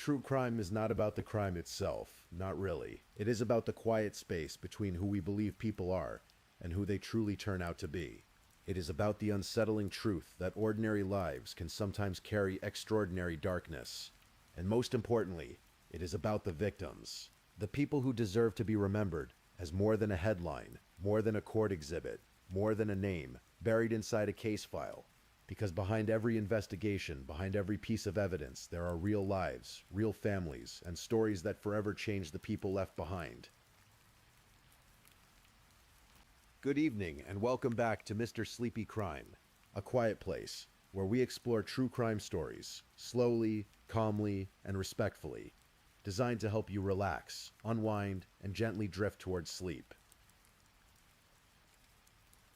True crime is not about the crime itself, not really. It is about the quiet space between who we believe people are and who they truly turn out to be. It is about the unsettling truth that ordinary lives can sometimes carry extraordinary darkness. And most importantly, it is about the victims. The people who deserve to be remembered as more than a headline, more than a court exhibit, more than a name buried inside a case file. Because behind every investigation, behind every piece of evidence, there are real lives, real families, and stories that forever change the people left behind. Good evening, and welcome back to Mr. Sleepy Crime, a quiet place where we explore true crime stories, slowly, calmly, and respectfully, designed to help you relax, unwind, and gently drift towards sleep.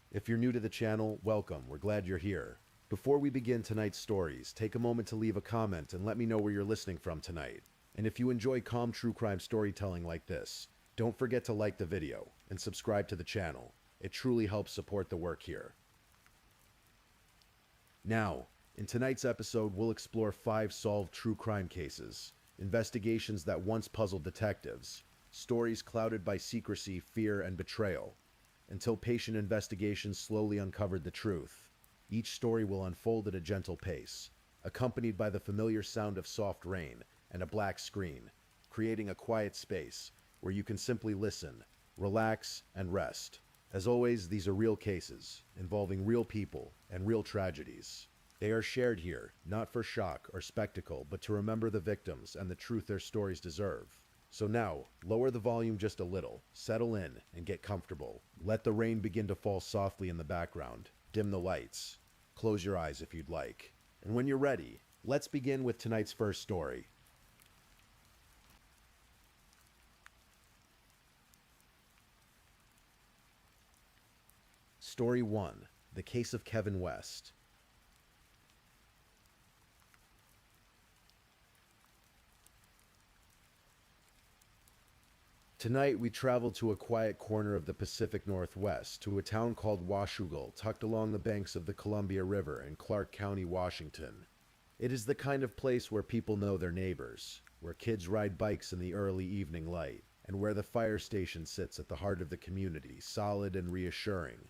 If you're new to the channel, welcome, we're glad you're here. Before we begin tonight's stories, take a moment to leave a comment and let me know where you're listening from tonight. And if you enjoy calm true crime storytelling like this, don't forget to like the video and subscribe to the channel. It truly helps support the work here. Now, in tonight's episode, we'll explore 5 solved true crime cases, investigations that once puzzled detectives, stories clouded by secrecy, fear, and betrayal, until patient investigations slowly uncovered the truth. Each story will unfold at a gentle pace, accompanied by the familiar sound of soft rain and a black screen, creating a quiet space where you can simply listen, relax, and rest. As always, these are real cases, involving real people and real tragedies. They are shared here, not for shock or spectacle, but to remember the victims and the truth their stories deserve. So now, lower the volume just a little, settle in, and get comfortable. Let the rain begin to fall softly in the background. Dim the lights. Close your eyes if you'd like. And when you're ready, let's begin with tonight's first story. Story 1. The Case of Kevin West. Tonight, we travel to a quiet corner of the Pacific Northwest, to a town called Washougal, tucked along the banks of the Columbia River in Clark County, Washington. It is the kind of place where people know their neighbors, where kids ride bikes in the early evening light, and where the fire station sits at the heart of the community, solid and reassuring,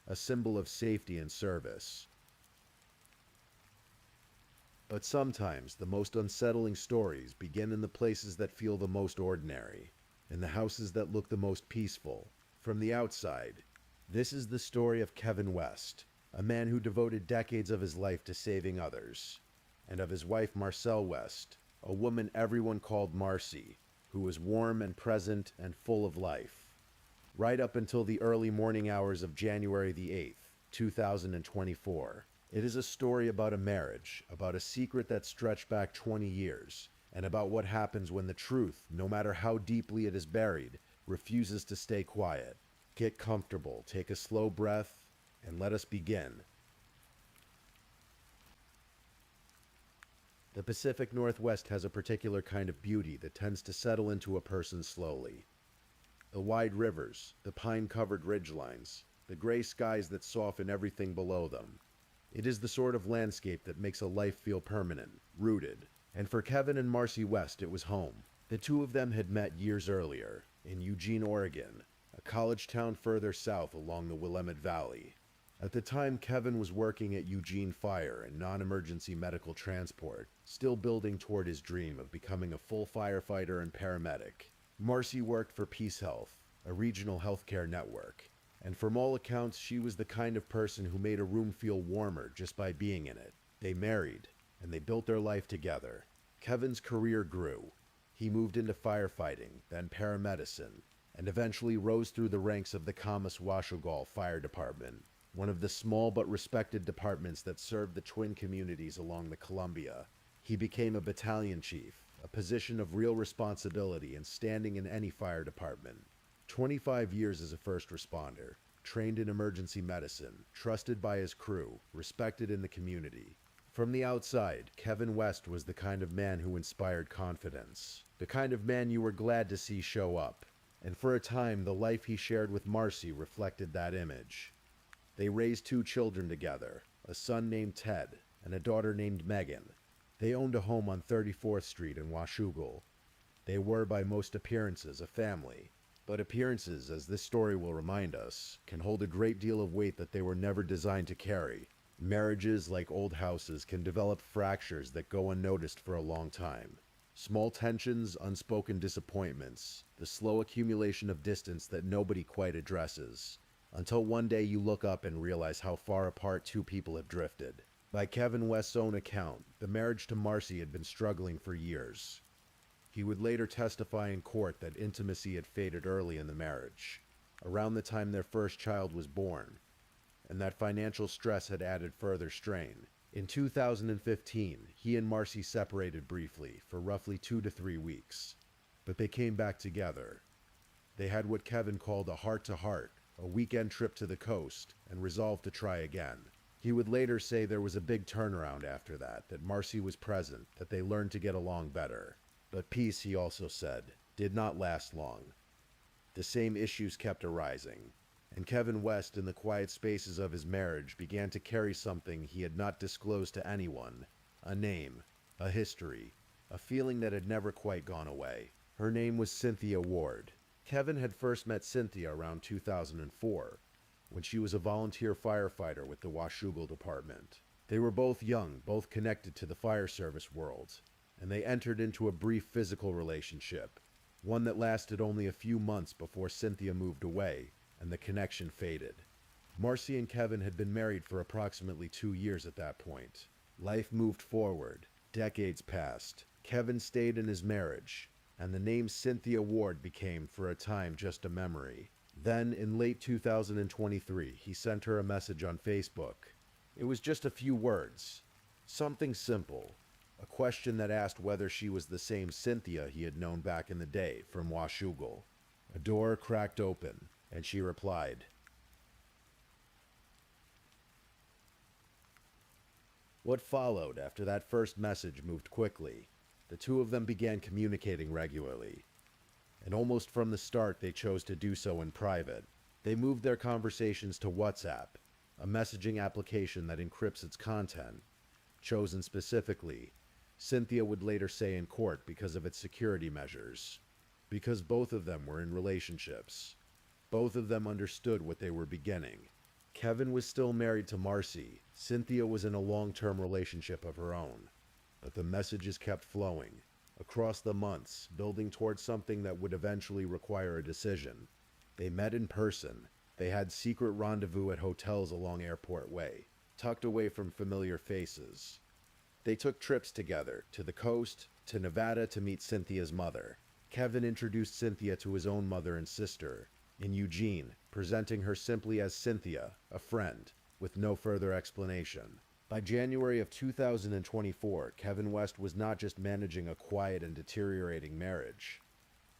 a symbol of safety and service. But sometimes, the most unsettling stories begin in the places that feel the most ordinary. In the houses that look the most peaceful. From the outside, this is the story of Kevin West, a man who devoted decades of his life to saving others, and of his wife Marcelle West, a woman everyone called Marcy, who was warm and present and full of life. Right up until the early morning hours of January the 8th, 2024. It is a story about a marriage, about a secret that stretched back 20 years, and about what happens when the truth, no matter how deeply it is buried, refuses to stay quiet. Get comfortable, take a slow breath, and let us begin. The Pacific Northwest has a particular kind of beauty that tends to settle into a person slowly. The wide rivers, the pine-covered ridgelines, the gray skies that soften everything below them. It is the sort of landscape that makes a life feel permanent, rooted. And for Kevin and Marcy West, it was home. The two of them had met years earlier, in Eugene, Oregon, a college town further south along the Willamette Valley. At the time, Kevin was working at Eugene Fire and non-emergency medical transport, still building toward his dream of becoming a full firefighter and paramedic. Marcy worked for Peace Health, a regional healthcare network, and from all accounts, she was the kind of person who made a room feel warmer just by being in it. They married, and they built their life together. Kevin's career grew. He moved into firefighting, then paramedicine, and eventually rose through the ranks of the Washougal Fire Department, one of the small but respected departments that served the twin communities along the Columbia. He became a battalion chief, a position of real responsibility and standing in any fire department. 25 years as a first responder, trained in emergency medicine, trusted by his crew, respected in the community. From the outside, Kevin West was the kind of man who inspired confidence, the kind of man you were glad to see show up. And for a time, the life he shared with Marcy reflected that image. They raised 2 children together, a son named Ted and a daughter named Megan. They owned a home on 34th Street in Washougal. They were, by most appearances, a family. But appearances, as this story will remind us, can hold a great deal of weight that they were never designed to carry. Marriages, like old houses, can develop fractures that go unnoticed for a long time. Small tensions, unspoken disappointments, the slow accumulation of distance that nobody quite addresses, until one day you look up and realize how far apart two people have drifted. By Kevin West's own account, the marriage to Marcy had been struggling for years. He would later testify in court that intimacy had faded early in the marriage, around the time their first child was born, and that financial stress had added further strain. In 2015, he and Marcy separated briefly for roughly 2 to 3 weeks, but they came back together. They had what Kevin called a heart-to-heart, a weekend trip to the coast, and resolved to try again. He would later say there was a big turnaround after that Marcy was present, that they learned to get along better. But peace, he also said, did not last long. The same issues kept arising, and Kevin West, in the quiet spaces of his marriage, began to carry something he had not disclosed to anyone: a name, a history, a feeling that had never quite gone away. Her name was Cynthia Ward. Kevin had first met Cynthia around 2004, when she was a volunteer firefighter with the Washougal Department. They were both young, both connected to the fire service world, and they entered into a brief physical relationship, one that lasted only a few months before Cynthia moved away and the connection faded. Marcy and Kevin had been married for approximately 2 years at that point. Life moved forward. Decades passed. Kevin stayed in his marriage, and the name Cynthia Ward became, for a time, just a memory. Then, in late 2023, he sent her a message on Facebook. It was just a few words. Something simple. A question that asked whether she was the same Cynthia he had known back in the day from Washougal. A door cracked open, and she replied. What followed after that first message moved quickly. The two of them began communicating regularly, and almost from the start they chose to do so in private. They moved their conversations to WhatsApp, a messaging application that encrypts its content, chosen specifically, Cynthia would later say in court, because of its security measures. Because both of them were in relationships. Both of them understood what they were beginning. Kevin was still married to Marcy. Cynthia was in a long-term relationship of her own. But the messages kept flowing, across the months, building towards something that would eventually require a decision. They met in person. They had secret rendezvous at hotels along Airport Way, tucked away from familiar faces. They took trips together, to the coast, to Nevada to meet Cynthia's mother. Kevin introduced Cynthia to his own mother and sister, in Eugene, presenting her simply as Cynthia, a friend, with no further explanation. By January of 2024, Kevin West was not just managing a quiet and deteriorating marriage.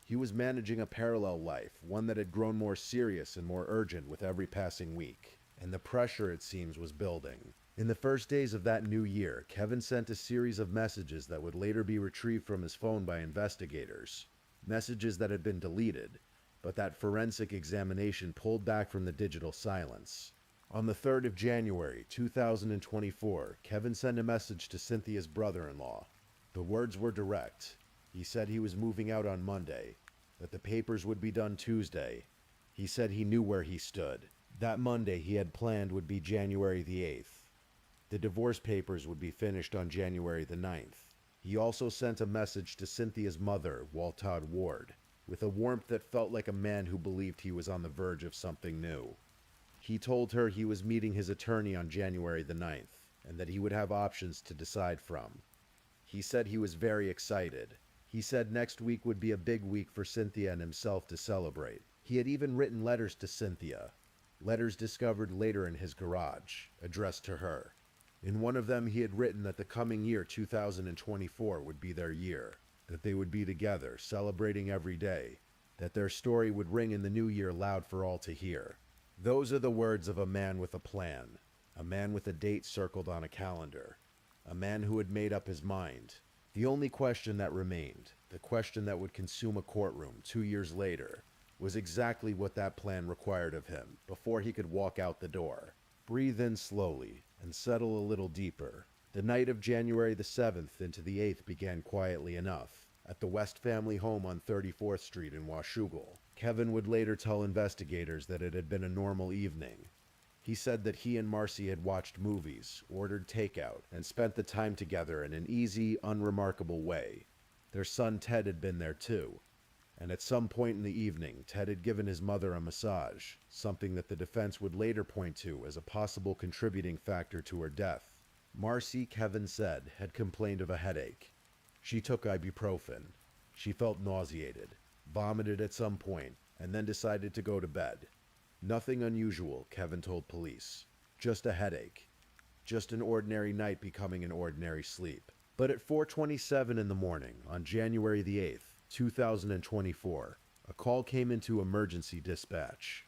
He was managing a parallel life, one that had grown more serious and more urgent with every passing week. And the pressure, it seems, was building. In the first days of that new year, Kevin sent a series of messages that would later be retrieved from his phone by investigators. Messages that had been deleted, but that forensic examination pulled back from the digital silence. On the 3rd of January, 2024, Kevin sent a message to Cynthia's brother-in-law. The words were direct. He said he was moving out on Monday, that the papers would be done Tuesday. He said he knew where he stood. That Monday he had planned would be January the 8th. The divorce papers would be finished on January the 9th. He also sent a message to Cynthia's mother, Waltod Ward, with a warmth that felt like a man who believed he was on the verge of something new. He told her he was meeting his attorney on January the 9th, and that he would have options to decide from. He said he was very excited. He said next week would be a big week for Cynthia and himself to celebrate. He had even written letters to Cynthia, letters discovered later in his garage, addressed to her. In one of them he had written that the coming year, 2024, would be their year, that they would be together, celebrating every day, that their story would ring in the new year loud for all to hear. Those are the words of a man with a plan, a man with a date circled on a calendar, a man who had made up his mind. The only question that remained, the question that would consume a courtroom 2 years later, was exactly what that plan required of him before he could walk out the door. Breathe in slowly and settle a little deeper. The night of January the 7th into the 8th began quietly enough. At the West family home on 34th Street in Washougal, Kevin would later tell investigators that it had been a normal evening. He said that he and Marcy had watched movies, ordered takeout, and spent the time together in an easy, unremarkable way. Their son Ted had been there too, and at some point in the evening, Ted had given his mother a massage, something that the defense would later point to as a possible contributing factor to her death. Marcy, Kevin said, had complained of a headache. She took ibuprofen. She felt nauseated, vomited at some point, and then decided to go to bed. Nothing unusual, Kevin told police. Just a headache. Just an ordinary night becoming an ordinary sleep. But at 4:27 in the morning, on January the 8th, 2024, a call came into emergency dispatch.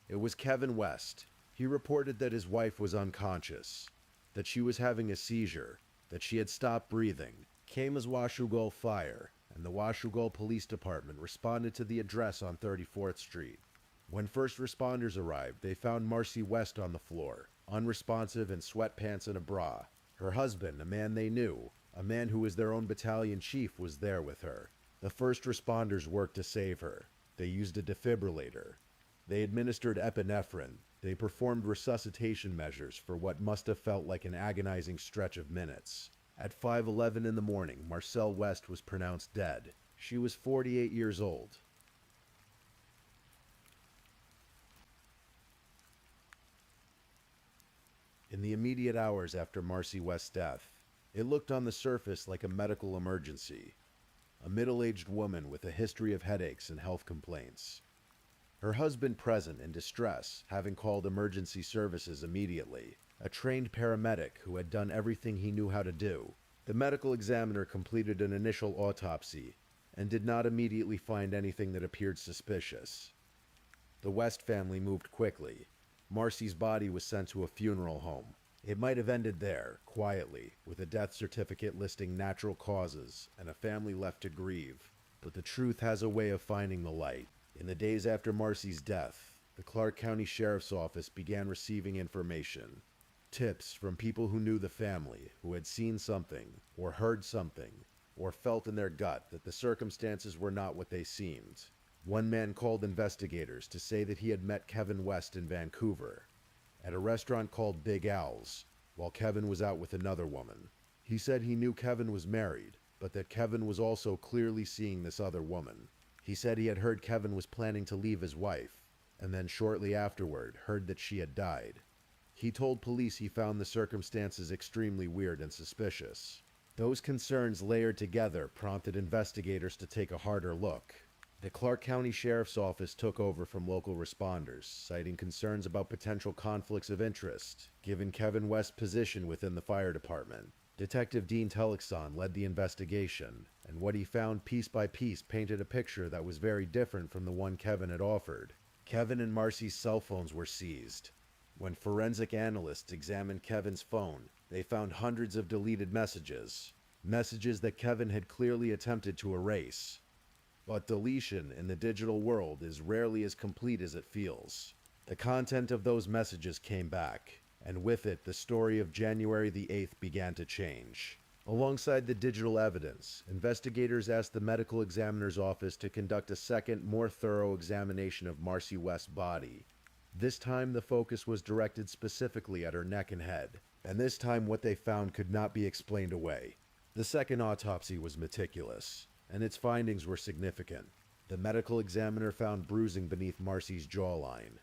It was Kevin West. He reported that his wife was unconscious, that she was having a seizure, that she had stopped breathing. Came as Washougal Fire, and the Washougal Police Department responded to the address on 34th Street. When first responders arrived, they found Marcy West on the floor, unresponsive in sweatpants and a bra. Her husband, a man they knew, a man who was their own battalion chief, was there with her. The first responders worked to save her. They used a defibrillator. They administered epinephrine. They performed resuscitation measures for what must have felt like an agonizing stretch of minutes. At 5:11 in the morning, Marcelle West was pronounced dead. She was 48 years old. In the immediate hours after Marcy West's death, it looked on the surface like a medical emergency. A middle-aged woman with a history of headaches and health complaints. Her husband present in distress, having called emergency services immediately. A trained paramedic who had done everything he knew how to do. The medical examiner completed an initial autopsy and did not immediately find anything that appeared suspicious. The West family moved quickly. Marcy's body was sent to a funeral home. It might have ended there, quietly, with a death certificate listing natural causes and a family left to grieve. But the truth has a way of finding the light. In the days after Marcy's death, the Clark County Sheriff's Office began receiving information. Tips from people who knew the family, who had seen something, or heard something, or felt in their gut that the circumstances were not what they seemed. One man called investigators to say that he had met Kevin West in Vancouver, at a restaurant called Big Al's, while Kevin was out with another woman. He said he knew Kevin was married, but that Kevin was also clearly seeing this other woman. He said he had heard Kevin was planning to leave his wife, and then shortly afterward heard that she had died. He told police he found the circumstances extremely weird and suspicious. Those concerns layered together prompted investigators to take a harder look. The Clark County Sheriff's Office took over from local responders, citing concerns about potential conflicts of interest, given Kevin West's position within the fire department. Detective Dean Telexon led the investigation, and what he found piece by piece painted a picture that was very different from the one Kevin had offered. Kevin and Marcy's cell phones were seized. When forensic analysts examined Kevin's phone, they found hundreds of deleted messages. Messages that Kevin had clearly attempted to erase. But deletion in the digital world is rarely as complete as it feels. The content of those messages came back, and with it the story of January the 8th began to change. Alongside the digital evidence, investigators asked the medical examiner's office to conduct a second, more thorough examination of Marcy West's body. This time the focus was directed specifically at her neck and head, and this time what they found could not be explained away. The second autopsy was meticulous, and its findings were significant. The medical examiner found bruising beneath Marcy's jawline,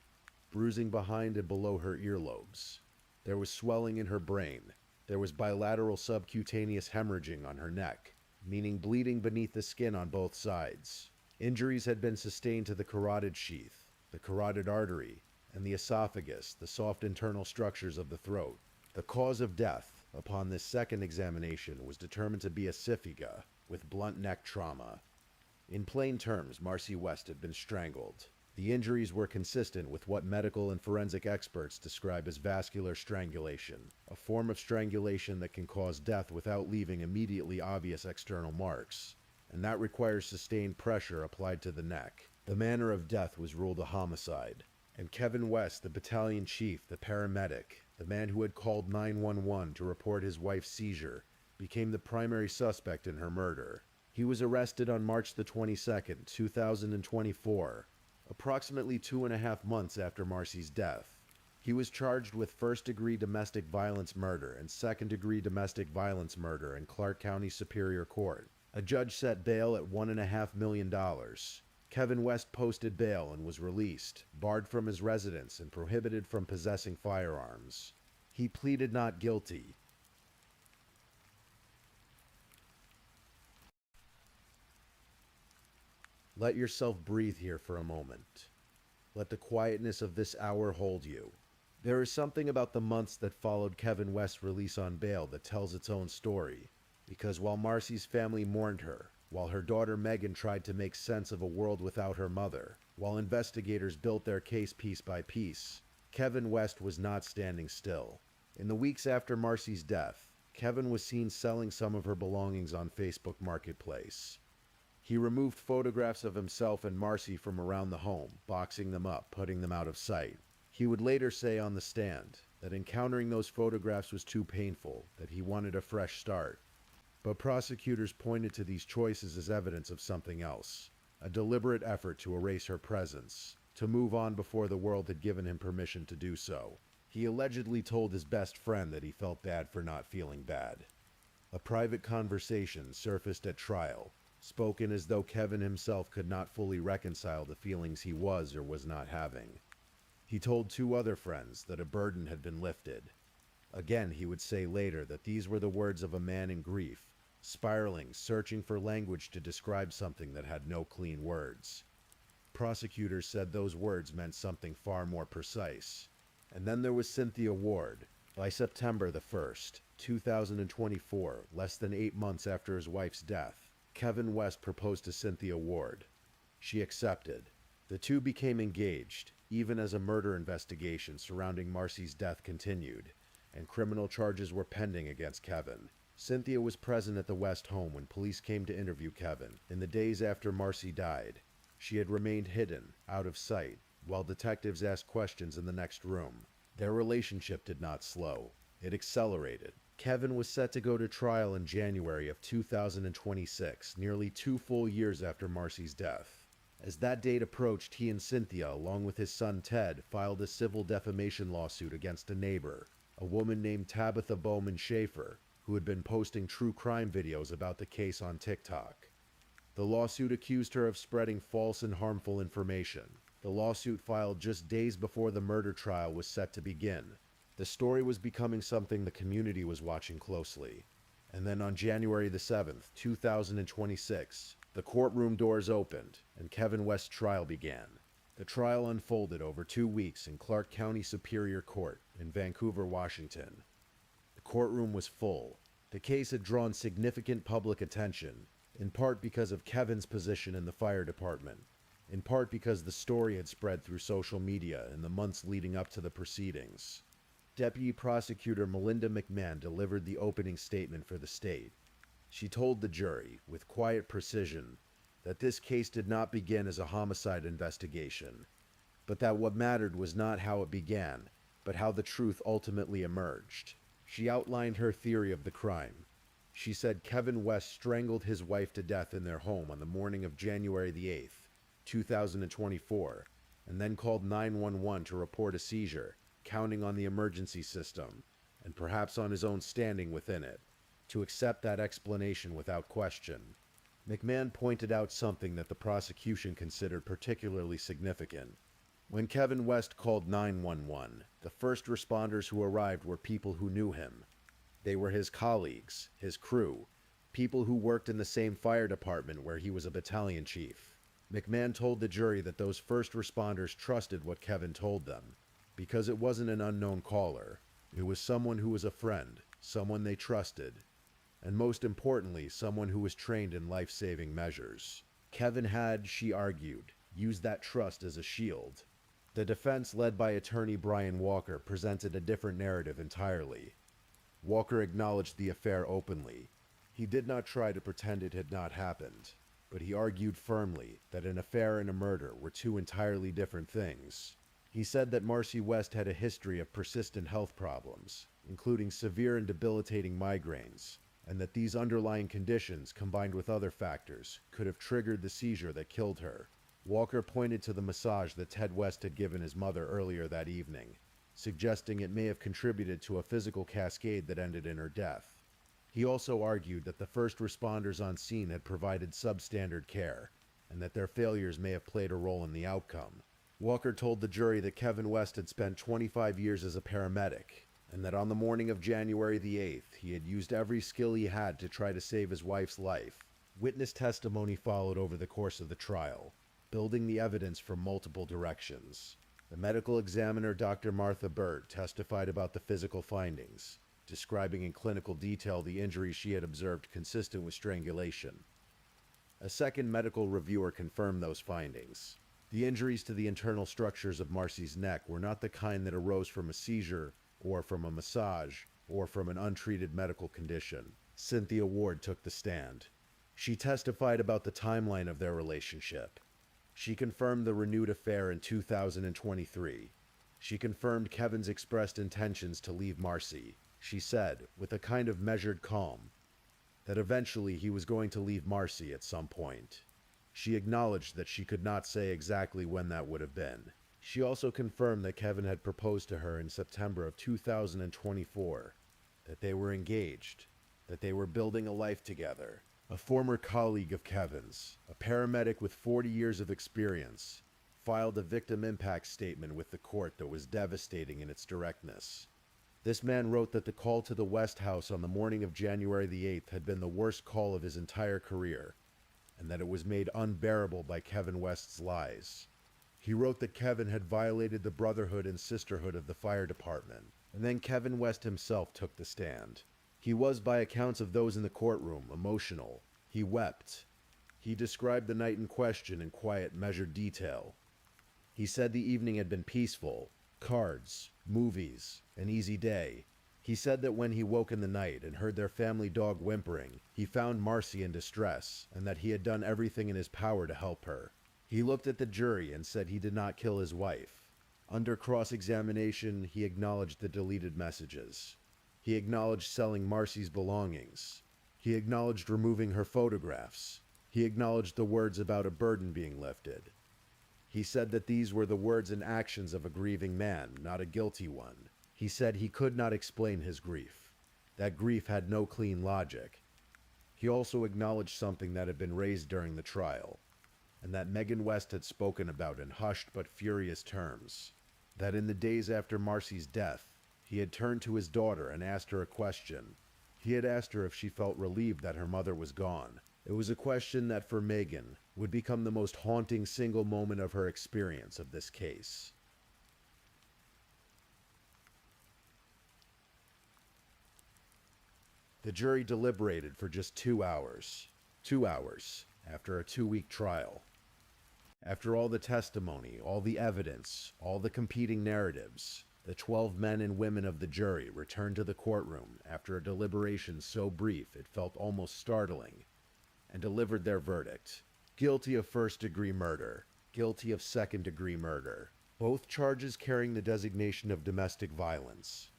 bruising behind and below her earlobes. There was swelling in her brain. There was bilateral subcutaneous hemorrhaging on her neck, meaning bleeding beneath the skin on both sides. Injuries had been sustained to the carotid sheath, the carotid artery, and the esophagus, the soft internal structures of the throat. The cause of death, upon this second examination, was determined to be asphyxia, with blunt neck trauma. In plain terms, Marcy West had been strangled. The injuries were consistent with what medical and forensic experts describe as vascular strangulation, a form of strangulation that can cause death without leaving immediately obvious external marks, and that requires sustained pressure applied to the neck. The manner of death was ruled a homicide, and Kevin West, the battalion chief, the paramedic, the man who had called 911 to report his wife's seizure, became the primary suspect in her murder. He was arrested on March the 22nd, 2024, approximately 2.5 months after Marcy's death. He was charged with first-degree domestic violence murder and second-degree domestic violence murder in Clark County Superior Court. A judge set bail at $1.5 million. Kevin West posted bail and was released, barred from his residence and prohibited from possessing firearms. He pleaded not guilty. Let yourself breathe here for a moment. Let the quietness of this hour hold you. There is something about the months that followed Kevin West's release on bail that tells its own story. Because while Marcy's family mourned her, while her daughter Megan tried to make sense of a world without her mother, while investigators built their case piece by piece, Kevin West was not standing still. In the weeks after Marcy's death, Kevin was seen selling some of her belongings on Facebook Marketplace. He removed photographs of himself and Marcy from around the home, boxing them up, putting them out of sight. He would later say on the stand that encountering those photographs was too painful, that he wanted a fresh start. But prosecutors pointed to these choices as evidence of something else, a deliberate effort to erase her presence, to move on before the world had given him permission to do so. He allegedly told his best friend that he felt bad for not feeling bad. A private conversation surfaced at trial, spoken as though Kevin himself could not fully reconcile the feelings he was or was not having. He told two other friends that a burden had been lifted. Again, he would say later that these were the words of a man in grief, spiraling, searching for language to describe something that had no clean words. Prosecutors said those words meant something far more precise. And then there was Cynthia Ward. By September the 1st, 2024, less than 8 months after his wife's death, Kevin West proposed to Cynthia Ward. She accepted. The two became engaged, even as a murder investigation surrounding Marcy's death continued, and criminal charges were pending against Kevin. Cynthia was present at the West home when police came to interview Kevin. In the days after Marcy died, she had remained hidden, out of sight, while detectives asked questions in the next room. Their relationship did not slow. It accelerated. Kevin was set to go to trial in January of 2026, nearly 2 full years after Marcy's death. As that date approached, he and Cynthia, along with his son Ted, filed a civil defamation lawsuit against a neighbor, a woman named Tabitha Bowman Schaefer, who had been posting true crime videos about the case on TikTok. The lawsuit accused her of spreading false and harmful information. The lawsuit filed just days before the murder trial was set to begin. The story was becoming something the community was watching closely. And then on January the 7th, 2026, the courtroom doors opened and Kevin West's trial began. The trial unfolded over 2 weeks in Clark County Superior Court in Vancouver, Washington. The courtroom was full. The case had drawn significant public attention, in part because of Kevin's position in the fire department, in part because the story had spread through social media in the months leading up to the proceedings. Deputy Prosecutor Melinda McMahon delivered the opening statement for the state. She told the jury, with quiet precision, that this case did not begin as a homicide investigation, but that what mattered was not how it began, but how the truth ultimately emerged. She outlined her theory of the crime. She said Kevin West strangled his wife to death in their home on the morning of January the 8th, 2024, and then called 911 to report a seizure, counting on the emergency system, and perhaps on his own standing within it, to accept that explanation without question. McMahon pointed out something that the prosecution considered particularly significant. When Kevin West called 911, the first responders who arrived were people who knew him. They were his colleagues, his crew, people who worked in the same fire department where he was a battalion chief. McMahon told the jury that those first responders trusted what Kevin told them, because it wasn't an unknown caller. It was someone who was a friend, someone they trusted, and most importantly, someone who was trained in life-saving measures. Kevin had, she argued, used that trust as a shield. The defense, led by attorney Brian Walker, presented a different narrative entirely. Walker acknowledged the affair openly. He did not try to pretend it had not happened, but he argued firmly that an affair and a murder were two entirely different things. He said that Marcy West had a history of persistent health problems, including severe and debilitating migraines, and that these underlying conditions, combined with other factors, could have triggered the seizure that killed her. Walker pointed to the massage that Ted West had given his mother earlier that evening, suggesting it may have contributed to a physical cascade that ended in her death. He also argued that the first responders on scene had provided substandard care, and that their failures may have played a role in the outcome. Walker told the jury that Kevin West had spent 25 years as a paramedic, and that on the morning of January the 8th, he had used every skill he had to try to save his wife's life. Witness testimony followed over the course of the trial, building the evidence from multiple directions. The medical examiner, Dr. Martha Bird, testified about the physical findings, describing in clinical detail the injuries she had observed consistent with strangulation. A second medical reviewer confirmed those findings. The injuries to the internal structures of Marcy's neck were not the kind that arose from a seizure, or from a massage, or from an untreated medical condition. Cynthia Ward took the stand. She testified about the timeline of their relationship. She confirmed the renewed affair in 2023. She confirmed Kevin's expressed intentions to leave Marcy. She said, with a kind of measured calm, that eventually he was going to leave Marcy at some point. She acknowledged that she could not say exactly when that would have been. She also confirmed that Kevin had proposed to her in September of 2024, that they were engaged, that they were building a life together. A former colleague of Kevin's, a paramedic with 40 years of experience, filed a victim impact statement with the court that was devastating in its directness. This man wrote that the call to the West House on the morning of January the 8th had been the worst call of his entire career, and that it was made unbearable by Kevin West's lies. He wrote that Kevin had violated the brotherhood and sisterhood of the fire department, and then Kevin West himself took the stand. He was, by accounts of those in the courtroom, emotional. He wept. He described the night in question in quiet, measured detail. He said the evening had been peaceful, cards, movies, an easy day. He said that when he woke in the night and heard their family dog whimpering, he found Marcy in distress, and that he had done everything in his power to help her. He looked at the jury and said he did not kill his wife. Under cross-examination, he acknowledged the deleted messages. He acknowledged selling Marcy's belongings. He acknowledged removing her photographs. He acknowledged the words about a burden being lifted. He said that these were the words and actions of a grieving man, not a guilty one. He said he could not explain his grief. That grief had no clean logic. He also acknowledged something that had been raised during the trial, and that Megan West had spoken about in hushed but furious terms. That in the days after Marcy's death, he had turned to his daughter and asked her a question. He had asked her if she felt relieved that her mother was gone. It was a question that for Megan would become the most haunting single moment of her experience of this case. The jury deliberated for just 2 hours. 2 hours after a 2-week trial. After all the testimony, all the evidence, all the competing narratives, the 12 men and women of the jury returned to the courtroom after a deliberation so brief it felt almost startling, and delivered their verdict. Guilty of first-degree murder. Guilty of second-degree murder. Both charges carrying the designation of domestic violence.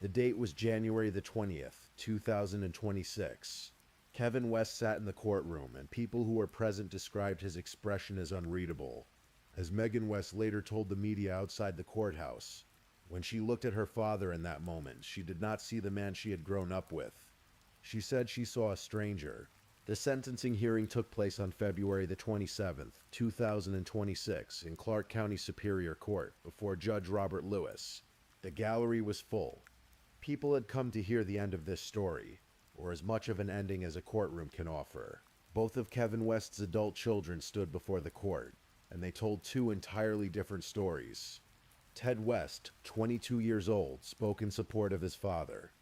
The date was January the 20th, 2026. Kevin West sat in the courtroom, and people who were present described his expression as unreadable. As Megan West later told the media outside the courthouse, when she looked at her father in that moment, she did not see the man she had grown up with. She said she saw a stranger. The sentencing hearing took place on February the 27th, 2026, in Clark County Superior Court before Judge Robert Lewis. The gallery was full. People had come to hear the end of this story, or as much of an ending as a courtroom can offer. Both of Kevin West's adult children stood before the court, and they told 2 entirely different stories. Ted West, 22 years old, spoke in support of his father.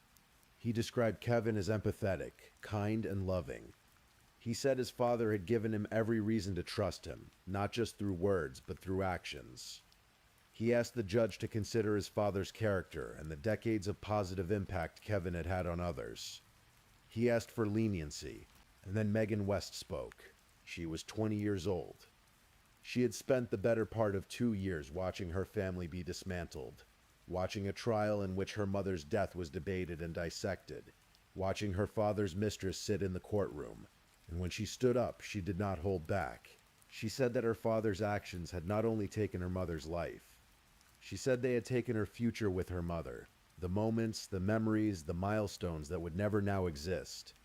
He described Kevin as empathetic, kind, and loving. He said his father had given him every reason to trust him, not just through words, but through actions. He asked the judge to consider his father's character and the decades of positive impact Kevin had had on others. He asked for leniency, and then Megan West spoke. She was 20 years old. She had spent the better part of 2 years watching her family be dismantled, watching a trial in which her mother's death was debated and dissected, watching her father's mistress sit in the courtroom, and when she stood up, she did not hold back. She said that her father's actions had not only taken her mother's life, she said they had taken her future with her mother, the moments, the memories, the milestones that would never now exist.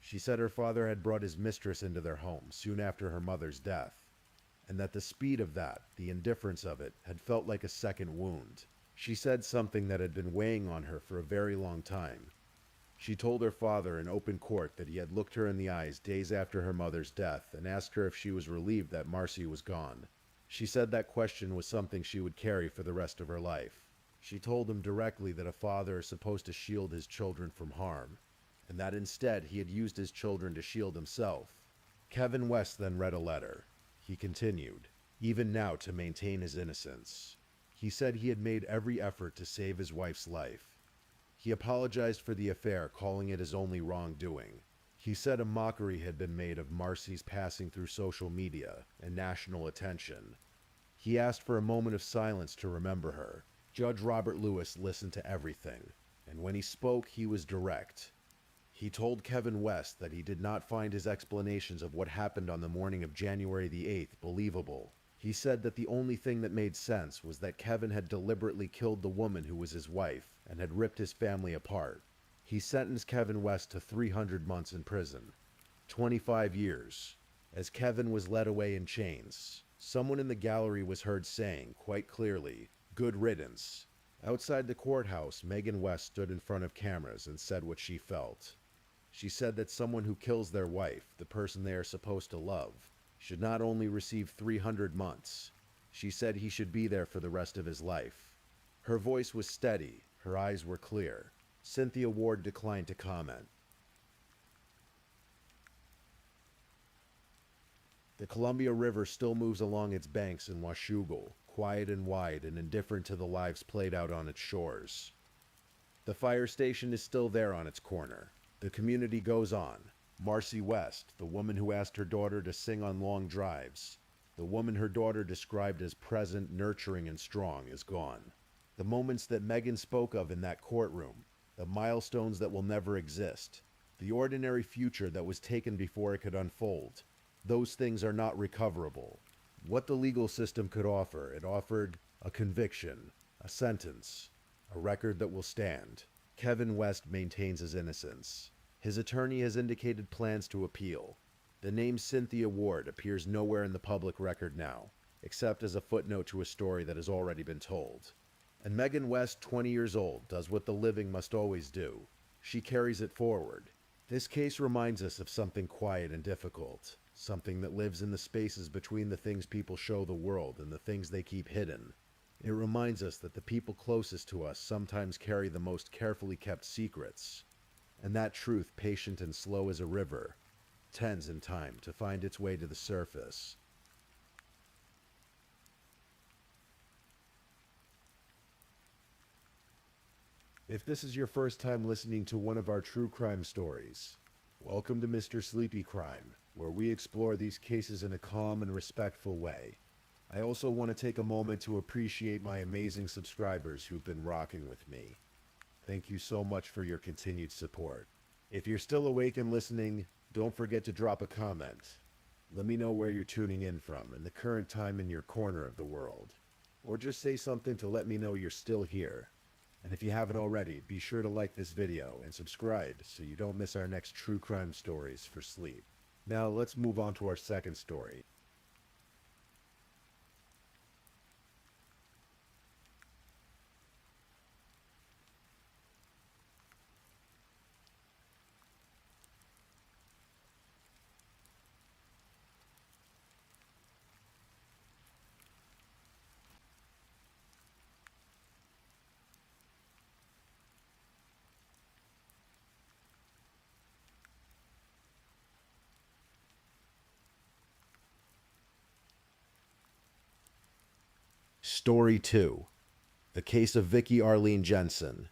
She said her father had brought his mistress into their home soon after her mother's death, and that the speed of that, the indifference of it, had felt like a second wound. She said something that had been weighing on her for a very long time. She told her father in open court that he had looked her in the eyes days after her mother's death and asked her if she was relieved that Marcy was gone. She said that question was something she would carry for the rest of her life. She told him directly that a father is supposed to shield his children from harm, and that instead he had used his children to shield himself. Kevin West then read a letter. He continued, even now to maintain his innocence. He said he had made every effort to save his wife's life. He apologized for the affair, calling it his only wrongdoing. He said a mockery had been made of Marcy's passing through social media and national attention. He asked for a moment of silence to remember her. Judge Robert Lewis listened to everything, and when he spoke, he was direct. He told Kevin West that he did not find his explanations of what happened on the morning of January the 8th believable. He said that the only thing that made sense was that Kevin had deliberately killed the woman who was his wife and had ripped his family apart. He sentenced Kevin West to 300 months in prison, 25 years. As Kevin was led away in chains, someone in the gallery was heard saying, quite clearly, "Good riddance." Outside the courthouse, Megan West stood in front of cameras and said what she felt. She said that someone who kills their wife, the person they are supposed to love, should not only receive 300 months, she said he should be there for the rest of his life. Her voice was steady, her eyes were clear. Cynthia Ward declined to comment. The Columbia River still moves along its banks in Washougal, quiet and wide and indifferent to the lives played out on its shores. The fire station is still there on its corner. The community goes on. Marcy West, the woman who asked her daughter to sing on long drives, the woman her daughter described as present, nurturing, and strong, is gone. The moments that Megan spoke of in that courtroom, the milestones that will never exist, the ordinary future that was taken before it could unfold, those things are not recoverable. What the legal system could offer, it offered a conviction, a sentence, a record that will stand. Kevin West maintains his innocence. His attorney has indicated plans to appeal. The name Cynthia Ward appears nowhere in the public record now, except as a footnote to a story that has already been told. And Megan West, 20 years old, does what the living must always do. She carries it forward. This case reminds us of something quiet and difficult, something that lives in the spaces between the things people show the world and the things they keep hidden. It reminds us that the people closest to us sometimes carry the most carefully kept secrets, and that truth, patient and slow as a river, tends in time to find its way to the surface. If this is your first time listening to one of our true crime stories, welcome to Mr. Sleepy Crime, where we explore these cases in a calm and respectful way. I also want to take a moment to appreciate my amazing subscribers who've been rocking with me. Thank you so much for your continued support. If you're still awake and listening, don't forget to drop a comment. Let me know where you're tuning in from and the current time in your corner of the world. Or just say something to let me know you're still here. And if you haven't already, be sure to like this video and subscribe so you don't miss our next true crime stories for sleep. Now let's move on to our second story. Story 2. The Case of Vicki Arlene Jensen.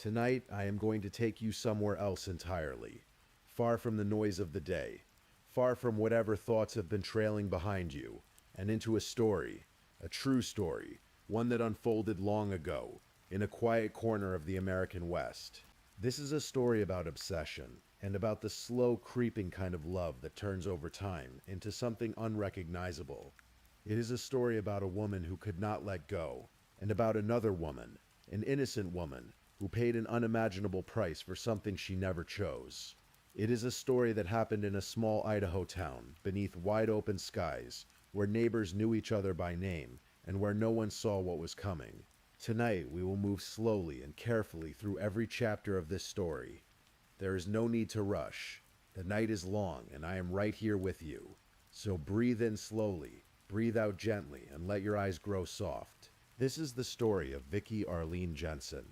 Tonight, I am going to take you somewhere else entirely, far from the noise of the day, far from whatever thoughts have been trailing behind you, and into a story, a true story, one that unfolded long ago, in a quiet corner of the American West. This is a story about obsession, and about the slow, creeping kind of love that turns over time into something unrecognizable. It is a story about a woman who could not let go, and about another woman, an innocent woman, who paid an unimaginable price for something she never chose. It is a story that happened in a small Idaho town, beneath wide-open skies, where neighbors knew each other by name, and where no one saw what was coming. Tonight, we will move slowly and carefully through every chapter of this story. There is no need to rush. The night is long, and I am right here with you. So breathe in slowly, breathe out gently, and let your eyes grow soft. This is the story of Vicki Arlene Jensen.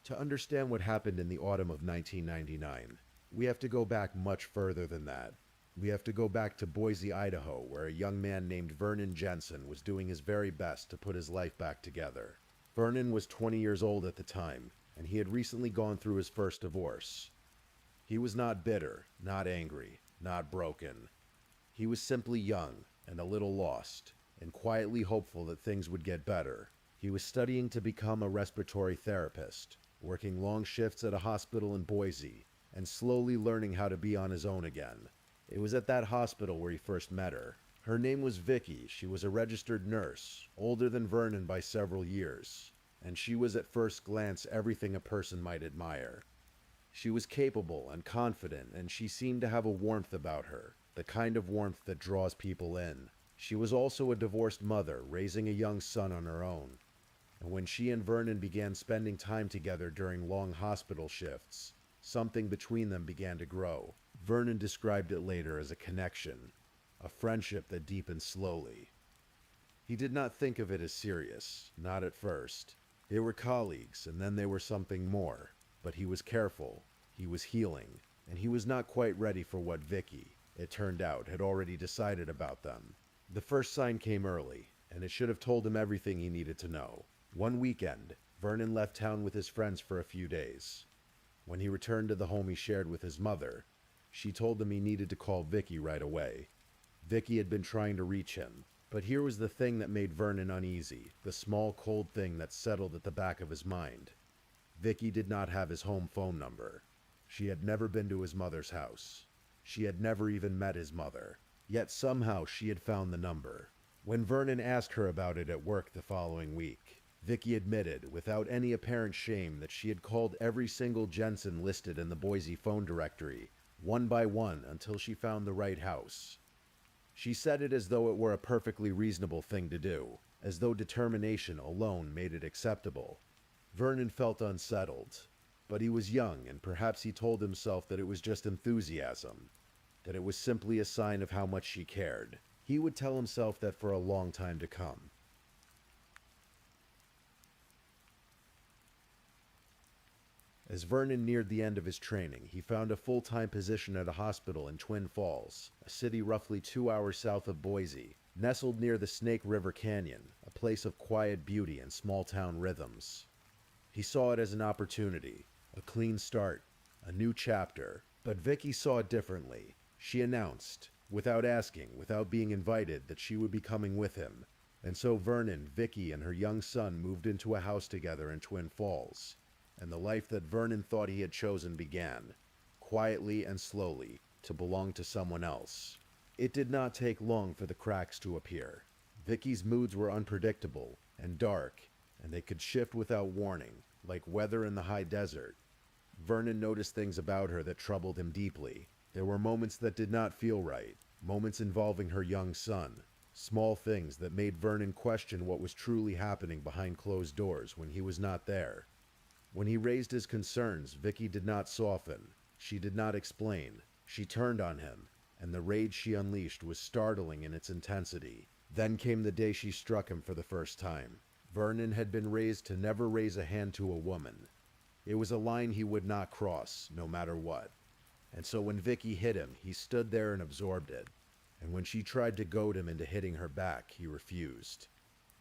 To understand what happened in the autumn of 1999, we have to go back much further than that. We have to go back to Boise, Idaho, where a young man named Vernon Jensen was doing his very best to put his life back together. Vernon was 20 years old at the time, and he had recently gone through his first divorce. He was not bitter, not angry, not broken. He was simply young and a little lost, and quietly hopeful that things would get better. He was studying to become a respiratory therapist, working long shifts at a hospital in Boise, and slowly learning how to be on his own again. It was at that hospital where he first met her. Her name was Vicki. She was a registered nurse, older than Vernon by several years, and she was at first glance everything a person might admire. She was capable and confident, and she seemed to have a warmth about her, the kind of warmth that draws people in. She was also a divorced mother, raising a young son on her own. And when she and Vernon began spending time together during long hospital shifts, something between them began to grow. Vernon described it later as a connection, a friendship that deepened slowly. He did not think of it as serious, not at first. They were colleagues, and then they were something more. But he was careful, he was healing, and he was not quite ready for what Vicki, it turned out, had already decided about them. The first sign came early, and it should have told him everything he needed to know. One weekend, Vernon left town with his friends for a few days. When he returned to the home he shared with his mother, she told him he needed to call Vicki right away. Vicki had been trying to reach him, but here was the thing that made Vernon uneasy, the small cold thing that settled at the back of his mind. Vicki did not have his home phone number. She had never been to his mother's house. She had never even met his mother. Yet somehow she had found the number. When Vernon asked her about it at work the following week, Vicki admitted, without any apparent shame, that she had called every single Jensen listed in the Boise phone directory, one by one, until she found the right house. She said it as though it were a perfectly reasonable thing to do, as though determination alone made it acceptable. Vernon felt unsettled, but he was young, and perhaps he told himself that it was just enthusiasm, that it was simply a sign of how much she cared. He would tell himself that for a long time to come. As Vernon neared the end of his training, he found a full-time position at a hospital in Twin Falls, a city roughly 2 hours south of Boise, nestled near the Snake River Canyon, a place of quiet beauty and small-town rhythms. He saw it as an opportunity, a clean start, a new chapter. But Vicki saw it differently. She announced, without asking, without being invited, that she would be coming with him. And so Vernon, Vicki, and her young son moved into a house together in Twin Falls. And the life that Vernon thought he had chosen began, quietly and slowly, to belong to someone else. It did not take long for the cracks to appear. Vicki's moods were unpredictable and dark, and they could shift without warning, like weather in the high desert. Vernon noticed things about her that troubled him deeply. There were moments that did not feel right, moments involving her young son, small things that made Vernon question what was truly happening behind closed doors when he was not there. When he raised his concerns, Vicki did not soften. She did not explain. She turned on him, and the rage she unleashed was startling in its intensity. Then came the day she struck him for the first time. Vernon had been raised to never raise a hand to a woman. It was a line he would not cross, no matter what. And so when Vicki hit him, he stood there and absorbed it. And when she tried to goad him into hitting her back, he refused.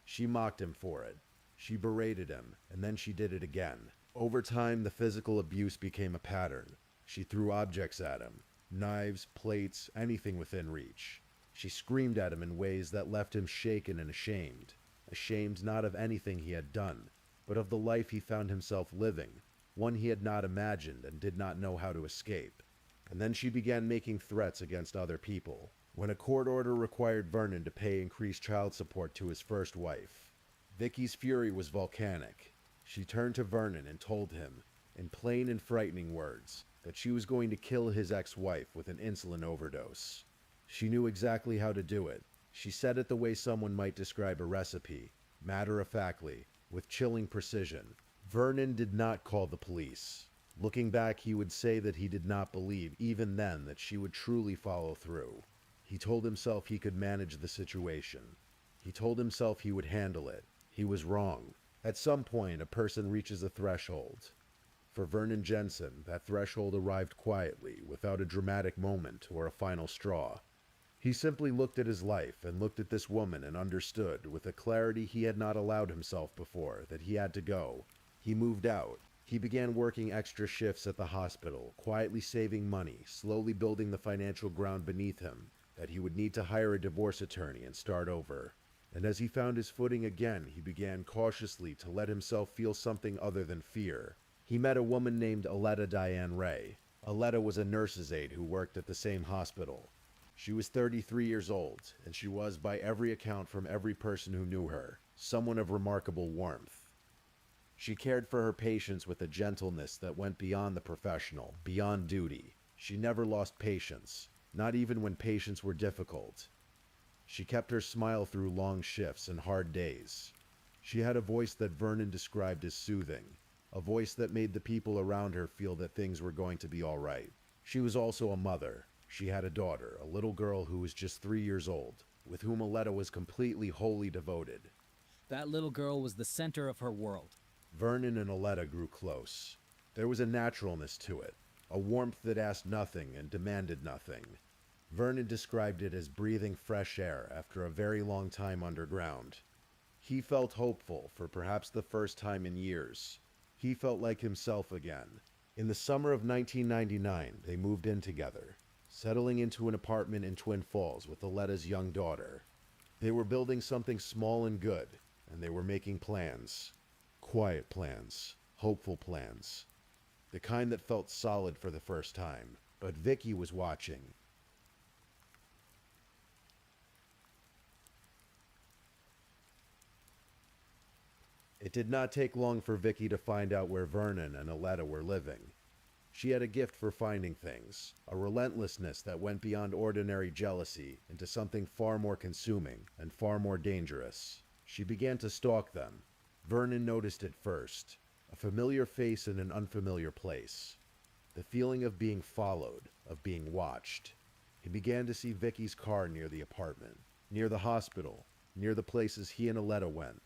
She mocked him for it. She berated him, and then she did it again. Over time, the physical abuse became a pattern. She threw objects at him, knives, plates, anything within reach. She screamed at him in ways that left him shaken and ashamed. Ashamed not of anything he had done, but of the life he found himself living, one he had not imagined and did not know how to escape. And then she began making threats against other people. When a court order required Vernon to pay increased child support to his first wife, Vicky's fury was volcanic. She turned to Vernon and told him, in plain and frightening words, that she was going to kill his ex-wife with an insulin overdose. She knew exactly how to do it. She said it the way someone might describe a recipe, matter-of-factly, with chilling precision. Vernon did not call the police. Looking back, he would say that he did not believe, even then, that she would truly follow through. He told himself he could manage the situation. He told himself he would handle it. He was wrong. At some point, a person reaches a threshold. For Vernon Jensen, that threshold arrived quietly, without a dramatic moment or a final straw. He simply looked at his life and looked at this woman and understood, with a clarity he had not allowed himself before, that he had to go. He moved out. He began working extra shifts at the hospital, quietly saving money, slowly building the financial ground beneath him, that he would need to hire a divorce attorney and start over. And as he found his footing again, he began cautiously to let himself feel something other than fear. He met a woman named Aletta Diane Ray. Aletta was a nurse's aide who worked at the same hospital. She was 33 years old, and she was, by every account from every person who knew her, someone of remarkable warmth. She cared for her patients with a gentleness that went beyond the professional, beyond duty. She never lost patience, not even when patients were difficult. She kept her smile through long shifts and hard days. She had a voice that Vernon described as soothing, a voice that made the people around her feel that things were going to be all right. She was also a mother. She had a daughter, a little girl who was just 3 years old, with whom Aletta was completely, wholly devoted. That little girl was the center of her world. Vernon and Aletta grew close. There was a naturalness to it, a warmth that asked nothing and demanded nothing. Vernon described it as breathing fresh air after a very long time underground. He felt hopeful for perhaps the first time in years. He felt like himself again. In the summer of 1999, they moved in together, settling into an apartment in Twin Falls with Aletta's young daughter. They were building something small and good, and they were making plans. Quiet plans, hopeful plans. The kind that felt solid for the first time. But Vicky was watching. It did not take long for Vicky to find out where Vernon and Aletta were living. She had a gift for finding things, a relentlessness that went beyond ordinary jealousy into something far more consuming and far more dangerous. She began to stalk them. Vernon noticed it first, a familiar face in an unfamiliar place. The feeling of being followed, of being watched. He began to see Vicky's car near the apartment, near the hospital, near the places he and Aletta went.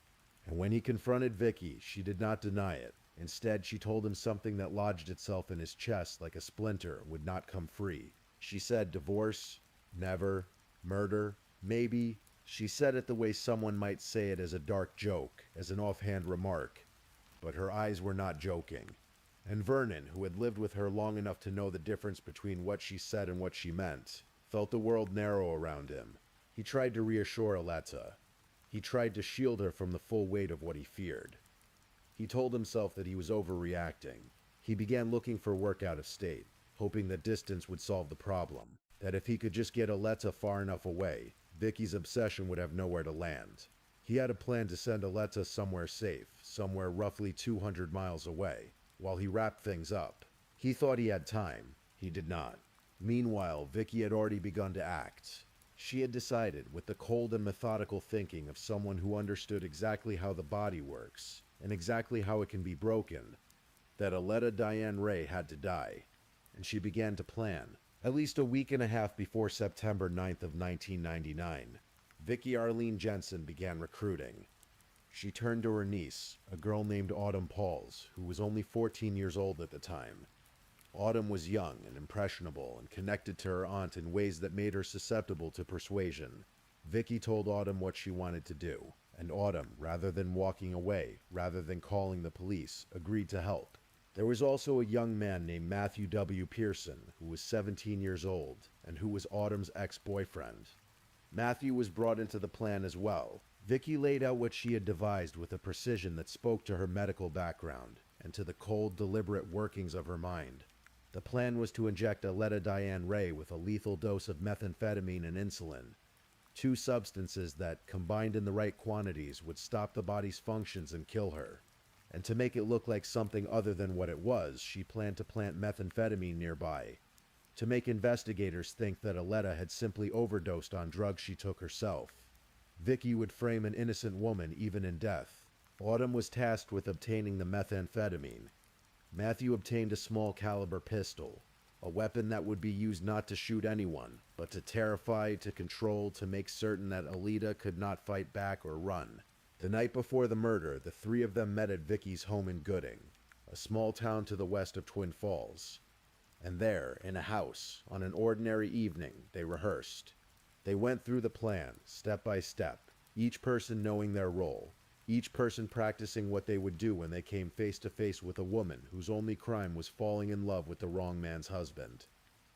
And when he confronted Vicky, she did not deny it. Instead, she told him something that lodged itself in his chest like a splinter and would not come free. She said divorce, never, murder, maybe. She said it the way someone might say it as a dark joke, as an offhand remark. But her eyes were not joking. And Vernon, who had lived with her long enough to know the difference between what she said and what she meant, felt the world narrow around him. He tried to reassure Aletta. He tried to shield her from the full weight of what he feared. He told himself that he was overreacting. He began looking for work out of state, hoping that distance would solve the problem, that if he could just get Aletta far enough away, Vicky's obsession would have nowhere to land. He had a plan to send Aletta somewhere safe, somewhere roughly 200 miles away, while he wrapped things up. He thought he had time. He did not. Meanwhile, Vicky had already begun to act. She had decided, with the cold and methodical thinking of someone who understood exactly how the body works, and exactly how it can be broken, that Aletta Diane Ray had to die. And she began to plan. At least a week and a half before September 9th of 1999, Vicky Arlene Jensen began recruiting. She turned to her niece, a girl named Autumn Pauls, who was only 14 years old at the time. Autumn was young and impressionable and connected to her aunt in ways that made her susceptible to persuasion. Vicky told Autumn what she wanted to do, and Autumn, rather than walking away, rather than calling the police, agreed to help. There was also a young man named Matthew W. Pearson, who was 17 years old, and who was Autumn's ex-boyfriend. Matthew was brought into the plan as well. Vicky laid out what she had devised with a precision that spoke to her medical background, and to the cold, deliberate workings of her mind. The plan was to inject Aletta Diane Ray with a lethal dose of methamphetamine and insulin, two substances that, combined in the right quantities, would stop the body's functions and kill her. And to make it look like something other than what it was, she planned to plant methamphetamine nearby, to make investigators think that Aletta had simply overdosed on drugs she took herself. Vicky would frame an innocent woman even in death. Autumn was tasked with obtaining the methamphetamine. Matthew obtained a small caliber pistol, a weapon that would be used not to shoot anyone, but to terrify, to control, to make certain that Aletta could not fight back or run. The night before the murder, the three of them met at Vicky's home in Gooding, a small town to the west of Twin Falls. And there, in a house, on an ordinary evening, they rehearsed. They went through the plan, step by step, each person knowing their role, each person practicing what they would do when they came face to face with a woman whose only crime was falling in love with the wrong man's husband.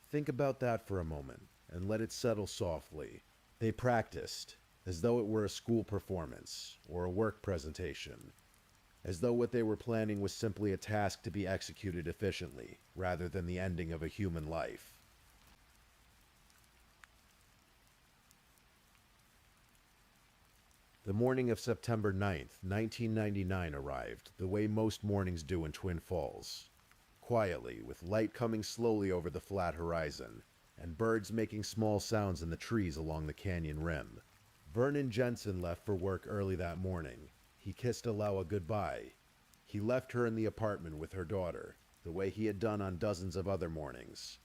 Think about that for a moment, and let it settle softly. They practiced, as though it were a school performance, or a work presentation, as though what they were planning was simply a task to be executed efficiently, rather than the ending of a human life. The morning of September 9th, 1999 arrived, the way most mornings do in Twin Falls. Quietly, with light coming slowly over the flat horizon, and birds making small sounds in the trees along the canyon rim. Vernon Jensen left for work early that morning. He kissed Alewa goodbye. He left her in the apartment with her daughter, the way he had done on dozens of other mornings.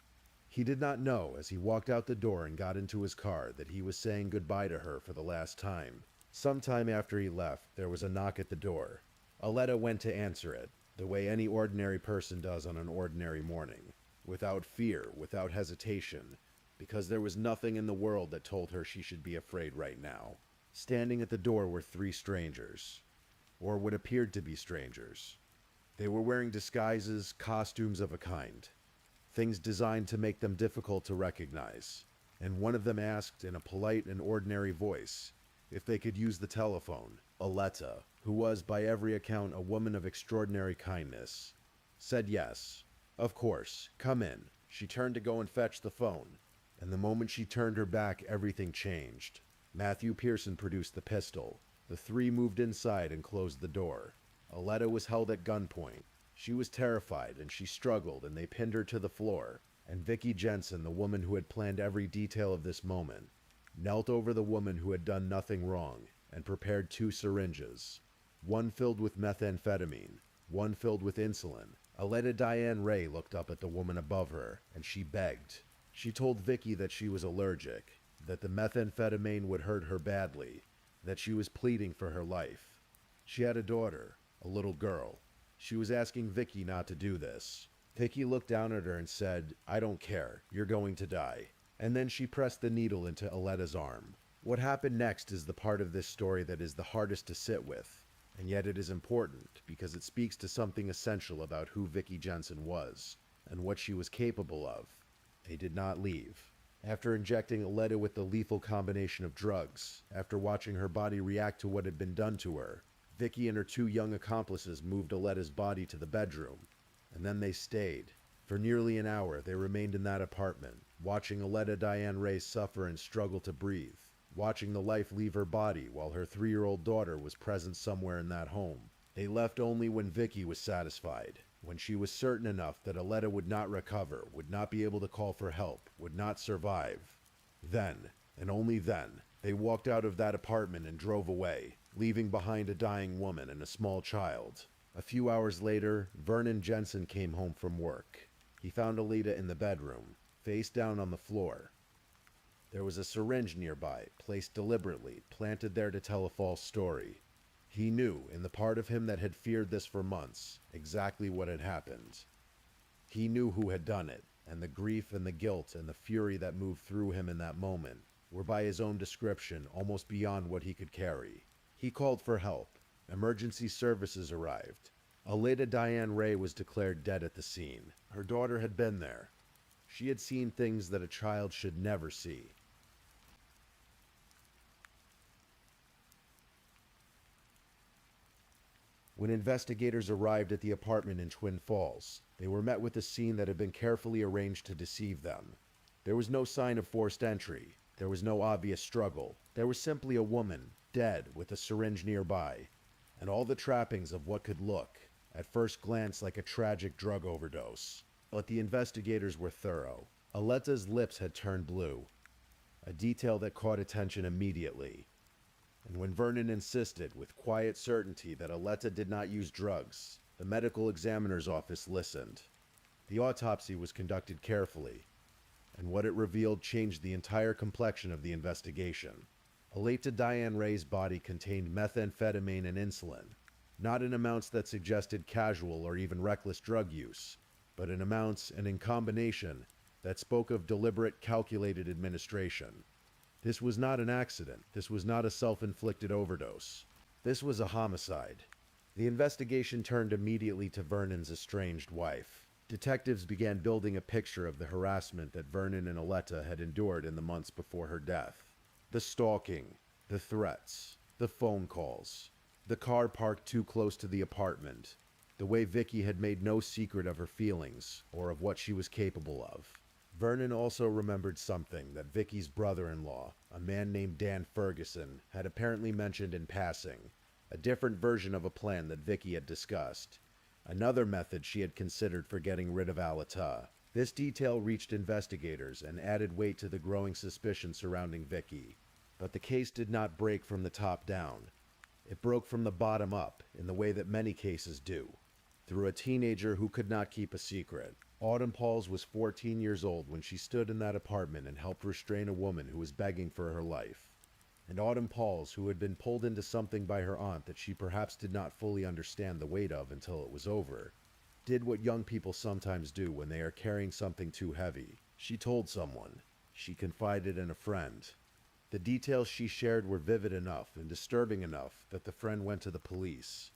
He did not know, as he walked out the door and got into his car, that he was saying goodbye to her for the last time. Sometime after he left, there was a knock at the door. Aletta went to answer it, the way any ordinary person does on an ordinary morning, without fear, without hesitation, because there was nothing in the world that told her she should be afraid right now. Standing at the door were three strangers, or what appeared to be strangers. They were wearing disguises, costumes of a kind, things designed to make them difficult to recognize, and one of them asked in a polite and ordinary voice if they could use the telephone. Aletta, who was by every account a woman of extraordinary kindness, said yes. Of course, come in. She turned to go and fetch the phone, and the moment she turned her back, everything changed. Matthew Pearson produced the pistol. The three moved inside and closed the door. Aletta was held at gunpoint. She was terrified, and she struggled, and they pinned her to the floor. And Vicky Jensen, the woman who had planned every detail of this moment, knelt over the woman who had done nothing wrong, and prepared two syringes, one filled with methamphetamine, one filled with insulin. Aletta Diane Ray looked up at the woman above her, and she begged. She told Vicky that she was allergic, that the methamphetamine would hurt her badly, that she was pleading for her life. She had a daughter, a little girl. She was asking Vicky not to do this. Vicky looked down at her and said, "I don't care, you're going to die." And then she pressed the needle into Aletta's arm. What happened next is the part of this story that is the hardest to sit with, and yet it is important because it speaks to something essential about who Vicky Jensen was, and what she was capable of. They did not leave. After injecting Aletta with the lethal combination of drugs, after watching her body react to what had been done to her, Vicky and her two young accomplices moved Aletta's body to the bedroom, and then they stayed. For nearly an hour, they remained in that apartment, watching Aletta Diane Ray suffer and struggle to breathe, watching the life leave her body while her 3-year-old daughter was present somewhere in that home. They left only when Vicky was satisfied, when she was certain enough that Aletta would not recover, would not be able to call for help, would not survive. Then, and only then, they walked out of that apartment and drove away, leaving behind a dying woman and a small child. A few hours later, Vernon Jensen came home from work. He found Aletta in the bedroom, face down on the floor. There was a syringe nearby, placed deliberately, planted there to tell a false story. He knew, in the part of him that had feared this for months, exactly what had happened. He knew who had done it, and the grief and the guilt and the fury that moved through him in that moment were by his own description almost beyond what he could carry. He called for help. Emergency services arrived. Alida Diane Ray was declared dead at the scene. Her daughter had been there. She had seen things that a child should never see. When investigators arrived at the apartment in Twin Falls, they were met with a scene that had been carefully arranged to deceive them. There was no sign of forced entry. There was no obvious struggle. There was simply a woman, dead, with a syringe nearby, and all the trappings of what could look, at first glance, like a tragic drug overdose. But the investigators were thorough. Aletta's lips had turned blue, a detail that caught attention immediately. And when Vernon insisted with quiet certainty that Aletta did not use drugs, the medical examiner's office listened. The autopsy was conducted carefully, and what it revealed changed the entire complexion of the investigation. Aleta Diane Ray's body contained methamphetamine and insulin, not in amounts that suggested casual or even reckless drug use, but in amounts and in combination that spoke of deliberate, calculated administration. This was not an accident. This was not a self-inflicted overdose. This was a homicide. The investigation turned immediately to Vernon's estranged wife. Detectives began building a picture of the harassment that Vernon and Aletta had endured in the months before her death. The stalking, the threats, the phone calls, the car parked too close to the apartment, the way Vicky had made no secret of her feelings or of what she was capable of. Vernon also remembered something that Vicky's brother-in-law, a man named Dan Ferguson, had apparently mentioned in passing, a different version of a plan that Vicky had discussed, another method she had considered for getting rid of Aleta. This detail reached investigators and added weight to the growing suspicion surrounding Vicky. But the case did not break from the top down. It broke from the bottom up, in the way that many cases do, through a teenager who could not keep a secret. Autumn Pauls was 14 years old when she stood in that apartment and helped restrain a woman who was begging for her life. And Autumn Pauls, who had been pulled into something by her aunt that she perhaps did not fully understand the weight of until it was over, did what young people sometimes do when they are carrying something too heavy. She told someone. She confided in a friend. The details she shared were vivid enough and disturbing enough that the friend went to the police.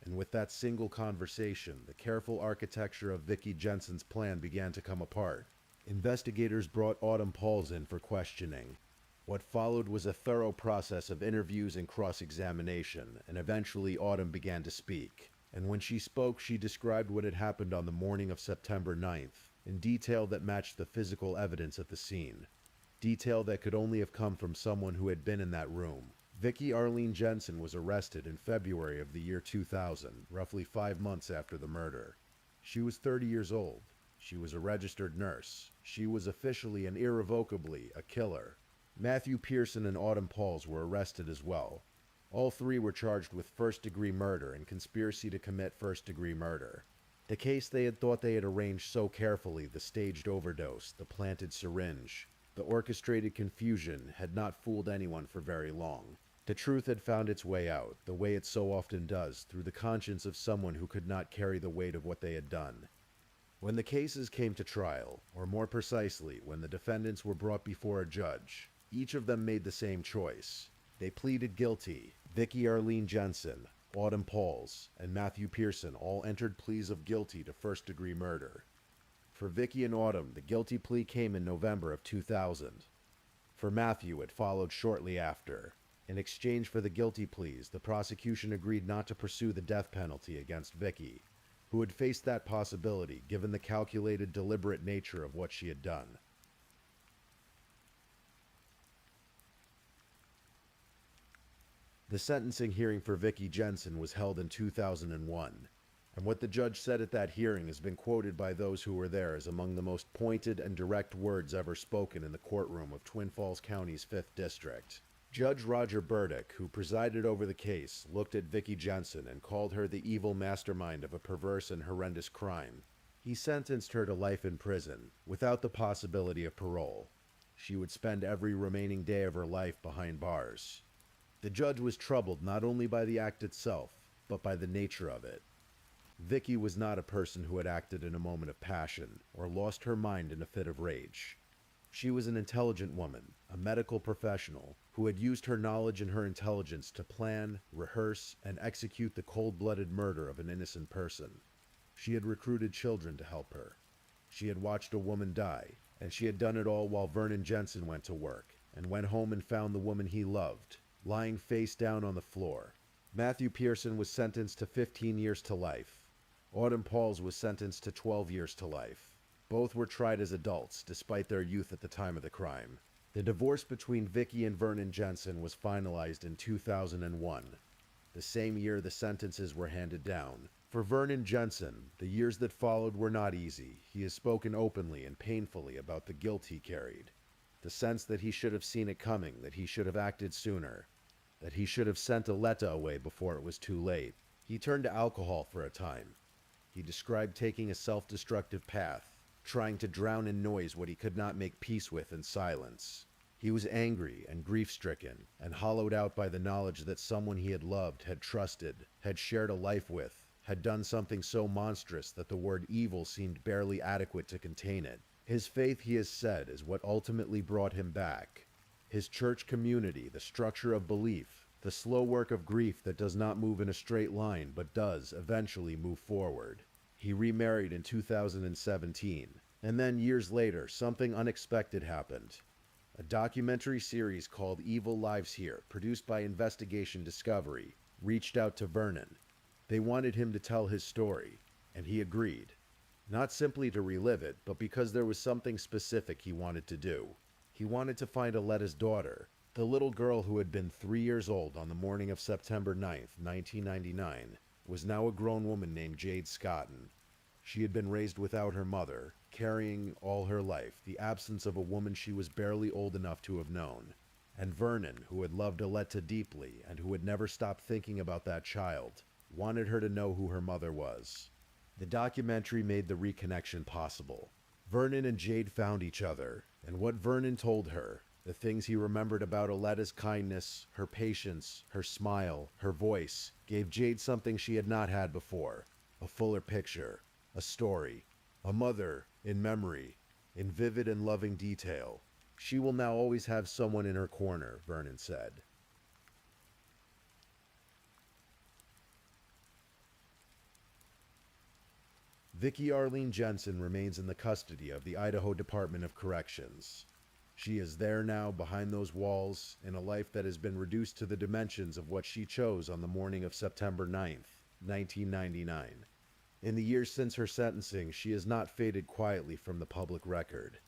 And with that single conversation, the careful architecture of Vicky Jensen's plan began to come apart. Investigators brought Autumn Pauls in for questioning. What followed was a thorough process of interviews and cross-examination, and eventually Autumn began to speak. And when she spoke, she described what had happened on the morning of September 9th, in detail that matched the physical evidence at the scene. Detail that could only have come from someone who had been in that room. Vicky Arlene Jensen was arrested in February of the year 2000, roughly 5 months after the murder. She was 30 years old. She was a registered nurse. She was officially and irrevocably a killer. Matthew Pearson and Autumn Pauls were arrested as well. All three were charged with first-degree murder and conspiracy to commit first-degree murder. The case they had thought they had arranged so carefully, the staged overdose, the planted syringe, the orchestrated confusion, had not fooled anyone for very long. The truth had found its way out, the way it so often does, through the conscience of someone who could not carry the weight of what they had done. When the cases came to trial, or more precisely, when the defendants were brought before a judge, each of them made the same choice. They pleaded guilty. Vicky Arlene Jensen, Autumn Pauls, and Matthew Pearson all entered pleas of guilty to first-degree murder. For Vicky and Autumn, the guilty plea came in November of 2000. For Matthew, it followed shortly after. In exchange for the guilty pleas, the prosecution agreed not to pursue the death penalty against Vicky, who had faced that possibility given the calculated, deliberate nature of what she had done. The sentencing hearing for Vicky Jensen was held in 2001, and what the judge said at that hearing has been quoted by those who were there as among the most pointed and direct words ever spoken in the courtroom of Twin Falls County's 5th District. Judge Roger Burdick, who presided over the case, looked at Vicky Jensen and called her the evil mastermind of a perverse and horrendous crime. He sentenced her to life in prison, without the possibility of parole. She would spend every remaining day of her life behind bars. The judge was troubled not only by the act itself, but by the nature of it. Vicky was not a person who had acted in a moment of passion, or lost her mind in a fit of rage. She was an intelligent woman, a medical professional who had used her knowledge and her intelligence to plan, rehearse, and execute the cold-blooded murder of an innocent person. She had recruited children to help her. She had watched a woman die, and she had done it all while Vernon Jensen went to work and went home and found the woman he loved, lying face down on the floor. Matthew Pearson was sentenced to 15 years to life. Autumn Pauls was sentenced to 12 years to life. Both were tried as adults, despite their youth at the time of the crime. The divorce between Vicky and Vernon Jensen was finalized in 2001, the same year the sentences were handed down. For Vernon Jensen, the years that followed were not easy. He has spoken openly and painfully about the guilt he carried, the sense that he should have seen it coming, that he should have acted sooner, that he should have sent Aletta away before it was too late. He turned to alcohol for a time. He described taking a self-destructive path, trying to drown in noise what he could not make peace with in silence. He was angry and grief-stricken and hollowed out by the knowledge that someone he had loved, had trusted, had shared a life with, had done something so monstrous that the word evil seemed barely adequate to contain it. His faith, he has said, is what ultimately brought him back. His church community, the structure of belief, the slow work of grief that does not move in a straight line but does eventually move forward. He remarried in 2017, and then years later, something unexpected happened. A documentary series called Evil Lives Here, produced by Investigation Discovery, reached out to Vernon. They wanted him to tell his story, and he agreed. Not simply to relive it, but because there was something specific he wanted to do. He wanted to find Aletta's daughter, the little girl who had been 3 years old on the morning of September 9th, 1999, was now a grown woman named Jade Scotton. She had been raised without her mother, carrying all her life the absence of a woman she was barely old enough to have known. And Vernon, who had loved Aletta deeply and who had never stopped thinking about that child, wanted her to know who her mother was. The documentary made the reconnection possible. Vernon and Jade found each other, and what Vernon told her, the things he remembered about Aletta's kindness, her patience, her smile, her voice, gave Jade something she had not had before: a fuller picture, a story, a mother in memory, in vivid and loving detail. She will now always have someone in her corner, Vernon said. Vicky Arlene Jensen remains in the custody of the Idaho Department of Corrections. She is there now, behind those walls, in a life that has been reduced to the dimensions of what she chose on the morning of September 9th, 1999. In the years since her sentencing, she has not faded quietly from the public record.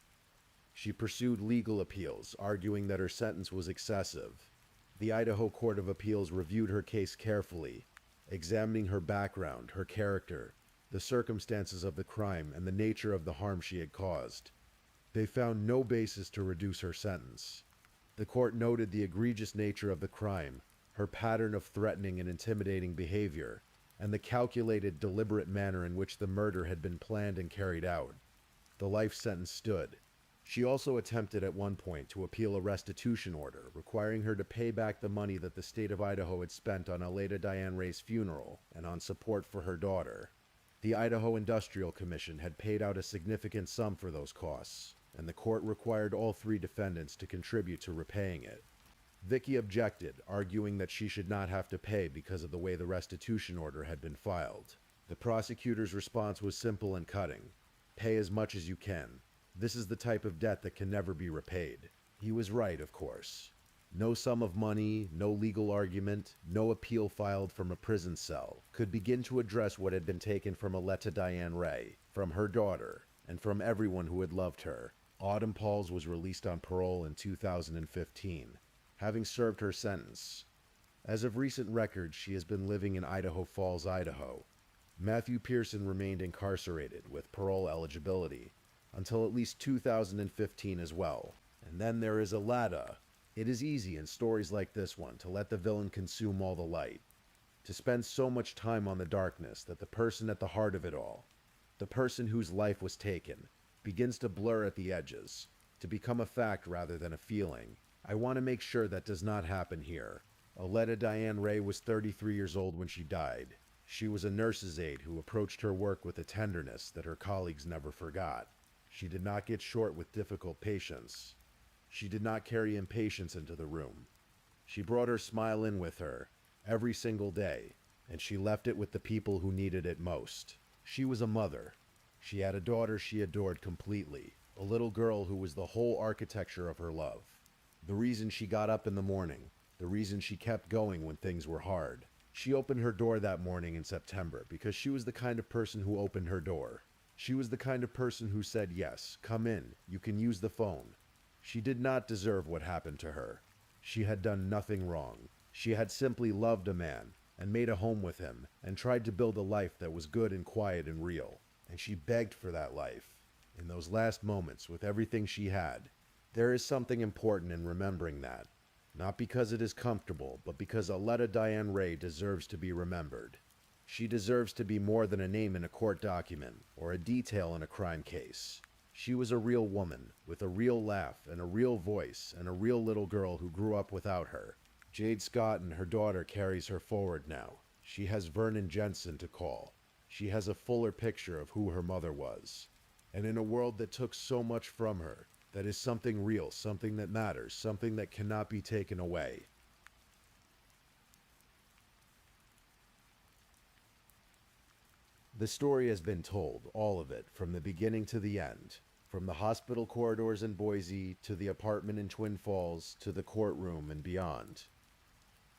She pursued legal appeals, arguing that her sentence was excessive. The Idaho Court of Appeals reviewed her case carefully, examining her background, her character, the circumstances of the crime, and the nature of the harm she had caused. They found no basis to reduce her sentence. The court noted the egregious nature of the crime, her pattern of threatening and intimidating behavior, and the calculated, deliberate manner in which the murder had been planned and carried out. The life sentence stood. She also attempted at one point to appeal a restitution order, requiring her to pay back the money that the state of Idaho had spent on Aletta Diane Ray's funeral and on support for her daughter. The Idaho Industrial Commission had paid out a significant sum for those costs, and the court required all 3 defendants to contribute to repaying it. Vicky objected, arguing that she should not have to pay because of the way the restitution order had been filed. The prosecutor's response was simple and cutting: pay as much as you can. This is the type of debt that can never be repaid. He was right, of course. No sum of money, no legal argument, no appeal filed from a prison cell could begin to address what had been taken from Aletta Diane Ray, from her daughter, and from everyone who had loved her. Autumn Pauls was released on parole in 2015, having served her sentence. As of recent records, she has been living in Idaho Falls, Idaho. Matthew Pearson remained incarcerated with parole eligibility until at least 2015 as well. And then there is Aletta. It is easy in stories like this one to let the villain consume all the light, to spend so much time on the darkness that the person at the heart of it all, the person whose life was taken, begins to blur at the edges, to become a fact rather than a feeling. I want to make sure that does not happen here. Aletta Diane Ray was 33 years old when she died. She was a nurse's aide who approached her work with a tenderness that her colleagues never forgot. She did not get short with difficult patients. She did not carry impatience into the room. She brought her smile in with her every single day, and she left it with the people who needed it most. She was a mother. She had a daughter she adored completely, a little girl who was the whole architecture of her love. The reason she got up in the morning, the reason she kept going when things were hard. She opened her door that morning in September because she was the kind of person who opened her door. She was the kind of person who said, "Yes, come in, you can use the phone." She did not deserve what happened to her. She had done nothing wrong. She had simply loved a man and made a home with him and tried to build a life that was good and quiet and real. And she begged for that life. In those last moments, with everything she had, there is something important in remembering that. Not because it is comfortable, but because Aletta Diane Ray deserves to be remembered. She deserves to be more than a name in a court document or a detail in a crime case. She was a real woman, with a real laugh and a real voice and a real little girl who grew up without her. Jade Scott and her daughter carries her forward now. She has Vernon Jensen to call. She has a fuller picture of who her mother was. And in a world that took so much from her, that is something real, something that matters, something that cannot be taken away. The story has been told, all of it, from the beginning to the end. From the hospital corridors in Boise, to the apartment in Twin Falls, to the courtroom and beyond.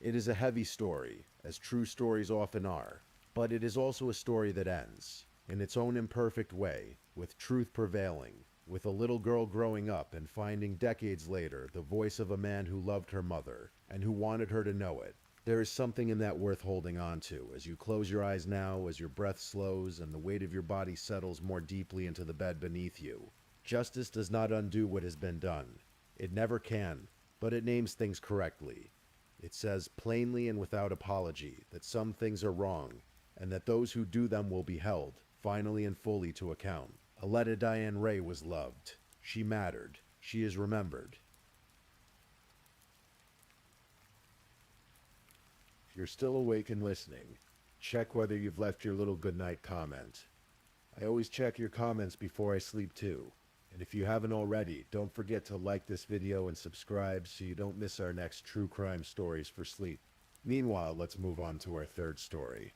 It is a heavy story, as true stories often are, but it is also a story that ends, in its own imperfect way, with truth prevailing, with a little girl growing up and finding decades later the voice of a man who loved her mother, and who wanted her to know it. There is something in that worth holding on to, as you close your eyes now, as your breath slows and the weight of your body settles more deeply into the bed beneath you. Justice does not undo what has been done. It never can, but it names things correctly. It says plainly and without apology that some things are wrong, and that those who do them will be held, finally and fully, to account. Aletta Diane Ray was loved. She mattered. She is remembered. If you're still awake and listening, check whether you've left your little goodnight comment. I always check your comments before I sleep too. And if you haven't already, don't forget to like this video and subscribe so you don't miss our next true crime stories for sleep. Meanwhile, let's move on to our third story.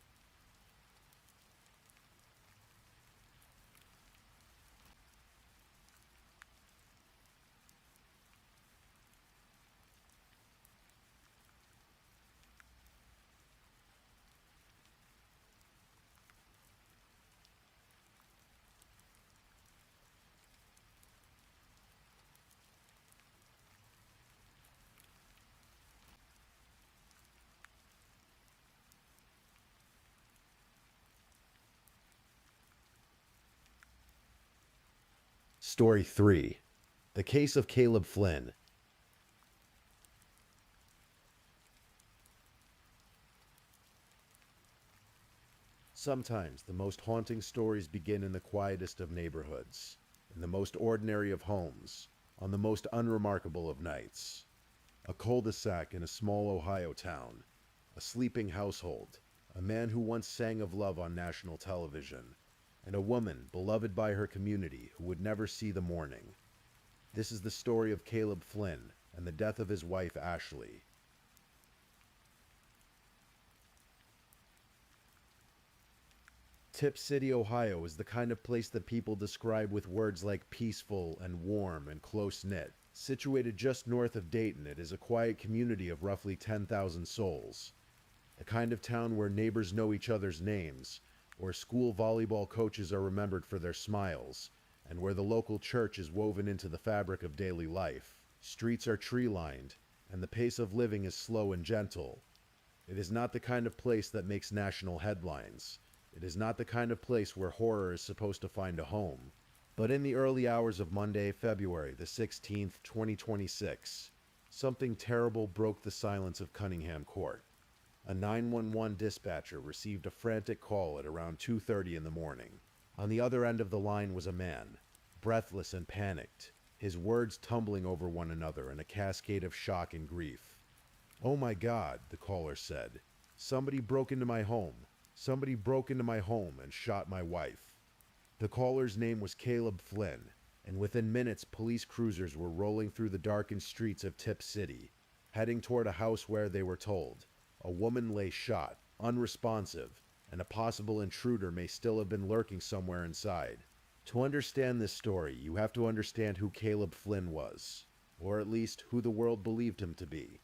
Story 3. The Case of Caleb Flynn. Sometimes the most haunting stories begin in the quietest of neighborhoods, in the most ordinary of homes, on the most unremarkable of nights. A cul-de-sac in a small Ohio town, a sleeping household, a man who once sang of love on national television, and a woman beloved by her community who would never see the morning. This is the story of Caleb Flynn and the death of his wife Ashley. Tip City, Ohio is the kind of place that people describe with words like peaceful and warm and close-knit. Situated just north of Dayton, it is a quiet community of roughly 10,000 souls. The kind of town where neighbors know each other's names, where school volleyball coaches are remembered for their smiles, and where the local church is woven into the fabric of daily life. Streets are tree-lined, and the pace of living is slow and gentle. It is not the kind of place that makes national headlines. It is not the kind of place where horror is supposed to find a home. But in the early hours of Monday, February the 16th, 2026, something terrible broke the silence of Cunningham Court. A 911 dispatcher received a frantic call at around 2:30 in the morning. On the other end of the line was a man, breathless and panicked, his words tumbling over one another in a cascade of shock and grief. "Oh my God," the caller said. "Somebody broke into my home. Somebody broke into my home and shot my wife." The caller's name was Caleb Flynn. and within minutes police cruisers were rolling through the darkened streets of Tip City, heading toward a house where, they were told, a woman lay shot, unresponsive, and a possible intruder may still have been lurking somewhere inside. To understand this story, you have to understand who Caleb Flynn was, or at least who the world believed him to be.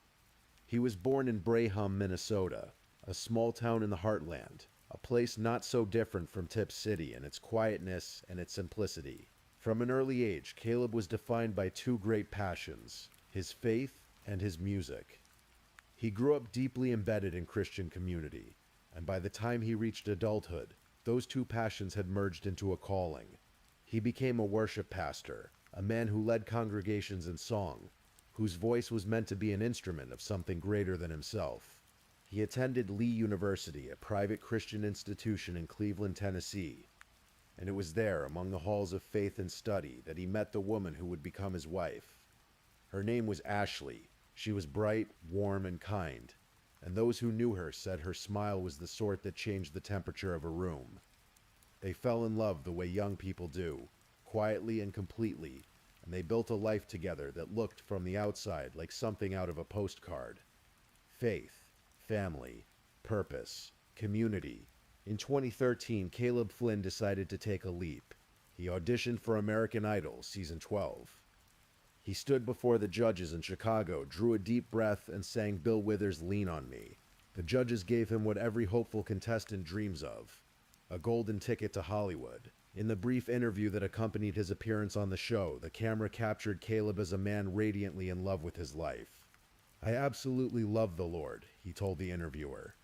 He was born in Braham, Minnesota, a small town in the heartland, a place not so different from Tip City in its quietness and its simplicity. From an early age, Caleb was defined by two great passions, his faith and his music. He grew up deeply embedded in Christian community, and by the time he reached adulthood, those two passions had merged into a calling. He became a worship pastor, a man who led congregations in song, whose voice was meant to be an instrument of something greater than himself. He attended Lee University, a private Christian institution in Cleveland, Tennessee, and it was there, among the halls of faith and study, that he met the woman who would become his wife. Her name was Ashley. She was bright, warm, and kind, and those who knew her said her smile was the sort that changed the temperature of a room. They fell in love the way young people do, quietly and completely, and they built a life together that looked from the outside like something out of a postcard. Faith, family, purpose, community. In 2013, Caleb Flynn decided to take a leap. He auditioned for American Idol Season 12. He stood before the judges in Chicago, drew a deep breath, and sang Bill Withers' "Lean on Me." The judges gave him what every hopeful contestant dreams of, a golden ticket to Hollywood. In the brief interview that accompanied his appearance on the show, the camera captured Caleb as a man radiantly in love with his life. "I absolutely love the Lord," he told the interviewer.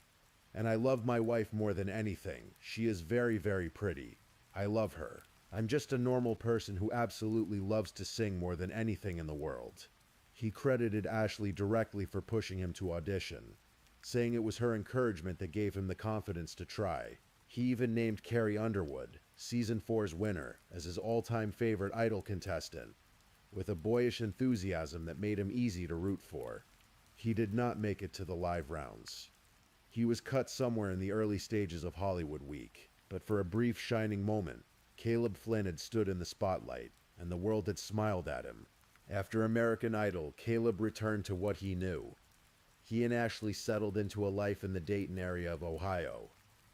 "And I love my wife more than anything. She is very, very pretty. I love her. I'm just a normal person who absolutely loves to sing more than anything in the world." He credited Ashley directly for pushing him to audition, saying it was her encouragement that gave him the confidence to try. He even named Carrie Underwood, Season 4's winner, as his all-time favorite Idol contestant, with a boyish enthusiasm that made him easy to root for. He did not make it to the live rounds. He was cut somewhere in the early stages of Hollywood Week, but for a brief shining moment, Caleb Flynn had stood in the spotlight, and the world had smiled at him. After American Idol, Caleb returned to what he knew. He and Ashley settled into a life in the Dayton area of Ohio.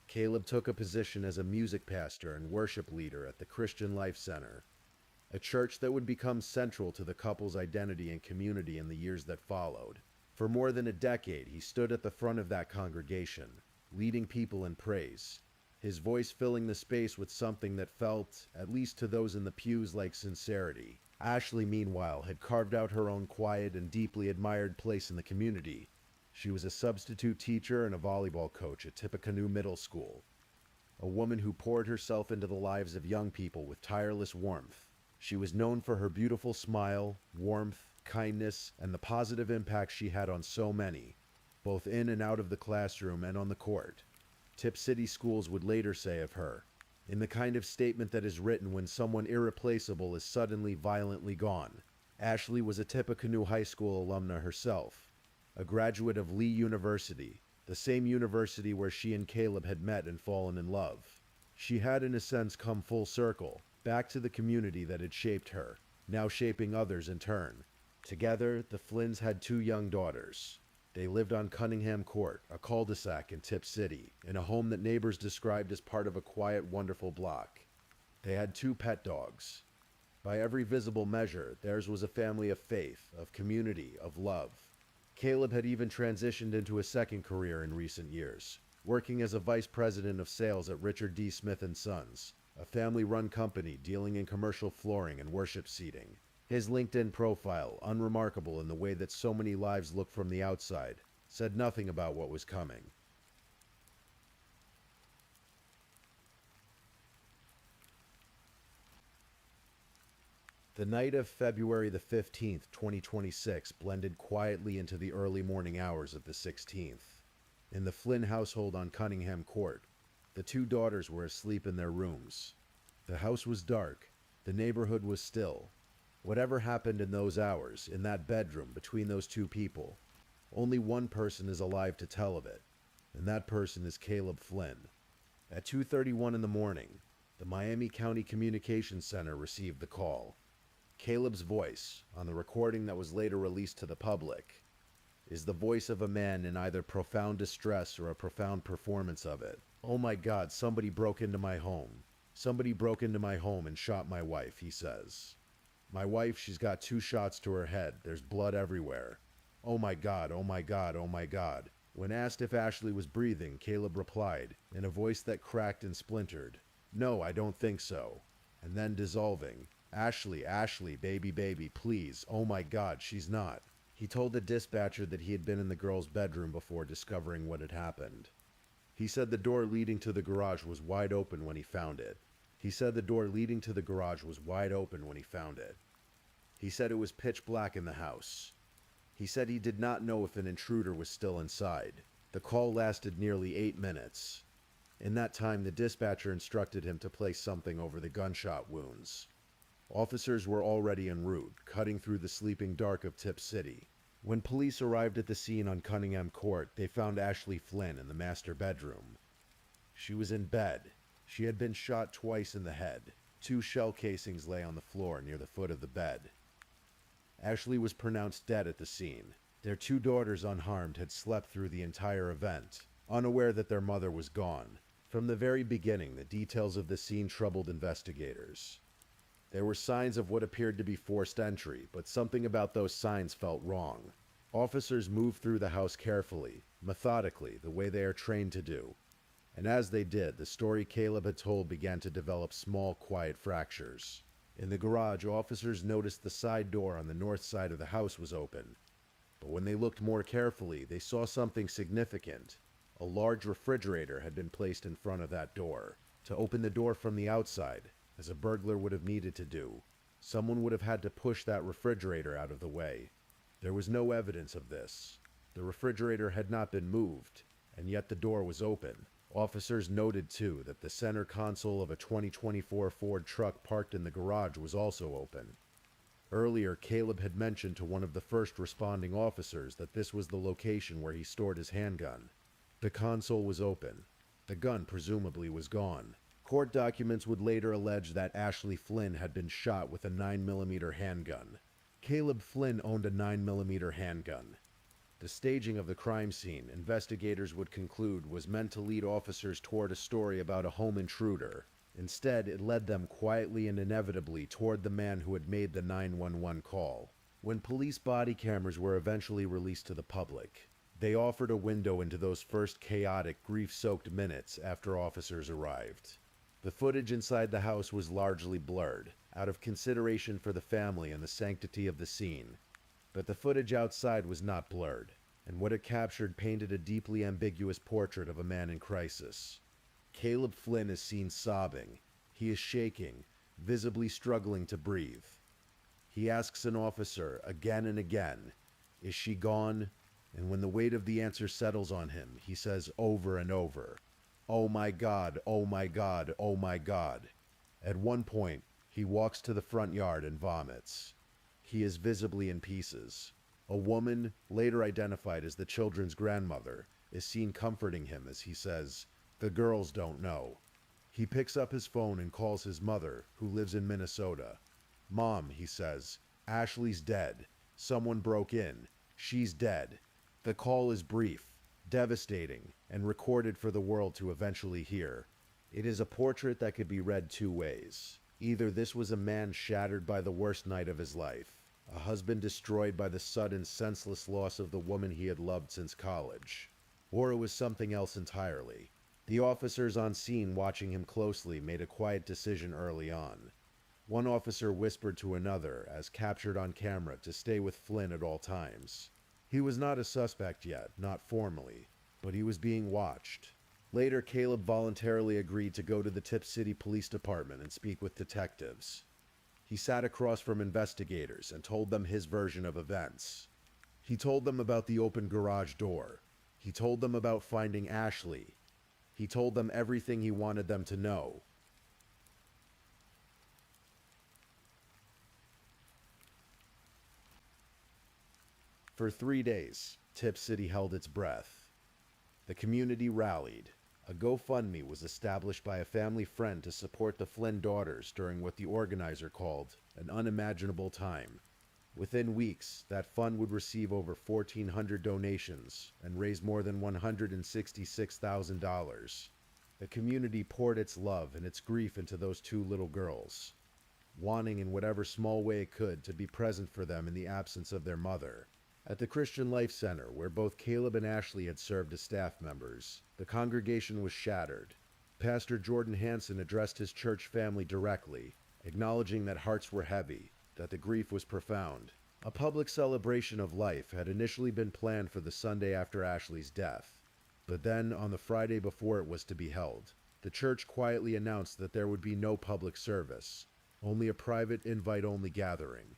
Caleb took a position as a music pastor and worship leader at the Christian Life Center, a church that would become central to the couple's identity and community in the years that followed. For more than a decade, he stood at the front of that congregation, leading people in praise, his voice filling the space with something that felt, at least to those in the pews, like sincerity. Ashley, meanwhile, had carved out her own quiet and deeply admired place in the community. She was a substitute teacher and a volleyball coach at Tippecanoe Middle School, a woman who poured herself into the lives of young people with tireless warmth. She was known for her beautiful smile, warmth, kindness, and the positive impact she had on so many, both in and out of the classroom and on the court. Tip City schools would later say of her, in the kind of statement that is written when someone irreplaceable is suddenly violently gone, Ashley was a Tippecanoe High School alumna herself, a graduate of Lee University, the same university where she and Caleb had met and fallen in love. She had, in a sense, come full circle, back to the community that had shaped her, now shaping others in turn. Together, the Flynns had 2 young daughters. They lived on Cunningham Court, a cul-de-sac in Tip City, in a home that neighbors described as part of a quiet, wonderful block. They had 2 pet dogs. By every visible measure, theirs was a family of faith, of community, of love. Caleb had even transitioned into a second career in recent years, working as a vice president of sales at Richard D. Smith & Sons, a family-run company dealing in commercial flooring and worship seating. His LinkedIn profile, unremarkable in the way that so many lives look from the outside, said nothing about what was coming. The night of February the 15th, 2026 blended quietly into the early morning hours of the 16th. In the Flynn household on Cunningham Court, the 2 daughters were asleep in their rooms. The house was dark. The neighborhood was still. Whatever happened in those hours, in that bedroom between those 2 people, only one person is alive to tell of it, and that person is Caleb Flynn. At 2:31 in the morning, the Miami County Communications Center received the call. Caleb's voice, on the recording that was later released to the public, is the voice of a man in either profound distress or a profound performance of it. "Oh my God, somebody broke into my home. Somebody broke into my home and shot my wife," he says. "My wife, she's got 2 shots to her head. There's blood everywhere. Oh my God, oh my God, oh my God." When asked if Ashley was breathing, Caleb replied, in a voice that cracked and splintered, "No, I don't think so." And then dissolving, "Ashley, Ashley, baby, baby, please. Oh my God, she's not." He told the dispatcher that he had been in the girl's bedroom before discovering what had happened. He said the door leading to the garage was wide open when he found it. He said the door leading to the garage was wide open when he found it. He said it was pitch black in the house. He said he did not know if an intruder was still inside. The call lasted nearly 8 minutes. In that time, the dispatcher instructed him to place something over the gunshot wounds. Officers were already en route, cutting through the sleeping dark of Tip City. When police arrived at the scene on Cunningham Court, they found Ashley Flynn in the master bedroom. She was in bed. She had been shot twice in the head. 2 shell casings lay on the floor near the foot of the bed. Ashley was pronounced dead at the scene. Their 2 daughters, unharmed, had slept through the entire event, unaware that their mother was gone. From the very beginning, the details of the scene troubled investigators. There were signs of what appeared to be forced entry, but something about those signs felt wrong. Officers moved through the house carefully, methodically, the way they are trained to do. And as they did, the story Caleb had told began to develop small, quiet fractures. In the garage, officers noticed the side door on the north side of the house was open. But when they looked more carefully, they saw something significant. A large refrigerator had been placed in front of that door. To open the door from the outside, as a burglar would have needed to do, someone would have had to push that refrigerator out of the way. There was no evidence of this. The refrigerator had not been moved, and yet the door was open. Officers noted, too, that the center console of a 2024 Ford truck parked in the garage was also open. Earlier, Caleb had mentioned to one of the first responding officers that this was the location where he stored his handgun. The console was open. The gun presumably was gone. Court documents would later allege that Ashley Flynn had been shot with a 9mm handgun. Caleb Flynn owned a 9mm handgun. The staging of the crime scene, investigators would conclude, was meant to lead officers toward a story about a home intruder. Instead, it led them quietly and inevitably toward the man who had made the 911 call. When police body cameras were eventually released to the public, they offered a window into those first chaotic, grief-soaked minutes after officers arrived. The footage inside the house was largely blurred, out of consideration for the family and the sanctity of the scene. But the footage outside was not blurred, and what it captured painted a deeply ambiguous portrait of a man in crisis. Caleb Flynn is seen sobbing. He is shaking, visibly struggling to breathe. He asks an officer again and again, "Is she gone?" And when the weight of the answer settles on him, he says over and over, "Oh my God, oh my God, oh my God." At one point, he walks to the front yard and vomits. He is visibly in pieces. A woman, later identified as the children's grandmother, is seen comforting him as he says, "The girls don't know." He picks up his phone and calls his mother, who lives in Minnesota. "Mom," he says, "Ashley's dead. Someone broke in. She's dead." The call is brief, devastating, and recorded for the world to eventually hear. It is a portrait that could be read 2 ways. Either this was a man shattered by the worst night of his life, a husband destroyed by the sudden, senseless loss of the woman he had loved since college, or it was something else entirely. The officers on scene watching him closely made a quiet decision early on. One officer whispered to another, as captured on camera, to stay with Flynn at all times. He was not a suspect yet, not formally, but he was being watched. Later, Caleb voluntarily agreed to go to the Tip City Police Department and speak with detectives. He sat across from investigators and told them his version of events. He told them about the open garage door. He told them about finding Ashley. He told them everything he wanted them to know. For 3 days, Tip City held its breath. The community rallied. A GoFundMe was established by a family friend to support the Flynn daughters during what the organizer called an unimaginable time. Within weeks, that fund would receive over 1,400 donations and raise more than $166,000. The community poured its love and its grief into those two little girls, wanting in whatever small way it could to be present for them in the absence of their mother. At the Christian Life Center, where both Caleb and Ashley had served as staff members, the congregation was shattered. Pastor Jordan Hansen addressed his church family directly, acknowledging that hearts were heavy, that the grief was profound. A public celebration of life had initially been planned for the Sunday after Ashley's death, but then, on the Friday before it was to be held, the church quietly announced that there would be no public service, only a private invite-only gathering.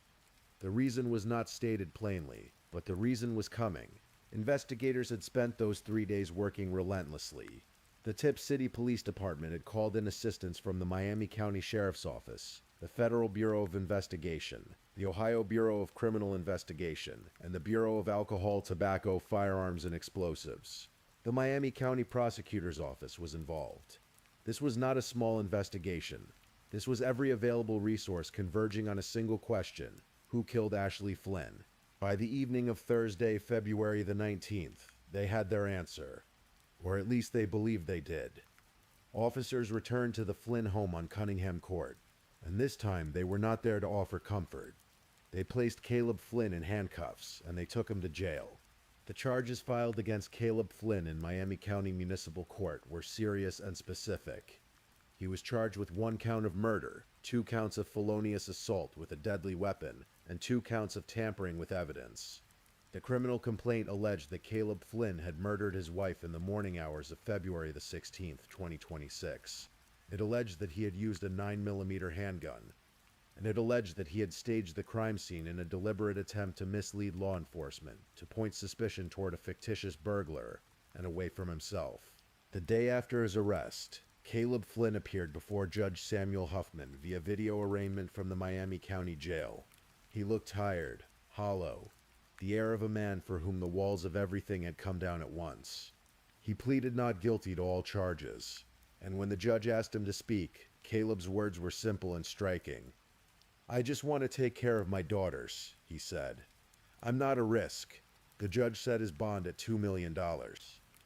The reason was not stated plainly, but the reason was coming. Investigators had spent those 3 days working relentlessly. The Tip City Police Department had called in assistance from the Miami County Sheriff's Office, the Federal Bureau of Investigation, the Ohio Bureau of Criminal Investigation, and the Bureau of Alcohol, Tobacco, Firearms, and Explosives. The Miami County Prosecutor's Office was involved. This was not a small investigation. This was every available resource converging on a single question: who killed Ashley Flynn? By the evening of Thursday, February the 19th, they had their answer. Or at least they believed they did. Officers returned to the Flynn home on Cunningham Court, and this time they were not there to offer comfort. They placed Caleb Flynn in handcuffs, and they took him to jail. The charges filed against Caleb Flynn in Miami County Municipal Court were serious and specific. He was charged with 1 count of murder, 2 counts of felonious assault with a deadly weapon, and 2 counts of tampering with evidence. The criminal complaint alleged that Caleb Flynn had murdered his wife in the morning hours of February the 16th, 2026. It alleged that he had used a 9mm handgun, and it alleged that he had staged the crime scene in a deliberate attempt to mislead law enforcement, to point suspicion toward a fictitious burglar and away from himself. The day after his arrest, Caleb Flynn appeared before Judge Samuel Huffman via video arraignment from the Miami County Jail. He looked tired, hollow, the air of a man for whom the walls of everything had come down at once. He pleaded not guilty to all charges, and when the judge asked him to speak, Caleb's words were simple and striking. "I just want to take care of my daughters," he said. "I'm not a risk." The judge set his bond at $2 million.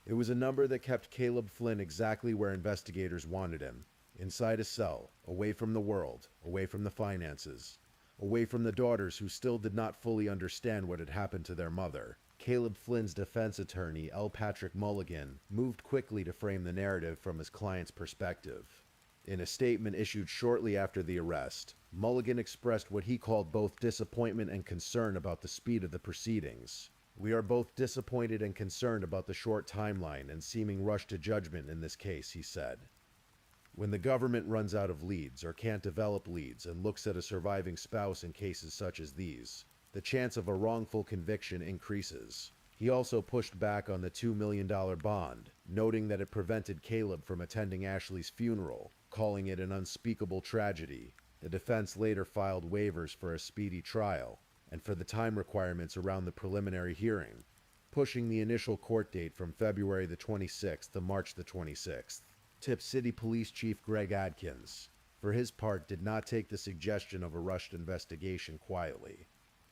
It was a number that kept Caleb Flynn exactly where investigators wanted him, inside a cell, away from the world, away from the finances, away from the daughters who still did not fully understand what had happened to their mother. Caleb Flynn's defense attorney, L. Patrick Mulligan, moved quickly to frame the narrative from his client's perspective. In a statement issued shortly after the arrest, Mulligan expressed what he called both disappointment and concern about the speed of the proceedings. "We are both disappointed and concerned about the short timeline and seeming rush to judgment in this case," he said. "When the government runs out of leads or can't develop leads and looks at a surviving spouse in cases such as these, the chance of a wrongful conviction increases." He also pushed back on the $2 million bond, noting that it prevented Caleb from attending Ashley's funeral, calling it an unspeakable tragedy. The defense later filed waivers for a speedy trial and for the time requirements around the preliminary hearing, pushing the initial court date from February the 26th to March the 26th. Tip City Police Chief Greg Adkins, for his part, did not take the suggestion of a rushed investigation quietly.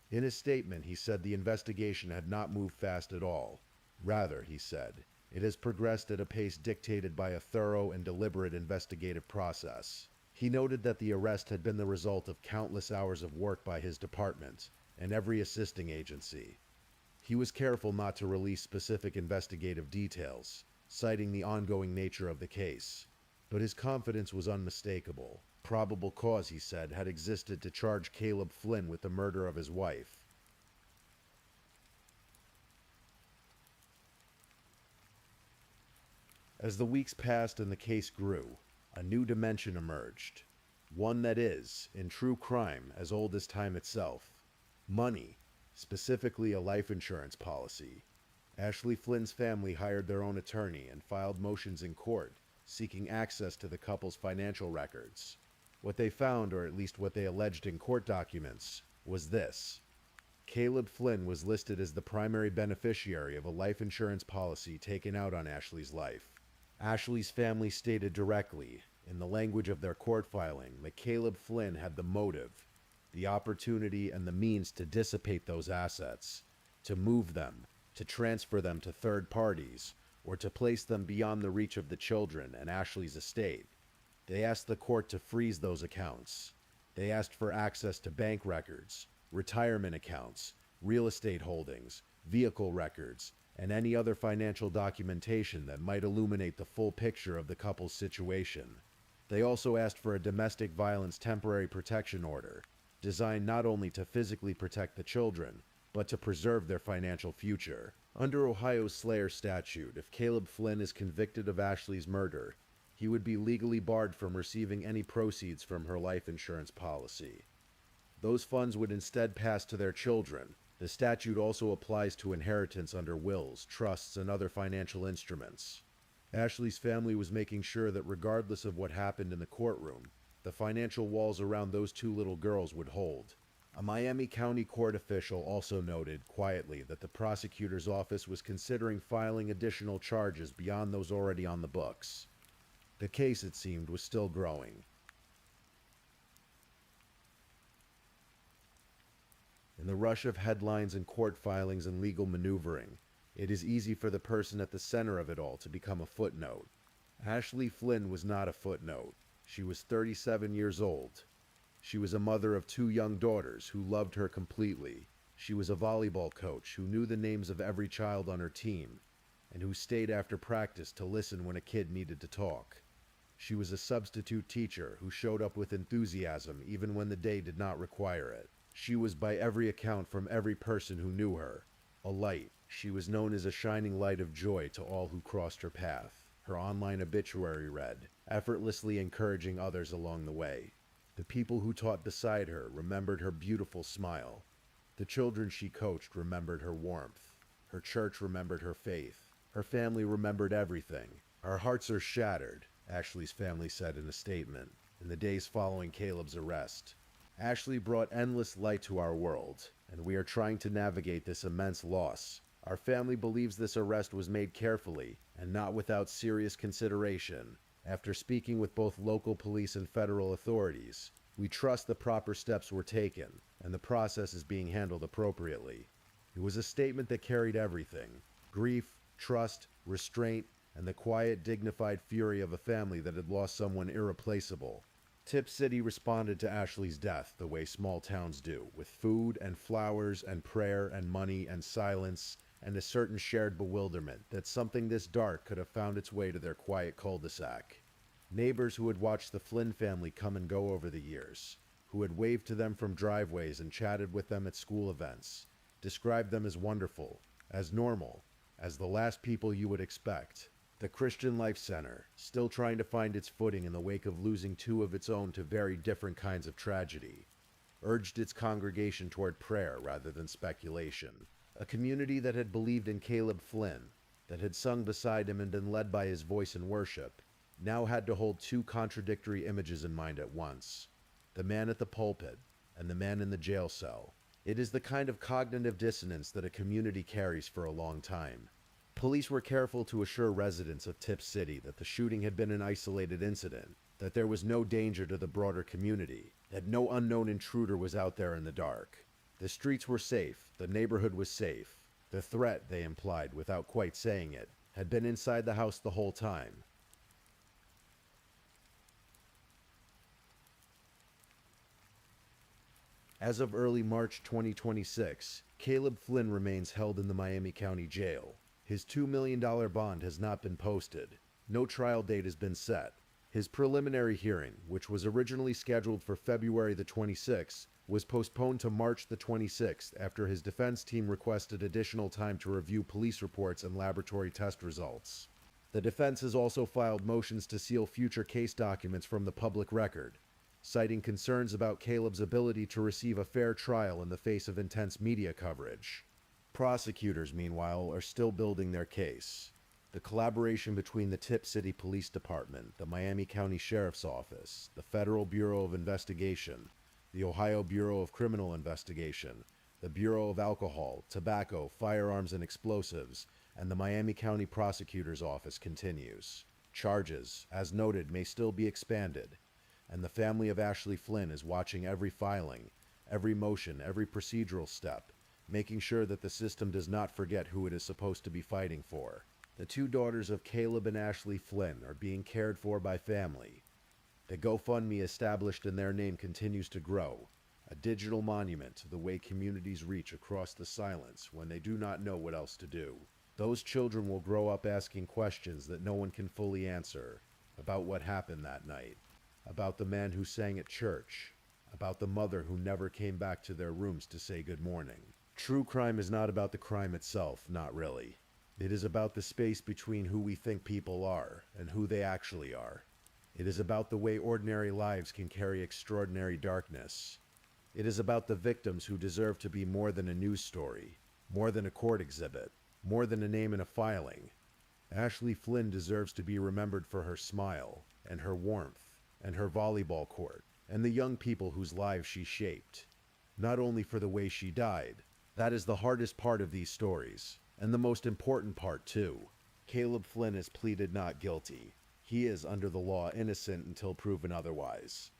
In his statement, he said the investigation had not moved fast at all. Rather, he said, it has progressed at a pace dictated by a thorough and deliberate investigative process. He noted that the arrest had been the result of countless hours of work by his department and every assisting agency. He was careful not to release specific investigative details, citing the ongoing nature of the case. But his confidence was unmistakable. Probable cause, he said, had existed to charge Caleb Flynn with the murder of his wife. As the weeks passed and the case grew, a new dimension emerged. One that is, in true crime, as old as time itself. Money, specifically a life insurance policy. Ashley Flynn's family hired their own attorney and filed motions in court, seeking access to the couple's financial records. What they found, or at least what they alleged in court documents, was this. Caleb Flynn was listed as the primary beneficiary of a life insurance policy taken out on Ashley's life. Ashley's family stated directly, in the language of their court filing, that Caleb Flynn had the motive, the opportunity, and the means to dissipate those assets, to move them, to transfer them to third parties, or to place them beyond the reach of the children and Ashley's estate. They asked the court to freeze those accounts. They asked for access to bank records, retirement accounts, real estate holdings, vehicle records, and any other financial documentation that might illuminate the full picture of the couple's situation. They also asked for a domestic violence temporary protection order, designed not only to physically protect the children, but to preserve their financial future. Under Ohio's Slayer statute, if Caleb Flynn is convicted of Ashley's murder, he would be legally barred from receiving any proceeds from her life insurance policy. Those funds would instead pass to their children. The statute also applies to inheritance under wills, trusts, and other financial instruments. Ashley's family was making sure that regardless of what happened in the courtroom, the financial walls around those two little girls would hold. A Miami County court official also noted quietly that the prosecutor's office was considering filing additional charges beyond those already on the books. The case, it seemed, was still growing. In the rush of headlines and court filings and legal maneuvering, it is easy for the person at the center of it all to become a footnote. Ashley Flynn was not a footnote. She was 37 years old. She was a mother of 2 young daughters who loved her completely. She was a volleyball coach who knew the names of every child on her team, and who stayed after practice to listen when a kid needed to talk. She was a substitute teacher who showed up with enthusiasm even when the day did not require it. She was, by every account from every person who knew her, a light. She was known as a shining light of joy to all who crossed her path. Her online obituary read, effortlessly encouraging others along the way. The people who taught beside her remembered her beautiful smile. The children she coached remembered her warmth. Her church remembered her faith. Her family remembered everything. Our hearts are shattered, Ashley's family said in a statement, in the days following Caleb's arrest. Ashley brought endless light to our world, and we are trying to navigate this immense loss. Our family believes this arrest was made carefully and not without serious consideration. After speaking with both local police and federal authorities, we trust the proper steps were taken and the process is being handled appropriately. It was a statement that carried everything: grief, trust, restraint, and the quiet, dignified fury of a family that had lost someone irreplaceable. Tip City responded to Ashley's death the way small towns do, with food and flowers and prayer and money and silence and a certain shared bewilderment that something this dark could have found its way to their quiet cul-de-sac. Neighbors who had watched the Flynn family come and go over the years, who had waved to them from driveways and chatted with them at school events, described them as wonderful, as normal, as the last people you would expect. The Christian Life Center, still trying to find its footing in the wake of losing 2 of its own to very different kinds of tragedy, urged its congregation toward prayer rather than speculation. A community that had believed in Caleb Flynn, that had sung beside him and been led by his voice in worship, now had to hold 2 contradictory images in mind at once: the man at the pulpit and the man in the jail cell. It is the kind of cognitive dissonance that a community carries for a long time. Police were careful to assure residents of Tip City that the shooting had been an isolated incident, that there was no danger to the broader community, that no unknown intruder was out there in the dark. The streets were safe, the neighborhood was safe. The threat, they implied without quite saying it, had been inside the house the whole time. As of early March 2026, Caleb Flynn remains held in the Miami County Jail. His $2 million bond has not been posted. No trial date has been set. His preliminary hearing, which was originally scheduled for February the 26th, was postponed to March the 26th after his defense team requested additional time to review police reports and laboratory test results. The defense has also filed motions to seal future case documents from the public record, citing concerns about Caleb's ability to receive a fair trial in the face of intense media coverage. Prosecutors, meanwhile, are still building their case. The collaboration between the Tip City Police Department, the Miami County Sheriff's Office, the Federal Bureau of Investigation, the Ohio Bureau of Criminal Investigation, the Bureau of Alcohol, Tobacco, Firearms, and Explosives, and the Miami County Prosecutor's Office continues. Charges, as noted, may still be expanded, and the family of Ashley Flynn is watching every filing, every motion, every procedural step, making sure that the system does not forget who it is supposed to be fighting for. The two daughters of Caleb and Ashley Flynn are being cared for by family. The GoFundMe established in their name continues to grow, a digital monument to the way communities reach across the silence when they do not know what else to do. Those children will grow up asking questions that no one can fully answer, about what happened that night, about the man who sang at church, about the mother who never came back to their rooms to say good morning. True crime is not about the crime itself, not really. It is about the space between who we think people are and who they actually are. It is about the way ordinary lives can carry extraordinary darkness. It is about the victims who deserve to be more than a news story, more than a court exhibit, more than a name in a filing. Ashley Flynn deserves to be remembered for her smile, and her warmth, and her volleyball court, and the young people whose lives she shaped. Not only for the way she died. That is the hardest part of these stories, and the most important part too. Caleb Flynn has pleaded not guilty. He is, under the law, innocent until proven otherwise.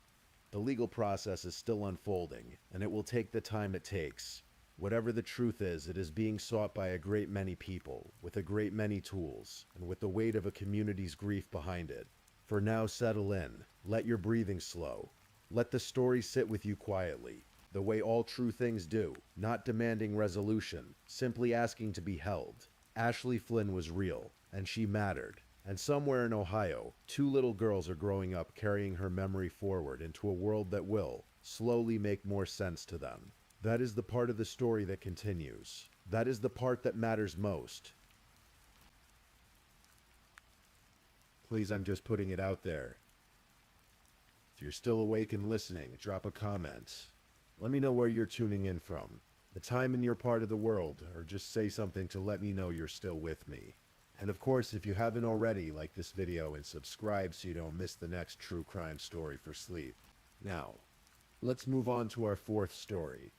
The legal process is still unfolding, and it will take the time it takes. Whatever the truth is, it is being sought by a great many people, with a great many tools, and with the weight of a community's grief behind it. For now, settle in. Let your breathing slow. Let the story sit with you quietly, the way all true things do, not demanding resolution, simply asking to be held. Ashley Flynn was real, and she mattered. And somewhere in Ohio, two little girls are growing up carrying her memory forward into a world that will slowly make more sense to them. That is the part of the story that continues. That is the part that matters most. Please, I'm just putting it out there. If you're still awake and listening, drop a comment. Let me know where you're tuning in from, the time in your part of the world, or just say something to let me know you're still with me. And of course, if you haven't already, like this video and subscribe so you don't miss the next true crime story for sleep. Now, let's move on to our fourth story.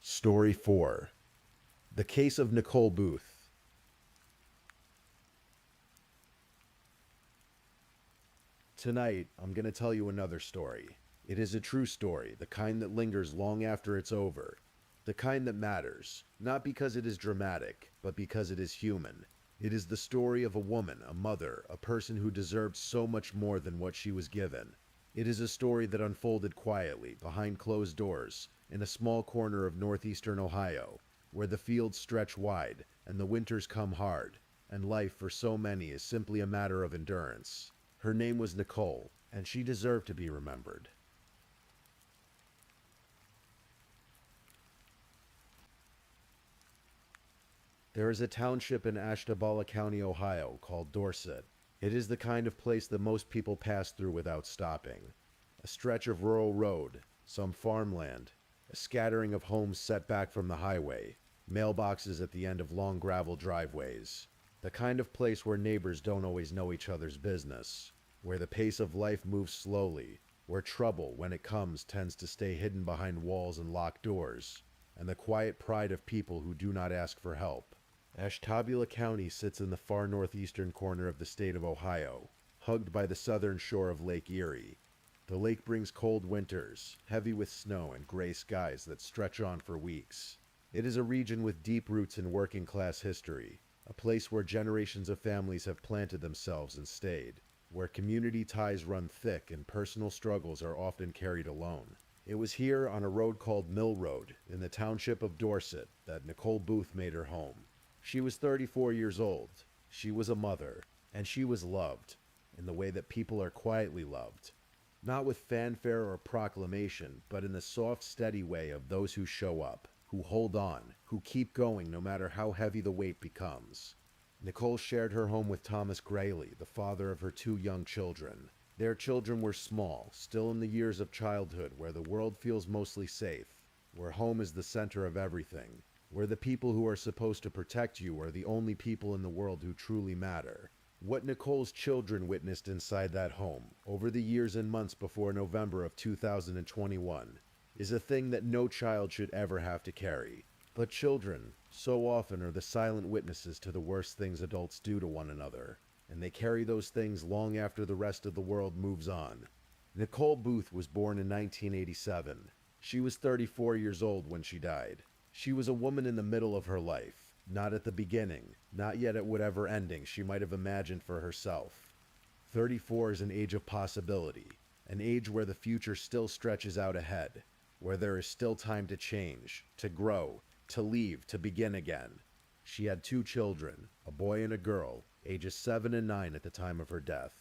Story 4. The Case of Nicole Booth. Tonight, I'm going to tell you another story. It is a true story, the kind that lingers long after it's over. The kind that matters, not because it is dramatic, but because it is human. It is the story of a woman, a mother, a person who deserved so much more than what she was given. It is a story that unfolded quietly, behind closed doors, in a small corner of northeastern Ohio, where the fields stretch wide, and the winters come hard, and life for so many is simply a matter of endurance. Her name was Nicole, and she deserved to be remembered. There is a township in Ashtabula County, Ohio, called Dorset. It is the kind of place that most people pass through without stopping. A stretch of rural road, some farmland, a scattering of homes set back from the highway, mailboxes at the end of long gravel driveways. The kind of place where neighbors don't always know each other's business, where the pace of life moves slowly, where trouble, when it comes, tends to stay hidden behind walls and locked doors, and the quiet pride of people who do not ask for help. Ashtabula County sits in the far northeastern corner of the state of Ohio, hugged by the southern shore of Lake Erie. The lake brings cold winters, heavy with snow and gray skies that stretch on for weeks. It is a region with deep roots in working-class history, a place where generations of families have planted themselves and stayed, where community ties run thick and personal struggles are often carried alone. It was here on a road called Mill Road in the township of Dorset that Nicole Booth made her home. She was 34 years old, she was a mother, and she was loved, in the way that people are quietly loved. Not with fanfare or proclamation, but in the soft, steady way of those who show up, who hold on, who keep going no matter how heavy the weight becomes. Nicole shared her home with Thomas Grayley, the father of her 2 young children. Their children were small, still in the years of childhood where the world feels mostly safe, where home is the center of everything, where the people who are supposed to protect you are the only people in the world who truly matter. What Nicole's children witnessed inside that home, over the years and months before November of 2021, is a thing that no child should ever have to carry. But children, so often, are the silent witnesses to the worst things adults do to one another, and they carry those things long after the rest of the world moves on. Nicole Booth was born in 1987. She was 34 years old when she died. She was a woman in the middle of her life, not at the beginning, not yet at whatever ending she might have imagined for herself. 34 is an age of possibility, an age where the future still stretches out ahead, where there is still time to change, to grow, to leave, to begin again. She had 2 children, a boy and a girl, ages 7 and 9 at the time of her death.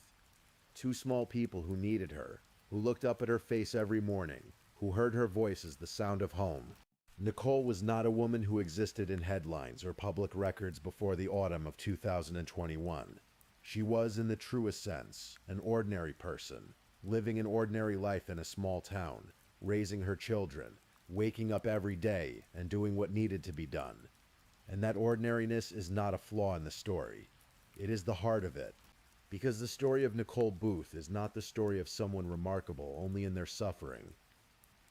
2 small people who needed her, who looked up at her face every morning, who heard her voice as the sound of home. Nicole was not a woman who existed in headlines or public records before the autumn of 2021. She was, in the truest sense, an ordinary person, living an ordinary life in a small town, raising her children, waking up every day and doing what needed to be done. And that ordinariness is not a flaw in the story. It is the heart of it. Because the story of Nicole Booth is not the story of someone remarkable only in their suffering.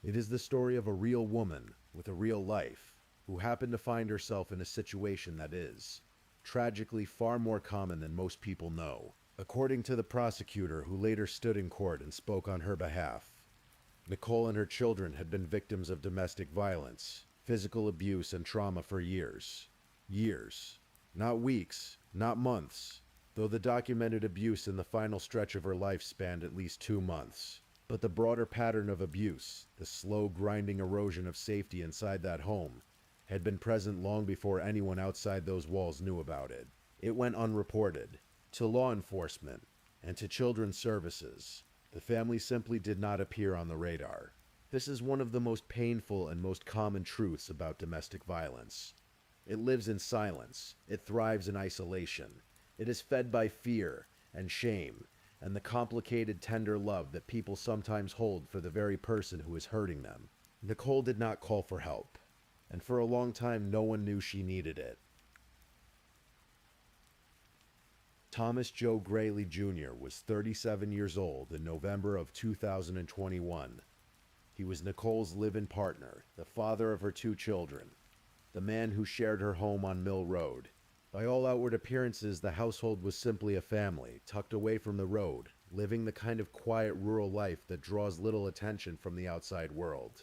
It is the story of a real woman with a real life who happened to find herself in a situation that is, tragically, far more common than most people know. According to the prosecutor who later stood in court and spoke on her behalf, Nicole and her children had been victims of domestic violence, physical abuse, and trauma for years. Years. Not weeks, not months, though the documented abuse in the final stretch of her life spanned at least 2 months. But the broader pattern of abuse, the slow grinding erosion of safety inside that home, had been present long before anyone outside those walls knew about it. It went unreported. To law enforcement, and to children's services, the family simply did not appear on the radar. This is one of the most painful and most common truths about domestic violence. It lives in silence. It thrives in isolation. It is fed by fear and shame and the complicated, tender love that people sometimes hold for the very person who is hurting them. Nicole did not call for help, and for a long time no one knew she needed it. Thomas Joe Grayley Jr. was 37 years old in November of 2021. He was Nicole's live-in partner, the father of her 2 children, the man who shared her home on Mill Road. By all outward appearances, the household was simply a family, tucked away from the road, living the kind of quiet rural life that draws little attention from the outside world.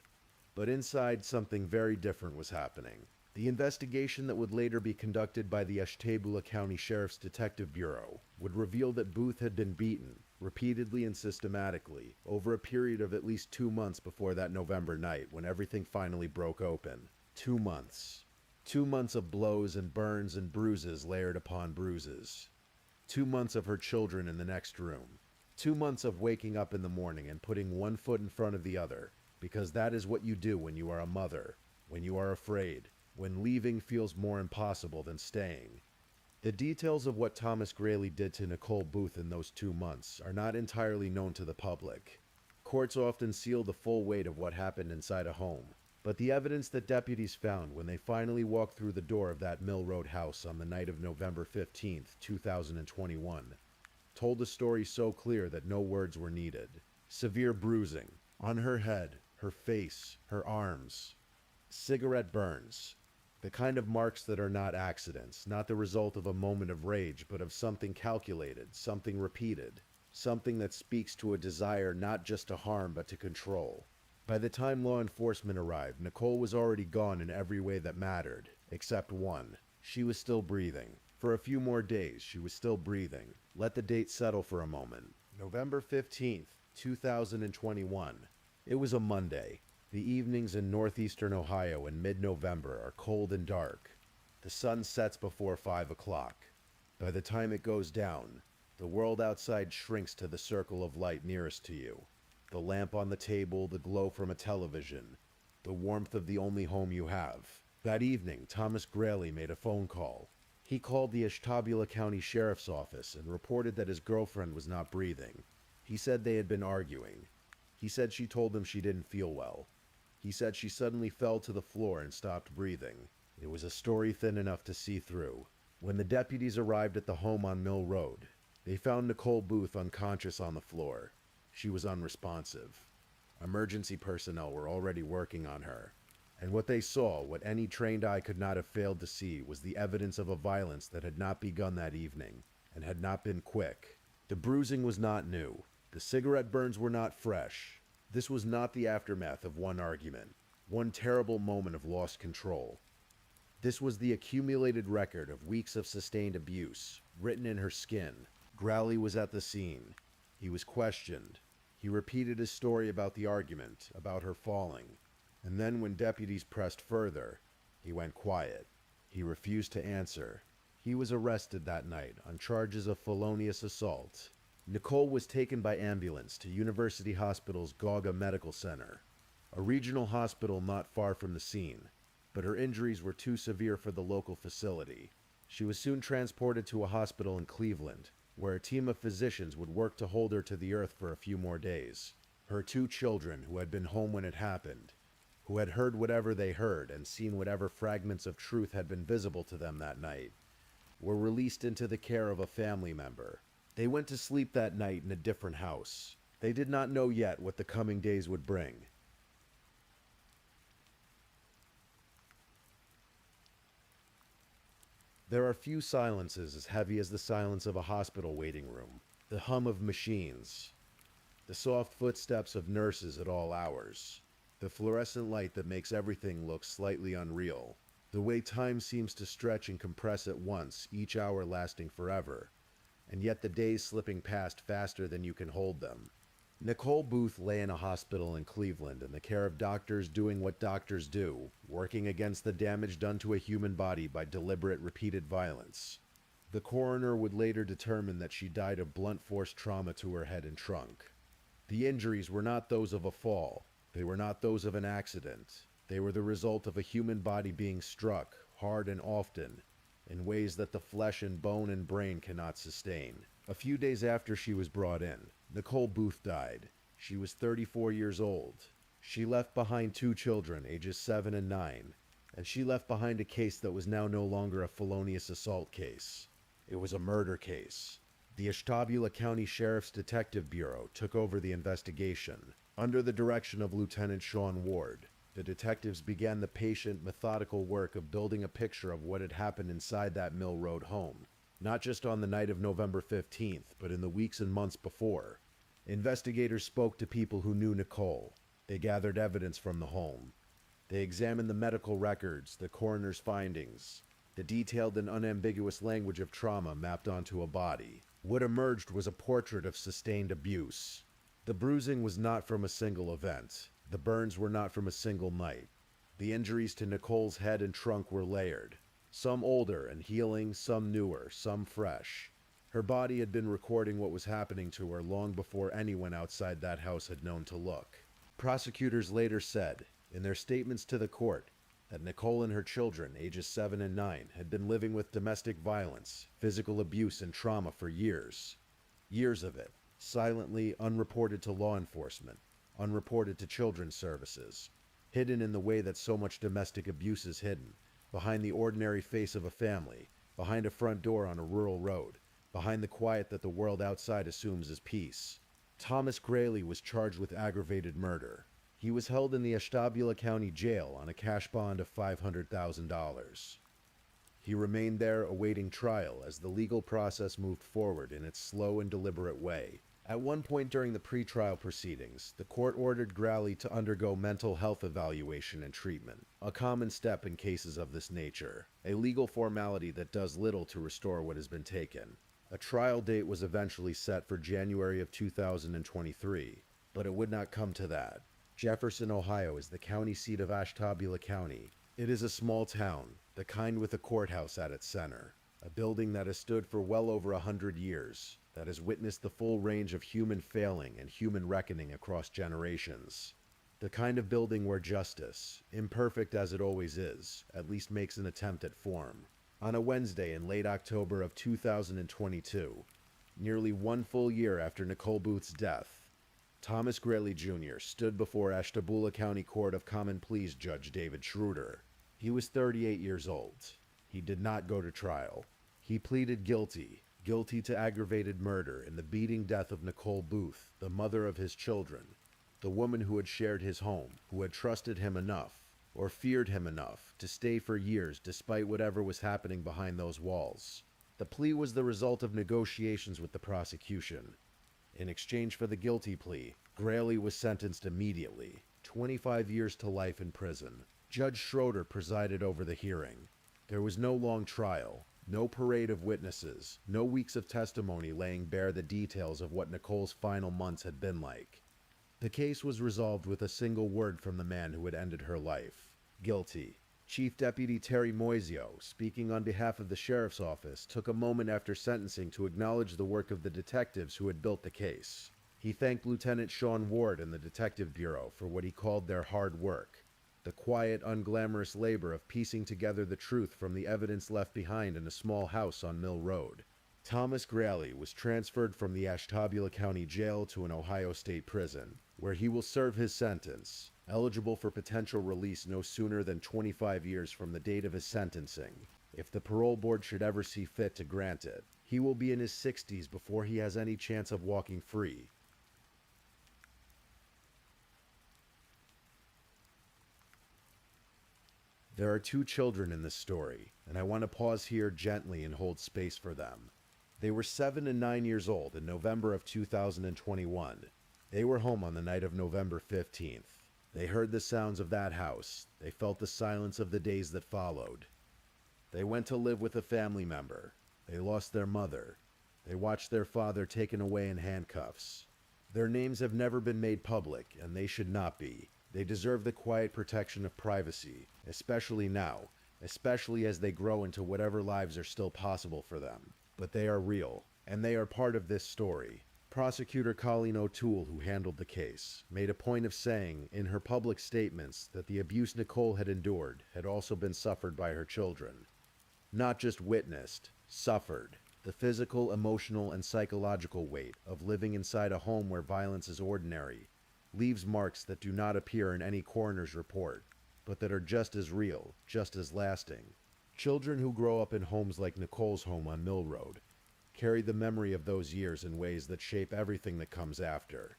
But inside, something very different was happening. The investigation that would later be conducted by the Ashtabula County Sheriff's Detective Bureau would reveal that Booth had been beaten, repeatedly and systematically, over a period of at least 2 months before that November night when everything finally broke open. 2 months. 2 months of blows and burns and bruises layered upon bruises. 2 months of her children in the next room. 2 months of waking up in the morning and putting one foot in front of the other, because that is what you do when you are a mother, when you are afraid, when leaving feels more impossible than staying. The details of what Thomas Grayley did to Nicole Booth in those 2 months are not entirely known to the public. Courts often seal the full weight of what happened inside a home. But the evidence that deputies found when they finally walked through the door of that Mill Road house on the night of November 15th, 2021, told a story so clear that no words were needed. Severe bruising on her head, her face, her arms. Cigarette burns. The kind of marks that are not accidents, not the result of a moment of rage, but of something calculated, something repeated, something that speaks to a desire not just to harm but to control. By the time law enforcement arrived, Nicole was already gone in every way that mattered, except one. She was still breathing. For a few more days, she was still breathing. Let the date settle for a moment. November 15th, 2021. It was a Monday. The evenings in northeastern Ohio in mid-November are cold and dark. The sun sets before 5 o'clock. By the time it goes down, the world outside shrinks to the circle of light nearest to you. The lamp on the table, the glow from a television, the warmth of the only home you have. That evening, Thomas Grayley made a phone call. He called the Ashtabula County Sheriff's Office and reported that his girlfriend was not breathing. He said they had been arguing. He said she told him she didn't feel well. He said she suddenly fell to the floor and stopped breathing. It was a story thin enough to see through. When the deputies arrived at the home on Mill Road, they found Nicole Booth unconscious on the floor. She was unresponsive. Emergency personnel were already working on her. And what they saw, what any trained eye could not have failed to see, was the evidence of a violence that had not begun that evening, and had not been quick. The bruising was not new. The cigarette burns were not fresh. This was not the aftermath of one argument, one terrible moment of lost control. This was the accumulated record of weeks of sustained abuse, written in her skin. Growley was at the scene. He was questioned. He repeated his story about the argument, about her falling. And then when deputies pressed further, he went quiet. He refused to answer. He was arrested that night on charges of felonious assault. Nicole was taken by ambulance to University Hospital's Gauga Medical Center, a regional hospital not far from the scene, but her injuries were too severe for the local facility. She was soon transported to a hospital in Cleveland, where a team of physicians would work to hold her to the earth for a few more days. Her two children, who had been home when it happened, who had heard whatever they heard and seen whatever fragments of truth had been visible to them that night, were released into the care of a family member. They went to sleep that night in a different house. They did not know yet what the coming days would bring. There are few silences as heavy as the silence of a hospital waiting room. The hum of machines. The soft footsteps of nurses at all hours. The fluorescent light that makes everything look slightly unreal. The way time seems to stretch and compress at once, each hour lasting forever. And yet the days slipping past faster than you can hold them. Nicole Booth lay in a hospital in Cleveland in the care of doctors doing what doctors do, working against the damage done to a human body by deliberate, repeated violence. The coroner would later determine that she died of blunt force trauma to her head and trunk. The injuries were not those of a fall. They were not those of an accident. They were the result of a human body being struck, hard and often, in ways that the flesh and bone and brain cannot sustain. A few days after she was brought in, Nicole Booth died. She was 34 years old. She left behind two children, ages 7 and 9, and she left behind a case that was now no longer a felonious assault case. It was a murder case. The Ashtabula County Sheriff's Detective Bureau took over the investigation. Under the direction of Lieutenant Sean Ward, the detectives began the patient, methodical work of building a picture of what had happened inside that Mill Road home. Not just on the night of November 15th, but in the weeks and months before. Investigators spoke to people who knew Nicole. They gathered evidence from the home. They examined the medical records, the coroner's findings, the detailed and unambiguous language of trauma mapped onto a body. What emerged was a portrait of sustained abuse. The bruising was not from a single event. The burns were not from a single night. The injuries to Nicole's head and trunk were layered. Some older and healing, some newer, some fresh. Her body had been recording what was happening to her long before anyone outside that house had known to look. Prosecutors later said, in their statements to the court, that Nicole and her children, ages 7 and 9, had been living with domestic violence, physical abuse, and trauma for years. Years of it, silently, unreported to law enforcement, unreported to children's services, hidden in the way that so much domestic abuse is hidden, behind the ordinary face of a family, behind a front door on a rural road, behind the quiet that the world outside assumes as peace. Thomas Grayley was charged with aggravated murder. He was held in the Ashtabula County Jail on a cash bond of $500,000. He remained there awaiting trial as the legal process moved forward in its slow and deliberate way. At one point during the pretrial proceedings, the court ordered Grayley to undergo mental health evaluation and treatment, a common step in cases of this nature, a legal formality that does little to restore what has been taken. A trial date was eventually set for January of 2023, but it would not come to that. Jefferson, Ohio is the county seat of Ashtabula County. It is a small town, the kind with a courthouse at its center, a building that has stood for well over 100 years, that has witnessed the full range of human failing and human reckoning across generations. The kind of building where justice, imperfect as it always is, at least makes an attempt at form. On a Wednesday in late October of 2022, nearly one full year after Nicole Booth's death, Thomas Greeley Jr. stood before Ashtabula County Court of Common Pleas Judge David Schroeder. He was 38 years old. He did not go to trial. He pleaded guilty to aggravated murder in the beating death of Nicole Booth, the mother of his children, the woman who had shared his home, who had trusted him enough, or feared him enough, to stay for years despite whatever was happening behind those walls. The plea was the result of negotiations with the prosecution. In exchange for the guilty plea, Greeley was sentenced immediately, 25 years to life in prison. Judge Schroeder presided over the hearing. There was no long trial, no parade of witnesses, no weeks of testimony laying bare the details of what Nicole's final months had been like. The case was resolved with a single word from the man who had ended her life: guilty. Chief Deputy Terry Moisio, speaking on behalf of the Sheriff's Office, took a moment after sentencing to acknowledge the work of the detectives who had built the case. He thanked Lieutenant Sean Ward and the Detective Bureau for what he called their hard work, the quiet, unglamorous labor of piecing together the truth from the evidence left behind in a small house on Mill Road. Thomas Greeley was transferred from the Ashtabula County Jail to an Ohio State prison, where he will serve his sentence, eligible for potential release no sooner than 25 years from the date of his sentencing, if the parole board should ever see fit to grant it. He will be in his 60s before he has any chance of walking free. There are two children in this story, and I want to pause here gently and hold space for them. They were 7 and 9 years old in November of 2021. They were home on the night of November 15th. They heard the sounds of that house. They felt the silence of the days that followed. They went to live with a family member. They lost their mother. They watched their father taken away in handcuffs. Their names have never been made public, and they should not be. They deserve the quiet protection of privacy, especially now, especially as they grow into whatever lives are still possible for them. But they are real, and they are part of this story. Prosecutor Colleen O'Toole, who handled the case, made a point of saying in her public statements that the abuse Nicole had endured had also been suffered by her children. Not just witnessed, suffered. The physical, emotional, and psychological weight of living inside a home where violence is ordinary leaves marks that do not appear in any coroner's report, but that are just as real, just as lasting. Children who grow up in homes like Nicole's home on Mill Road carry the memory of those years in ways that shape everything that comes after.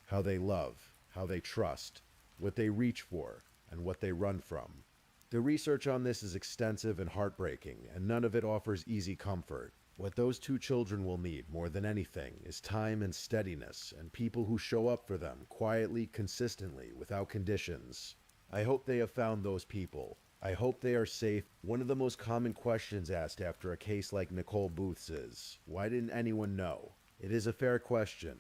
How they love, how they trust, what they reach for, and what they run from. The research on this is extensive and heartbreaking, and none of it offers easy comfort. What those two children will need more than anything is time and steadiness, and people who show up for them quietly, consistently, without conditions. I hope they have found those people. I hope they are safe. One of the most common questions asked after a case like Nicole Booth's is, why didn't anyone know? It is a fair question,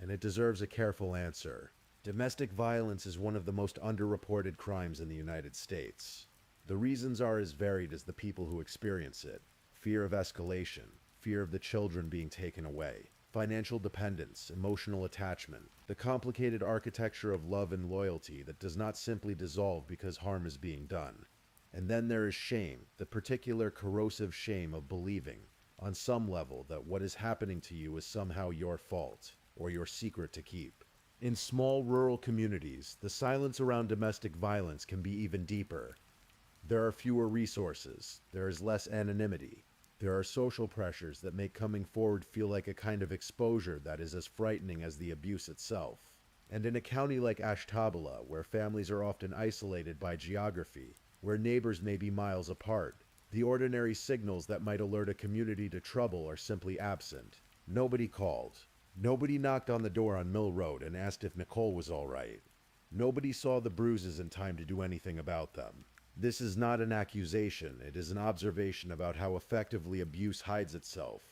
and it deserves a careful answer. Domestic violence is one of the most underreported crimes in the United States. The reasons are as varied as the people who experience it. Fear of escalation, fear of the children being taken away, financial dependence, emotional attachment, the complicated architecture of love and loyalty that does not simply dissolve because harm is being done. And then there is shame, the particular corrosive shame of believing, on some level, that what is happening to you is somehow your fault, or your secret to keep. In small rural communities, the silence around domestic violence can be even deeper. There are fewer resources, there is less anonymity. There are social pressures that make coming forward feel like a kind of exposure that is as frightening as the abuse itself. And in a county like Ashtabula, where families are often isolated by geography, where neighbors may be miles apart, the ordinary signals that might alert a community to trouble are simply absent. Nobody called. Nobody knocked on the door on Mill Road and asked if Nicole was all right. Nobody saw the bruises in time to do anything about them. This is not an accusation, it is an observation about how effectively abuse hides itself,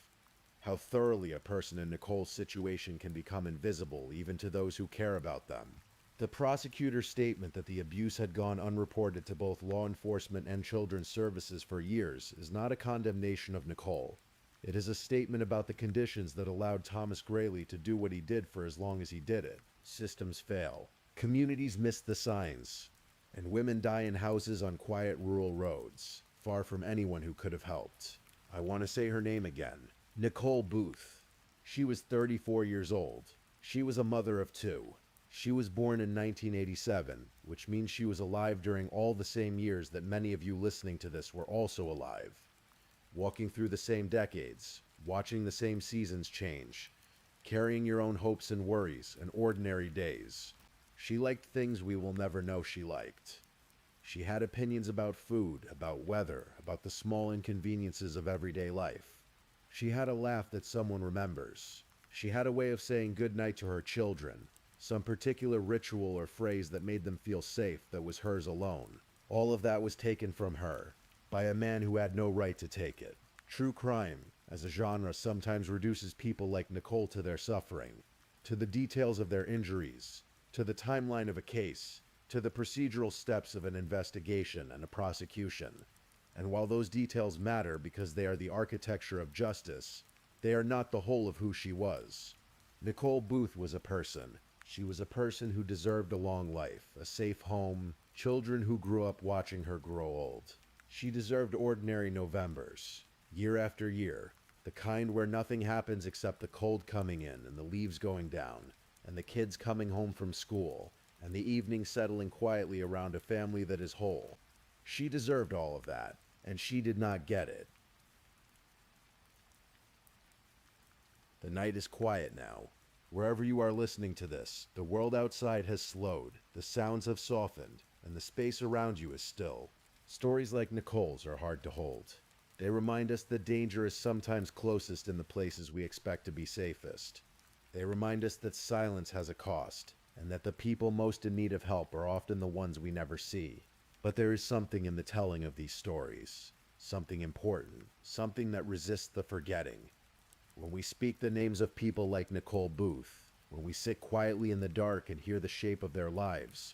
how thoroughly a person in Nicole's situation can become invisible even to those who care about them. The prosecutor's statement that the abuse had gone unreported to both law enforcement and children's services for years is not a condemnation of Nicole. It is a statement about the conditions that allowed Thomas Greeley to do what he did for as long as he did it. Systems fail. Communities miss the signs, and women die in houses on quiet rural roads, far from anyone who could have helped. I want to say her name again. Nicole Booth. She was 34 years old. She was a mother of two. She was born in 1987, which means she was alive during all the same years that many of you listening to this were also alive. Walking through the same decades, watching the same seasons change, carrying your own hopes and worries and ordinary days. She liked things we will never know she liked. She had opinions about food, about weather, about the small inconveniences of everyday life. She had a laugh that someone remembers. She had a way of saying goodnight to her children, some particular ritual or phrase that made them feel safe that was hers alone. All of that was taken from her, by a man who had no right to take it. True crime, as a genre, sometimes reduces people like Nicole to their suffering, to the details of their injuries, to the timeline of a case, to the procedural steps of an investigation and a prosecution. And while those details matter because they are the architecture of justice, they are not the whole of who she was. Nicole Booth was a person. She was a person who deserved a long life, a safe home, children who grew up watching her grow old. She deserved ordinary Novembers, year after year, the kind where nothing happens except the cold coming in and the leaves going down, and the kids coming home from school, and the evening settling quietly around a family that is whole. She deserved all of that, and she did not get it. The night is quiet now. Wherever you are listening to this, the world outside has slowed, the sounds have softened, and the space around you is still. Stories like Nicole's are hard to hold. They remind us that danger is sometimes closest in the places we expect to be safest. They remind us that silence has a cost, and that the people most in need of help are often the ones we never see. But there is something in the telling of these stories, something important, something that resists the forgetting. When we speak the names of people like Nicole Booth, when we sit quietly in the dark and hear the shape of their lives,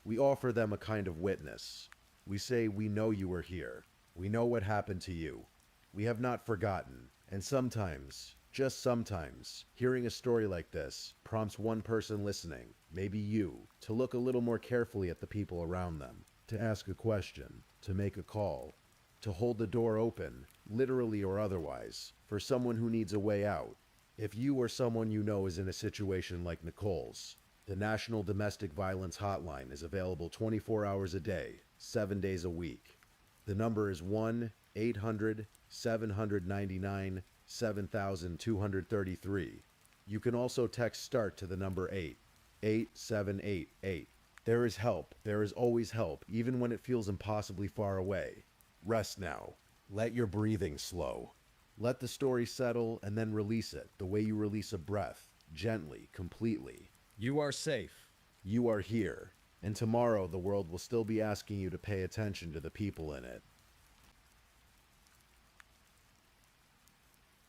we offer them a kind of witness. We say, we know you were here. We know what happened to you. We have not forgotten. And sometimes, just sometimes, hearing a story like this prompts one person listening, maybe you, to look a little more carefully at the people around them, to ask a question, to make a call, to hold the door open, literally or otherwise, for someone who needs a way out. If you or someone you know is in a situation like Nicole's, the National Domestic Violence Hotline is available 24 hours a day, 7 days a week. The number is 1-800-799-7233. You can also text START to the number 88788. There is help. There is always help, even when it feels impossibly far away. Rest now. Let your breathing slow. Let the story settle and then release it, the way you release a breath, gently, completely. You are safe. You are here. And tomorrow the world will still be asking you to pay attention to the people in it.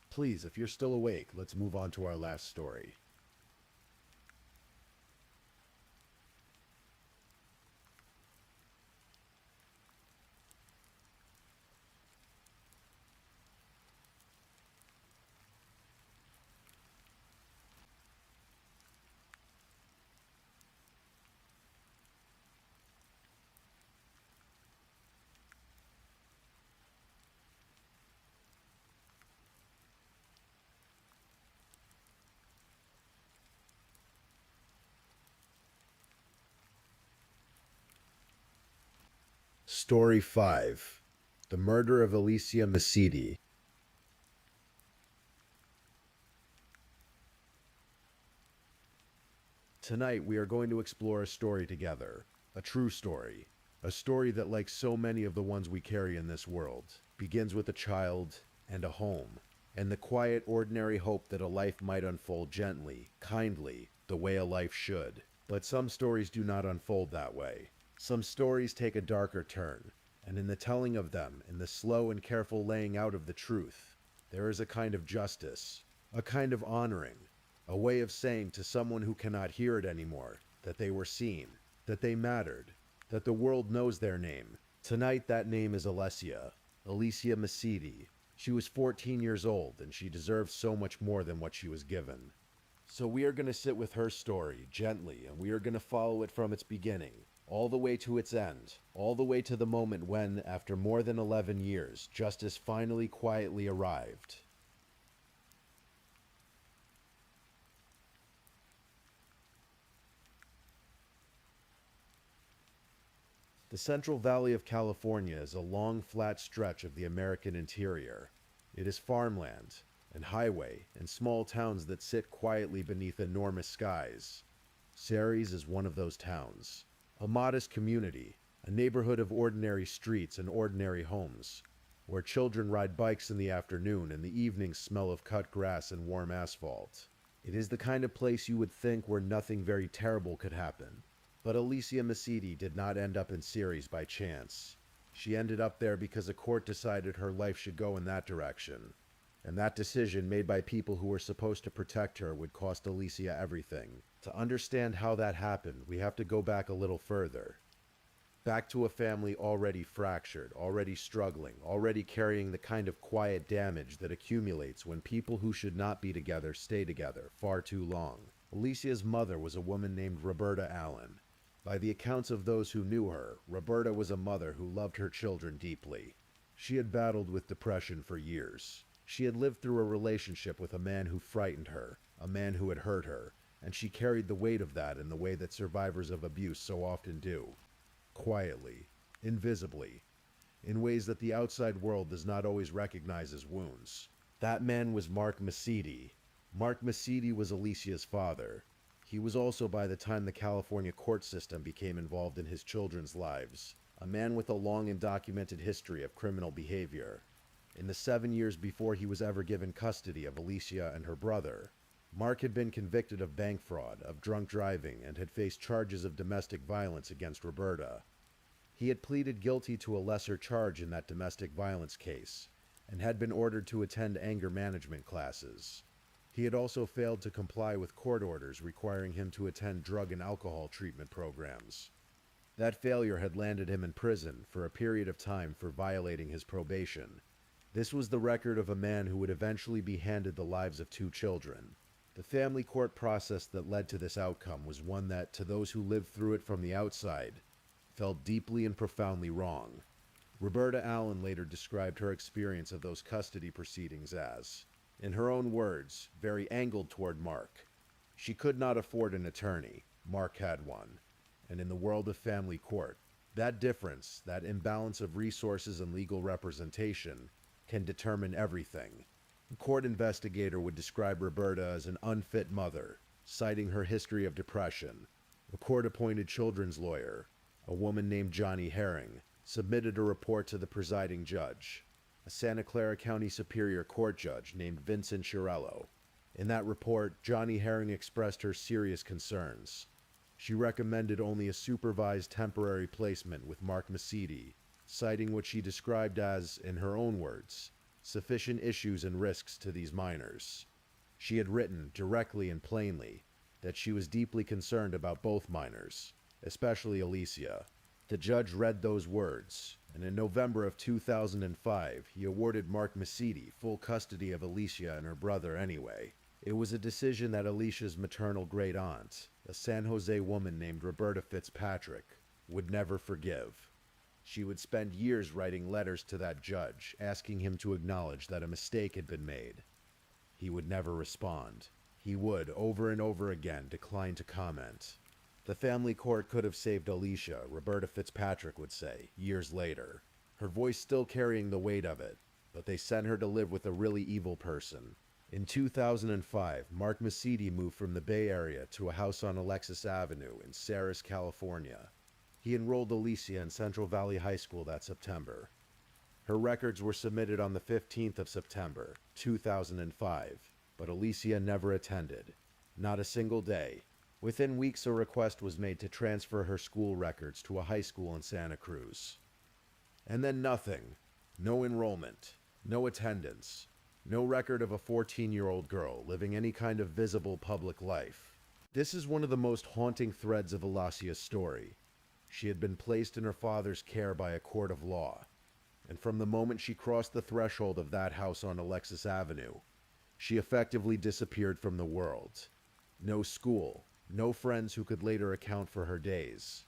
Please, if you're still awake, let's move on to our last story. Story 5. The Murder of Alicia Masidi. Tonight we are going to explore a story together, a true story. A story that, like so many of the ones we carry in this world, begins with a child and a home, and the quiet, ordinary hope that a life might unfold gently, kindly, the way a life should. But some stories do not unfold that way. Some stories take a darker turn, and in the telling of them, in the slow and careful laying out of the truth, there is a kind of justice, a kind of honoring, a way of saying to someone who cannot hear it anymore that they were seen, that they mattered, that the world knows their name. Tonight that name is Alicia Masidi. She was 14 years old, and she deserved so much more than what she was given. So we are going to sit with her story gently, and we are going to follow it from its beginning, all the way to its end, all the way to the moment when, after more than 11 years, justice finally quietly arrived. The Central Valley of California is a long, flat stretch of the American interior. It is farmland, and highway, and small towns that sit quietly beneath enormous skies. Ceres is one of those towns. A modest community, a neighborhood of ordinary streets and ordinary homes, where children ride bikes in the afternoon and the evenings smell of cut grass and warm asphalt. It is the kind of place you would think where nothing very terrible could happen. But Alicia Mesiti did not end up in Ceres by chance. She ended up there because a court decided her life should go in that direction. And that decision, made by people who were supposed to protect her, would cost Alicia everything. To understand how that happened, we have to go back a little further. Back to a family already fractured, already struggling, already carrying the kind of quiet damage that accumulates when people who should not be together stay together far too long. Alicia's mother was a woman named Roberta Allen. By the accounts of those who knew her, Roberta was a mother who loved her children deeply. She had battled with depression for years. She had lived through a relationship with a man who frightened her, a man who had hurt her, and she carried the weight of that in the way that survivors of abuse so often do. Quietly, invisibly, in ways that the outside world does not always recognize as wounds. That man was Mark Mesiti. Mark Mesiti was Alicia's father. He was also, by the time the California court system became involved in his children's lives, a man with a long and documented history of criminal behavior. In the 7 years before he was ever given custody of Alicia and her brother, Mark had been convicted of bank fraud, of drunk driving, and had faced charges of domestic violence against Roberta. He had pleaded guilty to a lesser charge in that domestic violence case, and had been ordered to attend anger management classes. He had also failed to comply with court orders requiring him to attend drug and alcohol treatment programs. That failure had landed him in prison for a period of time for violating his probation. This was the record of a man who would eventually be handed the lives of 2 children. The family court process that led to this outcome was one that, to those who lived through it from the outside, felt deeply and profoundly wrong. Roberta Allen later described her experience of those custody proceedings as, in her own words, very angled toward Mark. She could not afford an attorney. Mark had one. And in the world of family court, that difference, that imbalance of resources and legal representation, can determine everything. A court investigator would describe Roberta as an unfit mother, citing her history of depression. A court-appointed children's lawyer, a woman named Johnny Herring, submitted a report to the presiding judge, a Santa Clara County Superior Court judge named Vincent Chiarello. In that report, Johnny Herring expressed her serious concerns. She recommended only a supervised temporary placement with Mark Mesiti, citing what she described as, in her own words, sufficient issues and risks to these minors. She had written, directly and plainly, that she was deeply concerned about both minors, especially Alicia. The judge read those words, and in November of 2005, he awarded Mark Mesiti full custody of Alicia and her brother anyway. It was a decision that Alicia's maternal great-aunt, a San Jose woman named Roberta Fitzpatrick, would never forgive. She would spend years writing letters to that judge, asking him to acknowledge that a mistake had been made. He would never respond. He would, over and over again, decline to comment. The family court could have saved Alicia, Roberta Fitzpatrick would say, years later, her voice still carrying the weight of it, but they sent her to live with a really evil person. In 2005, Mark Mesiti moved from the Bay Area to a house on Alexis Avenue in Ceres, California. He enrolled Alicia in Central Valley High School that September. Her records were submitted on the 15th of September, 2005, but Alicia never attended. Not a single day. Within weeks, a request was made to transfer her school records to a high school in Santa Cruz. And then nothing. No enrollment. No attendance. No record of a 14-year-old girl living any kind of visible public life. This is one of the most haunting threads of Alicia's story. She had been placed in her father's care by a court of law, and from the moment she crossed the threshold of that house on Alexis Avenue, she effectively disappeared from the world. No school, no friends who could later account for her days.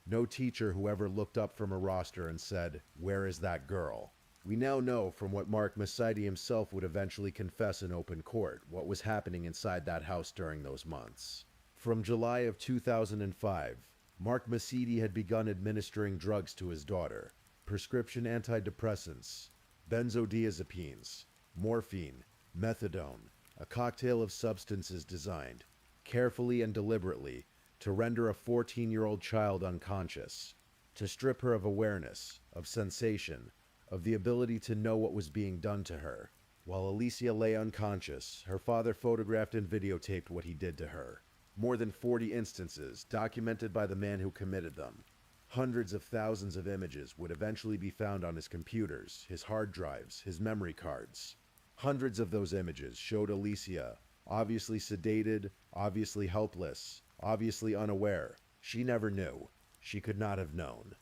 No teacher who ever looked up from a roster and said, "Where is that girl?" We now know from what Mark Masidi himself would eventually confess in open court what was happening inside that house during those months. From July of 2005, Mark Masidi had begun administering drugs to his daughter, prescription antidepressants, benzodiazepines, morphine, methadone, a cocktail of substances designed, carefully and deliberately, to render a 14-year-old child unconscious, to strip her of awareness, of sensation, of the ability to know what was being done to her. While Alicia lay unconscious, her father photographed and videotaped what he did to her. More than 40 instances, documented by the man who committed them. Hundreds of thousands of images would eventually be found on his computers, his hard drives, his memory cards. Hundreds of those images showed Alicia, obviously sedated, obviously helpless, obviously unaware. She never knew. She could not have known.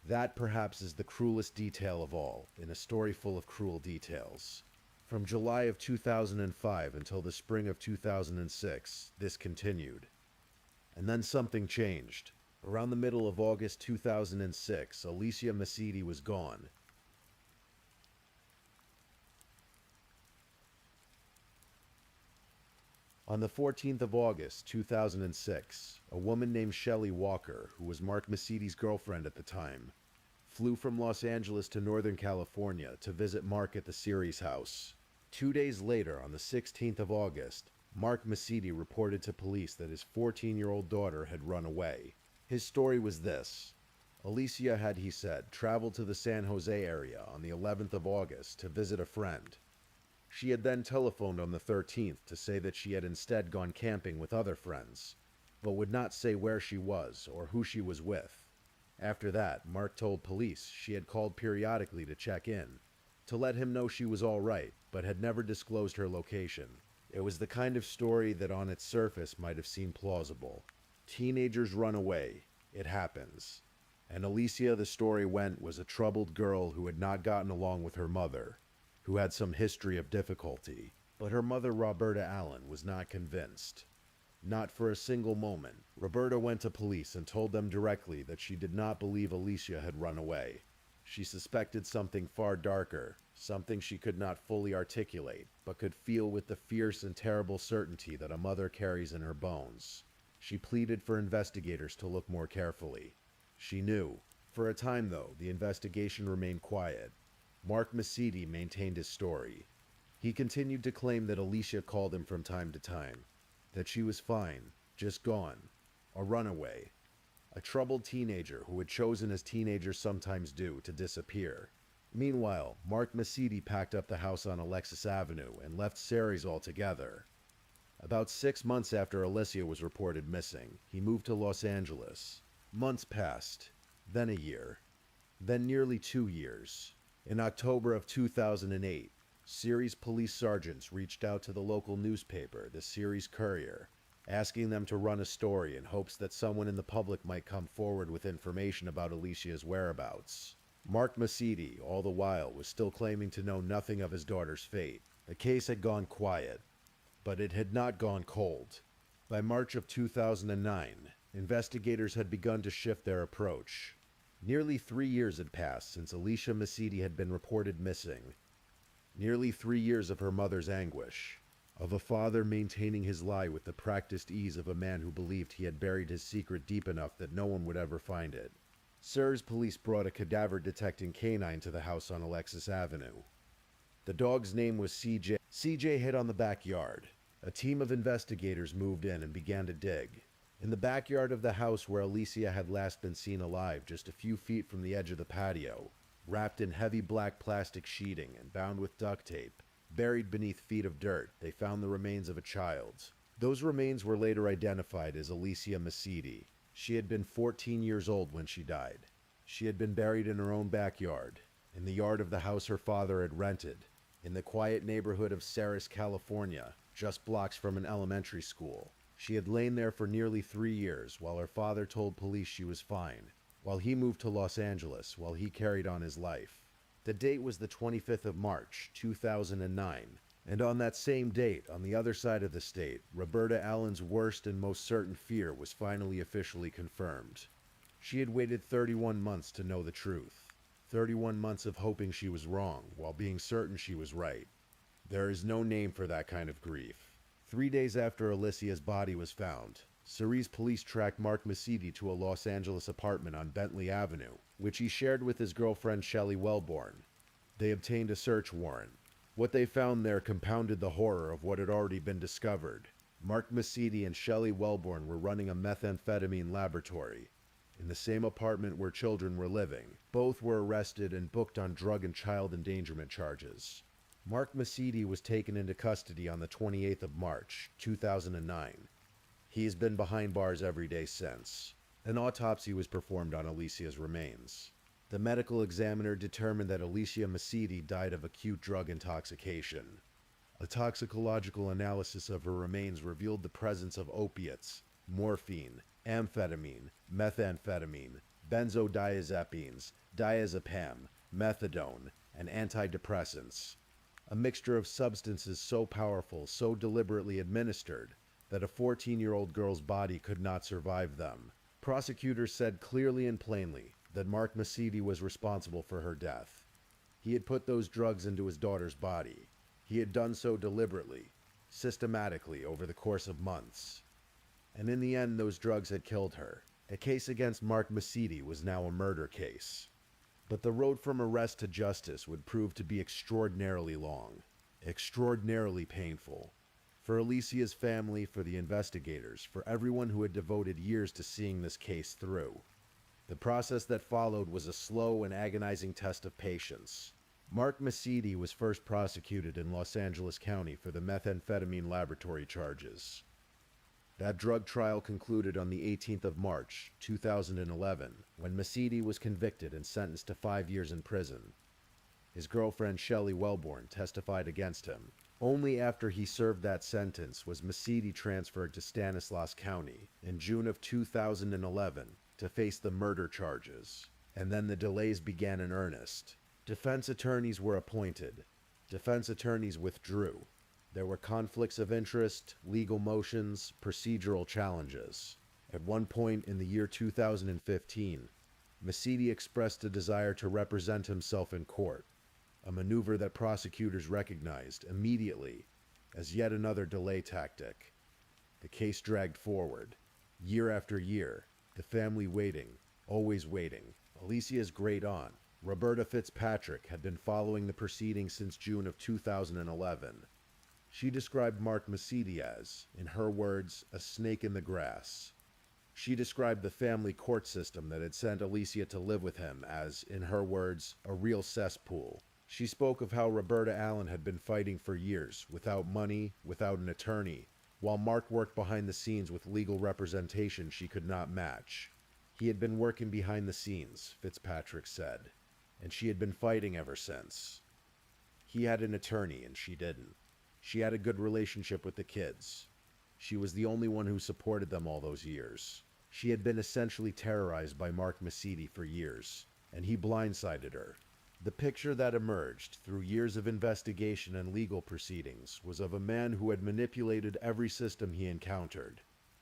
That perhaps is the cruelest detail of all, in a story full of cruel details. From July of 2005 until the spring of 2006, this continued. And then something changed. Around the middle of August 2006, Alicia Masidi was gone. On the 14th of August 2006, a woman named Shelley Walker, who was Mark Masidi's girlfriend at the time, flew from Los Angeles to Northern California to visit Mark at the Ceres house. 2 days later, on the 16th of August, Mark Masidi reported to police that his 14-year-old daughter had run away. His story was this. Alicia had, he said, traveled to the San Jose area on the 11th of August to visit a friend. She had then telephoned on the 13th to say that she had instead gone camping with other friends, but would not say where she was or who she was with. After that, Mark told police she had called periodically to check in, to let him know she was all right, but had never disclosed her location. It was the kind of story that on its surface might have seemed plausible. Teenagers run away. It happens. And Alicia, the story went, was a troubled girl who had not gotten along with her mother, who had some history of difficulty. But her mother, Roberta Allen, was not convinced. Not for a single moment. Roberta went to police and told them directly that she did not believe Alicia had run away. She suspected something far darker, something she could not fully articulate, but could feel with the fierce and terrible certainty that a mother carries in her bones. She pleaded for investigators to look more carefully. She knew. For a time, though, the investigation remained quiet. Mark Masidi maintained his story. He continued to claim that Alicia called him from time to time, that she was fine, just gone, a runaway, a troubled teenager who had chosen, as teenagers sometimes do, to disappear. Meanwhile, Mark Masidi packed up the house on Alexis Avenue and left Ceres altogether. About 6 months after Alicia was reported missing, he moved to Los Angeles. Months passed, then a year, then nearly 2 years. In October of 2008, Ceres police sergeants reached out to the local newspaper, the Ceres Courier, asking them to run a story in hopes that someone in the public might come forward with information about Alicia's whereabouts. Mark Masidi, all the while, was still claiming to know nothing of his daughter's fate. The case had gone quiet, but it had not gone cold. By March of 2009, investigators had begun to shift their approach. Nearly 3 years had passed since Alicia Masidi had been reported missing. Nearly 3 years of her mother's anguish, of a father maintaining his lie with the practiced ease of a man who believed he had buried his secret deep enough that no one would ever find it. Ceres police brought a cadaver-detecting canine to the house on Alexis Avenue. The dog's name was CJ. CJ hid on the backyard. A team of investigators moved in and began to dig. In the backyard of the house where Alicia had last been seen alive, just a few feet from the edge of the patio, wrapped in heavy black plastic sheeting and bound with duct tape, buried beneath feet of dirt, they found the remains of a child. Those remains were later identified as Alicia Masidi. She had been 14 years old when she died. She had been buried in her own backyard, in the yard of the house her father had rented, in the quiet neighborhood of Ceres, California, just blocks from an elementary school. She had lain there for nearly 3 years while her father told police she was fine, while he moved to Los Angeles, while he carried on his life. The date was the 25th of March, 2009, And on that same date, on the other side of the state, Roberta Allen's worst and most certain fear was finally officially confirmed. She had waited 31 months to know the truth. 31 months of hoping she was wrong, while being certain she was right. There is no name for that kind of grief. 3 days after Alicia's body was found, Cerise police tracked Mark Masidi to a Los Angeles apartment on Bentley Avenue, which he shared with his girlfriend Shelley Wellborn. They obtained a search warrant. What they found there compounded the horror of what had already been discovered. Mark Masidi and Shelley Wellborn were running a methamphetamine laboratory in the same apartment where children were living. Both were arrested and booked on drug and child endangerment charges. Mark Masidi was taken into custody on the 28th of March, 2009. He has been behind bars every day since. An autopsy was performed on Alicia's remains. The medical examiner determined that Alicia Masidi died of acute drug intoxication. A toxicological analysis of her remains revealed the presence of opiates, morphine, amphetamine, methamphetamine, benzodiazepines, diazepam, methadone, and antidepressants. A mixture of substances so powerful, so deliberately administered, that a 14-year-old girl's body could not survive them. Prosecutors said clearly and plainly that Mark Masidi was responsible for her death. He had put those drugs into his daughter's body. He had done so deliberately, systematically over the course of months. And in the end, those drugs had killed her. A case against Mark Masidi was now a murder case. But the road from arrest to justice would prove to be extraordinarily long, extraordinarily painful. For Alicia's family, for the investigators, for everyone who had devoted years to seeing this case through. The process that followed was a slow and agonizing test of patience. Mark Masidi was first prosecuted in Los Angeles County for the methamphetamine laboratory charges. That drug trial concluded on the 18th of March, 2011, when Masidi was convicted and sentenced to 5 years in prison. His girlfriend Shelley Wellborn testified against him. Only after he served that sentence was Masidi transferred to Stanislaus County in June of 2011 to face the murder charges. And then the delays began in earnest. Defense attorneys were appointed. Defense attorneys withdrew. There were conflicts of interest, legal motions, procedural challenges. At one point in the year 2015, Masidi expressed a desire to represent himself in court, a maneuver that prosecutors recognized immediately as yet another delay tactic. The case dragged forward, year after year, the family waiting, always waiting. Alicia's great aunt, Roberta Fitzpatrick, had been following the proceedings since June of 2011. She described Mark Masidi as, in her words, a snake in the grass. She described the family court system that had sent Alicia to live with him as, in her words, a real cesspool. She spoke of how Roberta Allen had been fighting for years, without money, without an attorney, while Mark worked behind the scenes with legal representation she could not match. He had been working behind the scenes, Fitzpatrick said, and she had been fighting ever since. He had an attorney and she didn't. She had a good relationship with the kids. She was the only one who supported them all those years. She had been essentially terrorized by Mark Masidi for years, and he blindsided her. The picture that emerged through years of investigation and legal proceedings was of a man who had manipulated every system he encountered.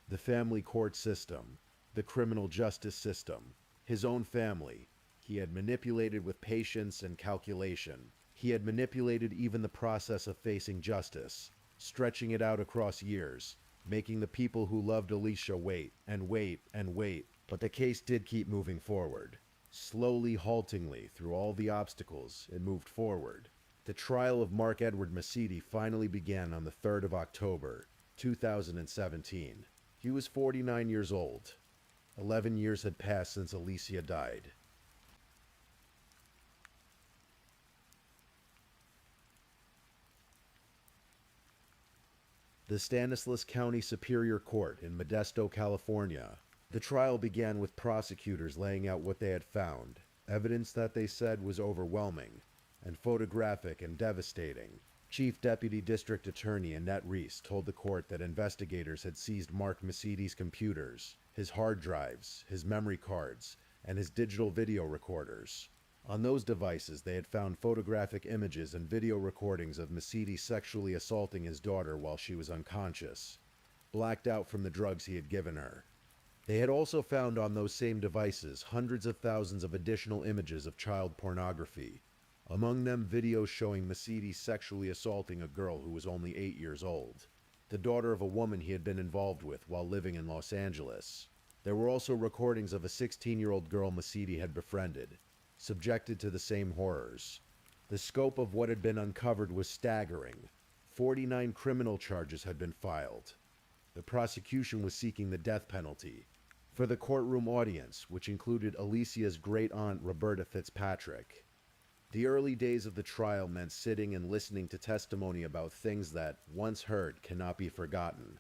The family court system, the criminal justice system, his own family. He had manipulated with patience and calculation. He had manipulated even the process of facing justice, stretching it out across years, making the people who loved Alicia wait and wait and wait. But the case did keep moving forward. Slowly, haltingly, through all the obstacles, it moved forward. The trial of Mark Edward Masidi finally began on the 3rd of October, 2017. He was 49 years old. 11 years had passed since Alicia died. The Stanislaus County Superior Court in Modesto, California. The trial began with prosecutors laying out what they had found, evidence that they said was overwhelming, and photographic and devastating. Chief Deputy District Attorney Annette Reese told the court that investigators had seized Mark Masidi's computers, his hard drives, his memory cards, and his digital video recorders. On those devices, they had found photographic images and video recordings of Mesiti sexually assaulting his daughter while she was unconscious, blacked out from the drugs he had given her. They had also found on those same devices hundreds of thousands of additional images of child pornography, among them videos showing Mesiti sexually assaulting a girl who was only 8 years old, the daughter of a woman he had been involved with while living in Los Angeles. There were also recordings of a 16-year-old girl Mesiti had befriended, subjected to the same horrors. The scope of what had been uncovered was staggering. 49 criminal charges had been filed. The prosecution was seeking the death penalty. For the courtroom audience, which included Alicia's great-aunt Roberta Fitzpatrick, the early days of the trial meant sitting and listening to testimony about things that, once heard, cannot be forgotten.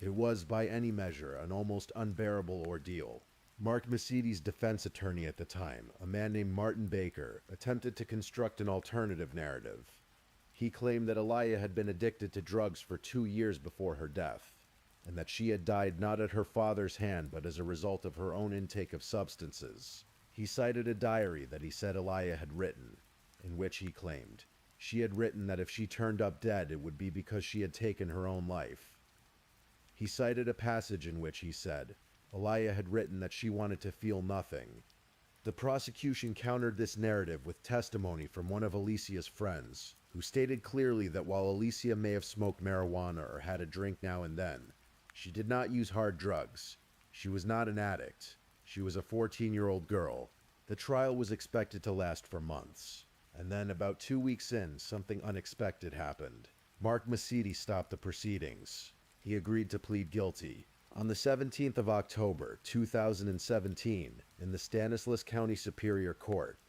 It was, by any measure, an almost unbearable ordeal. Mark Mesiti's defense attorney at the time, a man named Martin Baker, attempted to construct an alternative narrative. He claimed that Aliyah had been addicted to drugs for 2 years before her death, and that she had died not at her father's hand but as a result of her own intake of substances. He cited a diary that he said Aliyah had written, in which he claimed she had written that if she turned up dead it would be because she had taken her own life. He cited a passage in which he said Aliyah had written that she wanted to feel nothing. The prosecution countered this narrative with testimony from one of Alicia's friends, who stated clearly that while Alicia may have smoked marijuana or had a drink now and then, she did not use hard drugs. She was not an addict. She was a 14-year-old girl. The trial was expected to last for months. And then, about 2 weeks in, something unexpected happened. Mark Mesiti stopped the proceedings. He agreed to plead guilty. On the 17th of October, 2017, in the Stanislaus County Superior Court,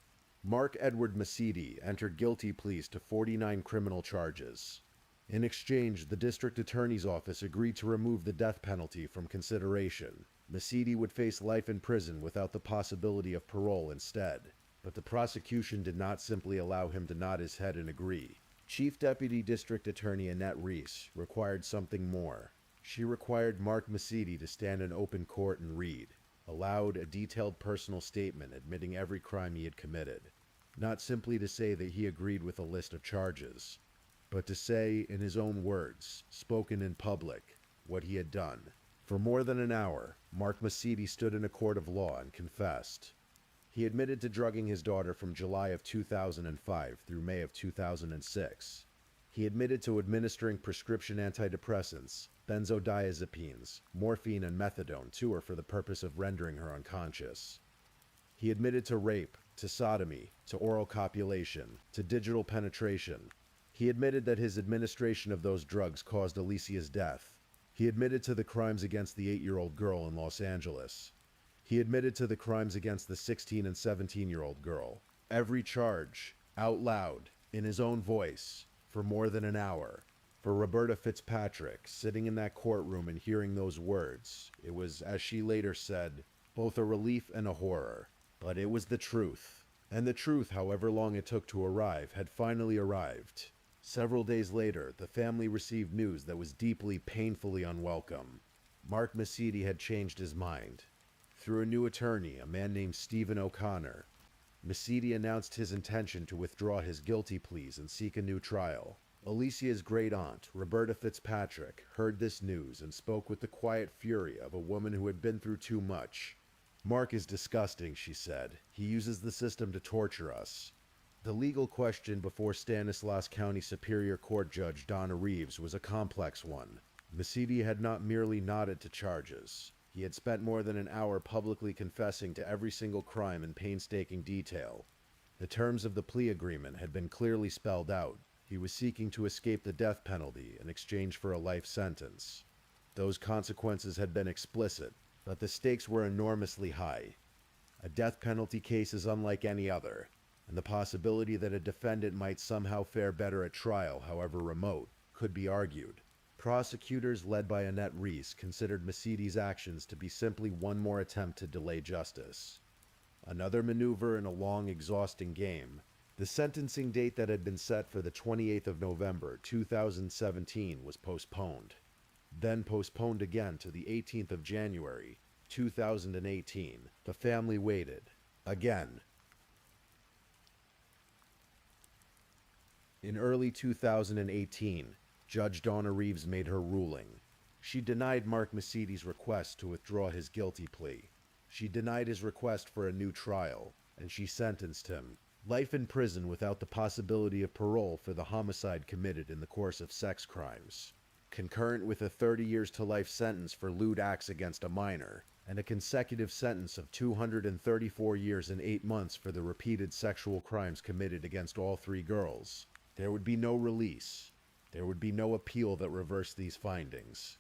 Mark Edward Mesiti entered guilty pleas to 49 criminal charges. In exchange, the district attorney's office agreed to remove the death penalty from consideration. Mesiti would face life in prison without the possibility of parole instead. But the prosecution did not simply allow him to nod his head and agree. Chief Deputy District Attorney Annette Reese required something more. She required Mark Mesiti to stand in open court and read, aloud, a detailed personal statement admitting every crime he had committed. Not simply to say that he agreed with a list of charges, but to say, in his own words, spoken in public, what he had done. For more than an hour, Mark Mesiti stood in a court of law and confessed. He admitted to drugging his daughter from July of 2005 through May of 2006. He admitted to administering prescription antidepressants, benzodiazepines, morphine and methadone to her for the purpose of rendering her unconscious. He admitted to rape, to sodomy, to oral copulation, to digital penetration. He admitted that his administration of those drugs caused Alicia's death. He admitted to the crimes against the 8-year-old girl in Los Angeles. He admitted to the crimes against the 16 and 17-year-old girl. Every charge, out loud, in his own voice, for more than an hour. For Roberta Fitzpatrick, sitting in that courtroom and hearing those words, it was, as she later said, both a relief and a horror. But it was the truth. And the truth, however long it took to arrive, had finally arrived. Several days later, the family received news that was deeply, painfully unwelcome. Mark Mesiti had changed his mind. Through a new attorney, a man named Stephen O'Connor, Mesiti announced his intention to withdraw his guilty pleas and seek a new trial. Alicia's great-aunt, Roberta Fitzpatrick, heard this news and spoke with the quiet fury of a woman who had been through too much. Mark is disgusting, she said. He uses the system to torture us. The legal question before Stanislaus County Superior Court Judge Donna Reeves was a complex one. Mesiti had not merely nodded to charges. He had spent more than an hour publicly confessing to every single crime in painstaking detail. The terms of the plea agreement had been clearly spelled out. He was seeking to escape the death penalty in exchange for a life sentence. Those consequences had been explicit, but the stakes were enormously high. A death penalty case is unlike any other, and the possibility that a defendant might somehow fare better at trial, however remote, could be argued. Prosecutors led by Annette Reese considered Mesiti's actions to be simply one more attempt to delay justice. Another maneuver in a long, exhausting game. The sentencing date that had been set for the 28th of November, 2017 was postponed. Then postponed again to the 18th of January, 2018. The family waited. Again. In early 2018, Judge Donna Reeves made her ruling. She denied Mark Macedy's request to withdraw his guilty plea. She denied his request for a new trial, and she sentenced him life in prison without the possibility of parole for the homicide committed in the course of sex crimes, concurrent with a 30 years to life sentence for lewd acts against a minor, and a consecutive sentence of 234 years and 8 months for the repeated sexual crimes committed against all 3 girls. There would be no release. There would be no appeal that reversed these findings.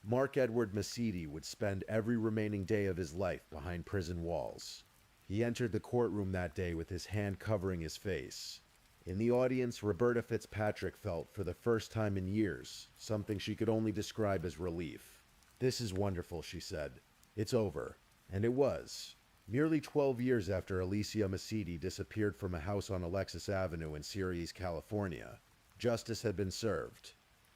Mark Edward Macedy would spend every remaining day of his life behind prison walls. He entered the courtroom that day with his hand covering his face. In the audience, Roberta Fitzpatrick felt, for the first time in years, something she could only describe as relief. "This is wonderful," she said. "It's over." And it was. Merely 12 years after Alicia Macedy disappeared from a house on Alexis Avenue in Sirius, California, justice had been served.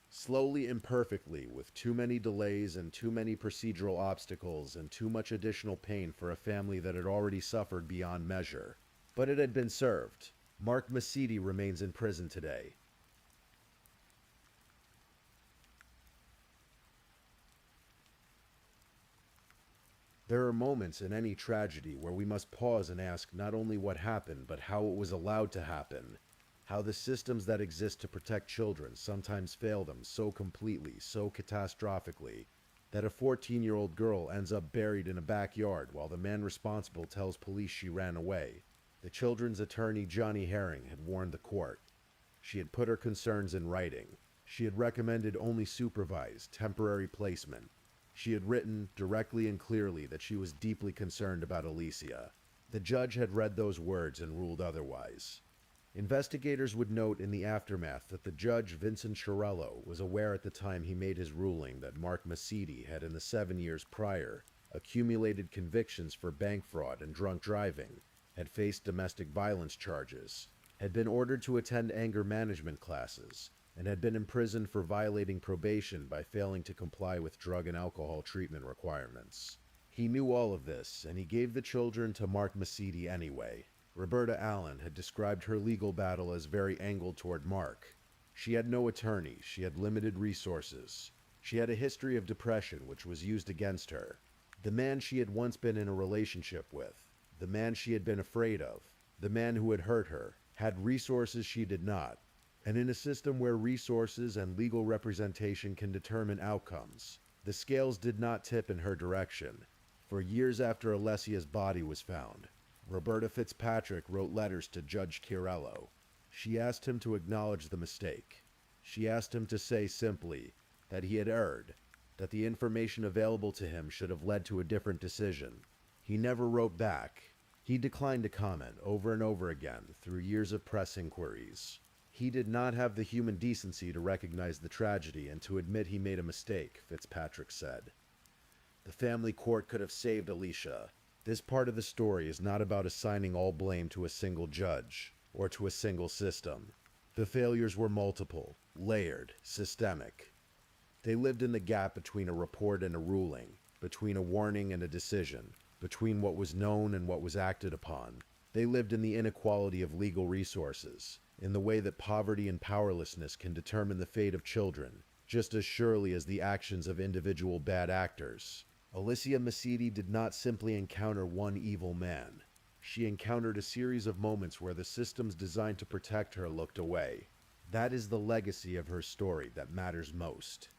Slowly, imperfectly, with too many delays and too many procedural obstacles and too much additional pain for a family that had already suffered beyond measure. But it had been served. Mark Macedy remains in prison today. There are moments in any tragedy where we must pause and ask not only what happened, but how it was allowed to happen. How the systems that exist to protect children sometimes fail them so completely, so catastrophically, that a 14-year-old girl ends up buried in a backyard while the man responsible tells police she ran away. The children's attorney, Johnny Herring, had warned the court. She had put her concerns in writing. She had recommended only supervised, temporary placement. She had written, directly and clearly, that she was deeply concerned about Alicia. The judge had read those words and ruled otherwise. Investigators would note in the aftermath that the judge, Vincent Chiarello, was aware at the time he made his ruling that Mark Macedy had, in the 7 years prior, accumulated convictions for bank fraud and drunk driving, had faced domestic violence charges, had been ordered to attend anger management classes, and had been imprisoned for violating probation by failing to comply with drug and alcohol treatment requirements. He knew all of this, and he gave the children to Mark Macedy anyway. Roberta Allen had described her legal battle as very angled toward Mark. She had no attorney, she had limited resources. She had a history of depression which was used against her. The man she had once been in a relationship with, the man she had been afraid of, the man who had hurt her, had resources she did not. And in a system where resources and legal representation can determine outcomes, the scales did not tip in her direction. For years after Alicia's body was found, Roberta Fitzpatrick wrote letters to Judge Chiarello. She asked him to acknowledge the mistake. She asked him to say simply that he had erred, that the information available to him should have led to a different decision. He never wrote back. He declined to comment over and over again through years of press inquiries. He did not have the human decency to recognize the tragedy and to admit he made a mistake, Fitzpatrick said. The family court could have saved Alicia. This part of the story is not about assigning all blame to a single judge or to a single system. The failures were multiple, layered, systemic. They lived in the gap between a report and a ruling, between a warning and a decision, between what was known and what was acted upon. They lived in the inequality of legal resources, in the way that poverty and powerlessness can determine the fate of children, just as surely as the actions of individual bad actors. Alicia Macedy did not simply encounter one evil man. She encountered a series of moments where the systems designed to protect her looked away. That is the legacy of her story that matters most.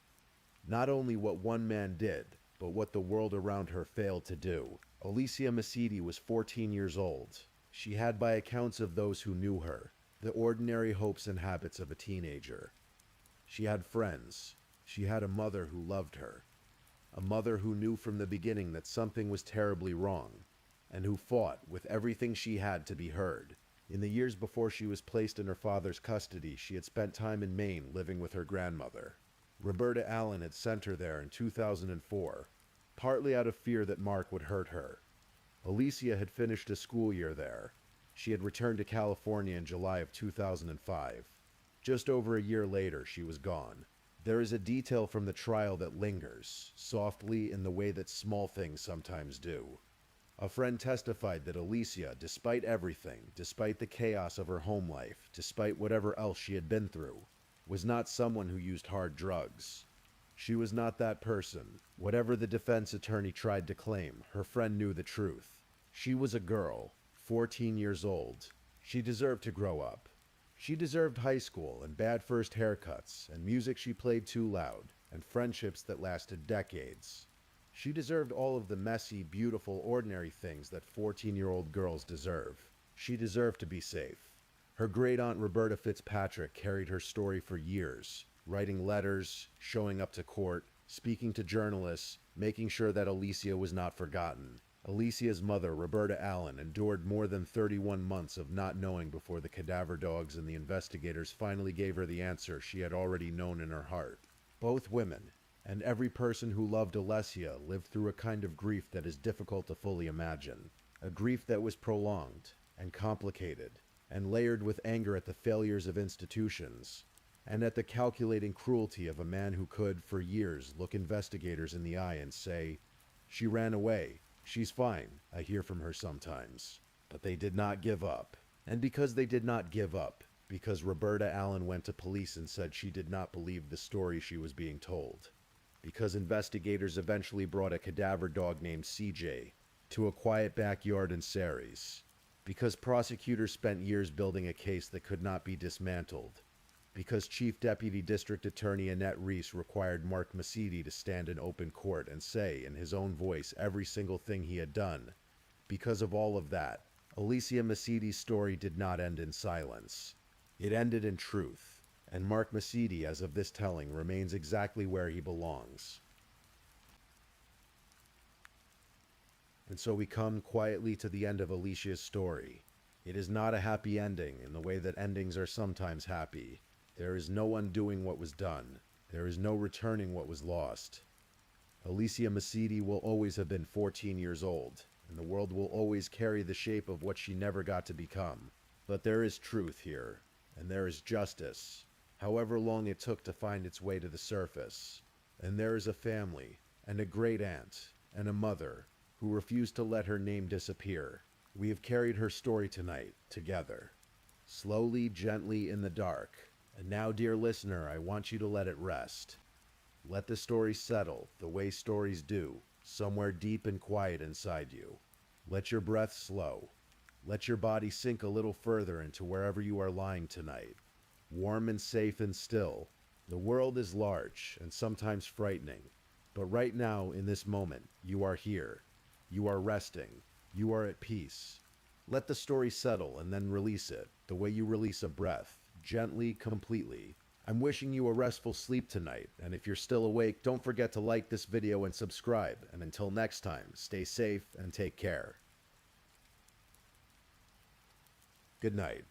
Not only what one man did, but what the world around her failed to do. Alicia Macedy was 14 years old. She had, by accounts of those who knew her, the ordinary hopes and habits of a teenager. She had friends. She had a mother who loved her. A mother who knew from the beginning that something was terribly wrong, and who fought with everything she had to be heard. In the years before she was placed in her father's custody, she had spent time in Maine living with her grandmother. Roberta Allen had sent her there in 2004, partly out of fear that Mark would hurt her. Alicia had finished a school year there. She had returned to California in July of 2005. Just over a year later, she was gone. There is a detail from the trial that lingers, softly in the way that small things sometimes do. A friend testified that Alicia, despite everything, despite the chaos of her home life, despite whatever else she had been through, was not someone who used hard drugs. She was not that person. Whatever the defense attorney tried to claim, her friend knew the truth. She was a girl, 14 years old. She deserved to grow up. She deserved high school and bad first haircuts and music she played too loud and friendships that lasted decades. She deserved all of the messy, beautiful, ordinary things that 14-year-old girls deserve. She deserved to be safe. Her great-aunt Roberta Fitzpatrick carried her story for years, writing letters, showing up to court, speaking to journalists, making sure that Alicia was not forgotten. Alicia's mother, Roberta Allen, endured more than 31 months of not knowing before the cadaver dogs and the investigators finally gave her the answer she had already known in her heart. Both women, and every person who loved Alicia, lived through a kind of grief that is difficult to fully imagine. A grief that was prolonged, and complicated, and layered with anger at the failures of institutions, and at the calculating cruelty of a man who could, for years, look investigators in the eye and say, "She ran away. She's fine," I hear from her sometimes. But they did not give up. And because they did not give up, because Roberta Allen went to police and said she did not believe the story she was being told, because investigators eventually brought a cadaver dog named CJ to a quiet backyard in Ceres, because prosecutors spent years building a case that could not be dismantled, because Chief Deputy District Attorney Annette Reese required Mark Masidi to stand in open court and say in his own voice every single thing he had done. Because of all of that, Alicia Masidi's story did not end in silence. It ended in truth, and Mark Masidi, as of this telling, remains exactly where he belongs. And so we come quietly to the end of Alicia's story. It is not a happy ending in the way that endings are sometimes happy. There is no undoing what was done. There is no returning what was lost. Alicia Masidi will always have been 14 years old, and the world will always carry the shape of what she never got to become. But there is truth here, and there is justice, however long it took to find its way to the surface. And there is a family, and a great aunt, and a mother, who refused to let her name disappear. We have carried her story tonight, together. Slowly, gently, in the dark. And now, dear listener, I want you to let it rest. Let the story settle, the way stories do, somewhere deep and quiet inside you. Let your breath slow. Let your body sink a little further into wherever you are lying tonight. Warm and safe and still. The world is large and sometimes frightening. But right now, in this moment, you are here. You are resting. You are at peace. Let the story settle and then release it, the way you release a breath. Gently, completely. I'm wishing you a restful sleep tonight, and if you're still awake, don't forget to like this video and subscribe, and until next time, stay safe and take care. Good night.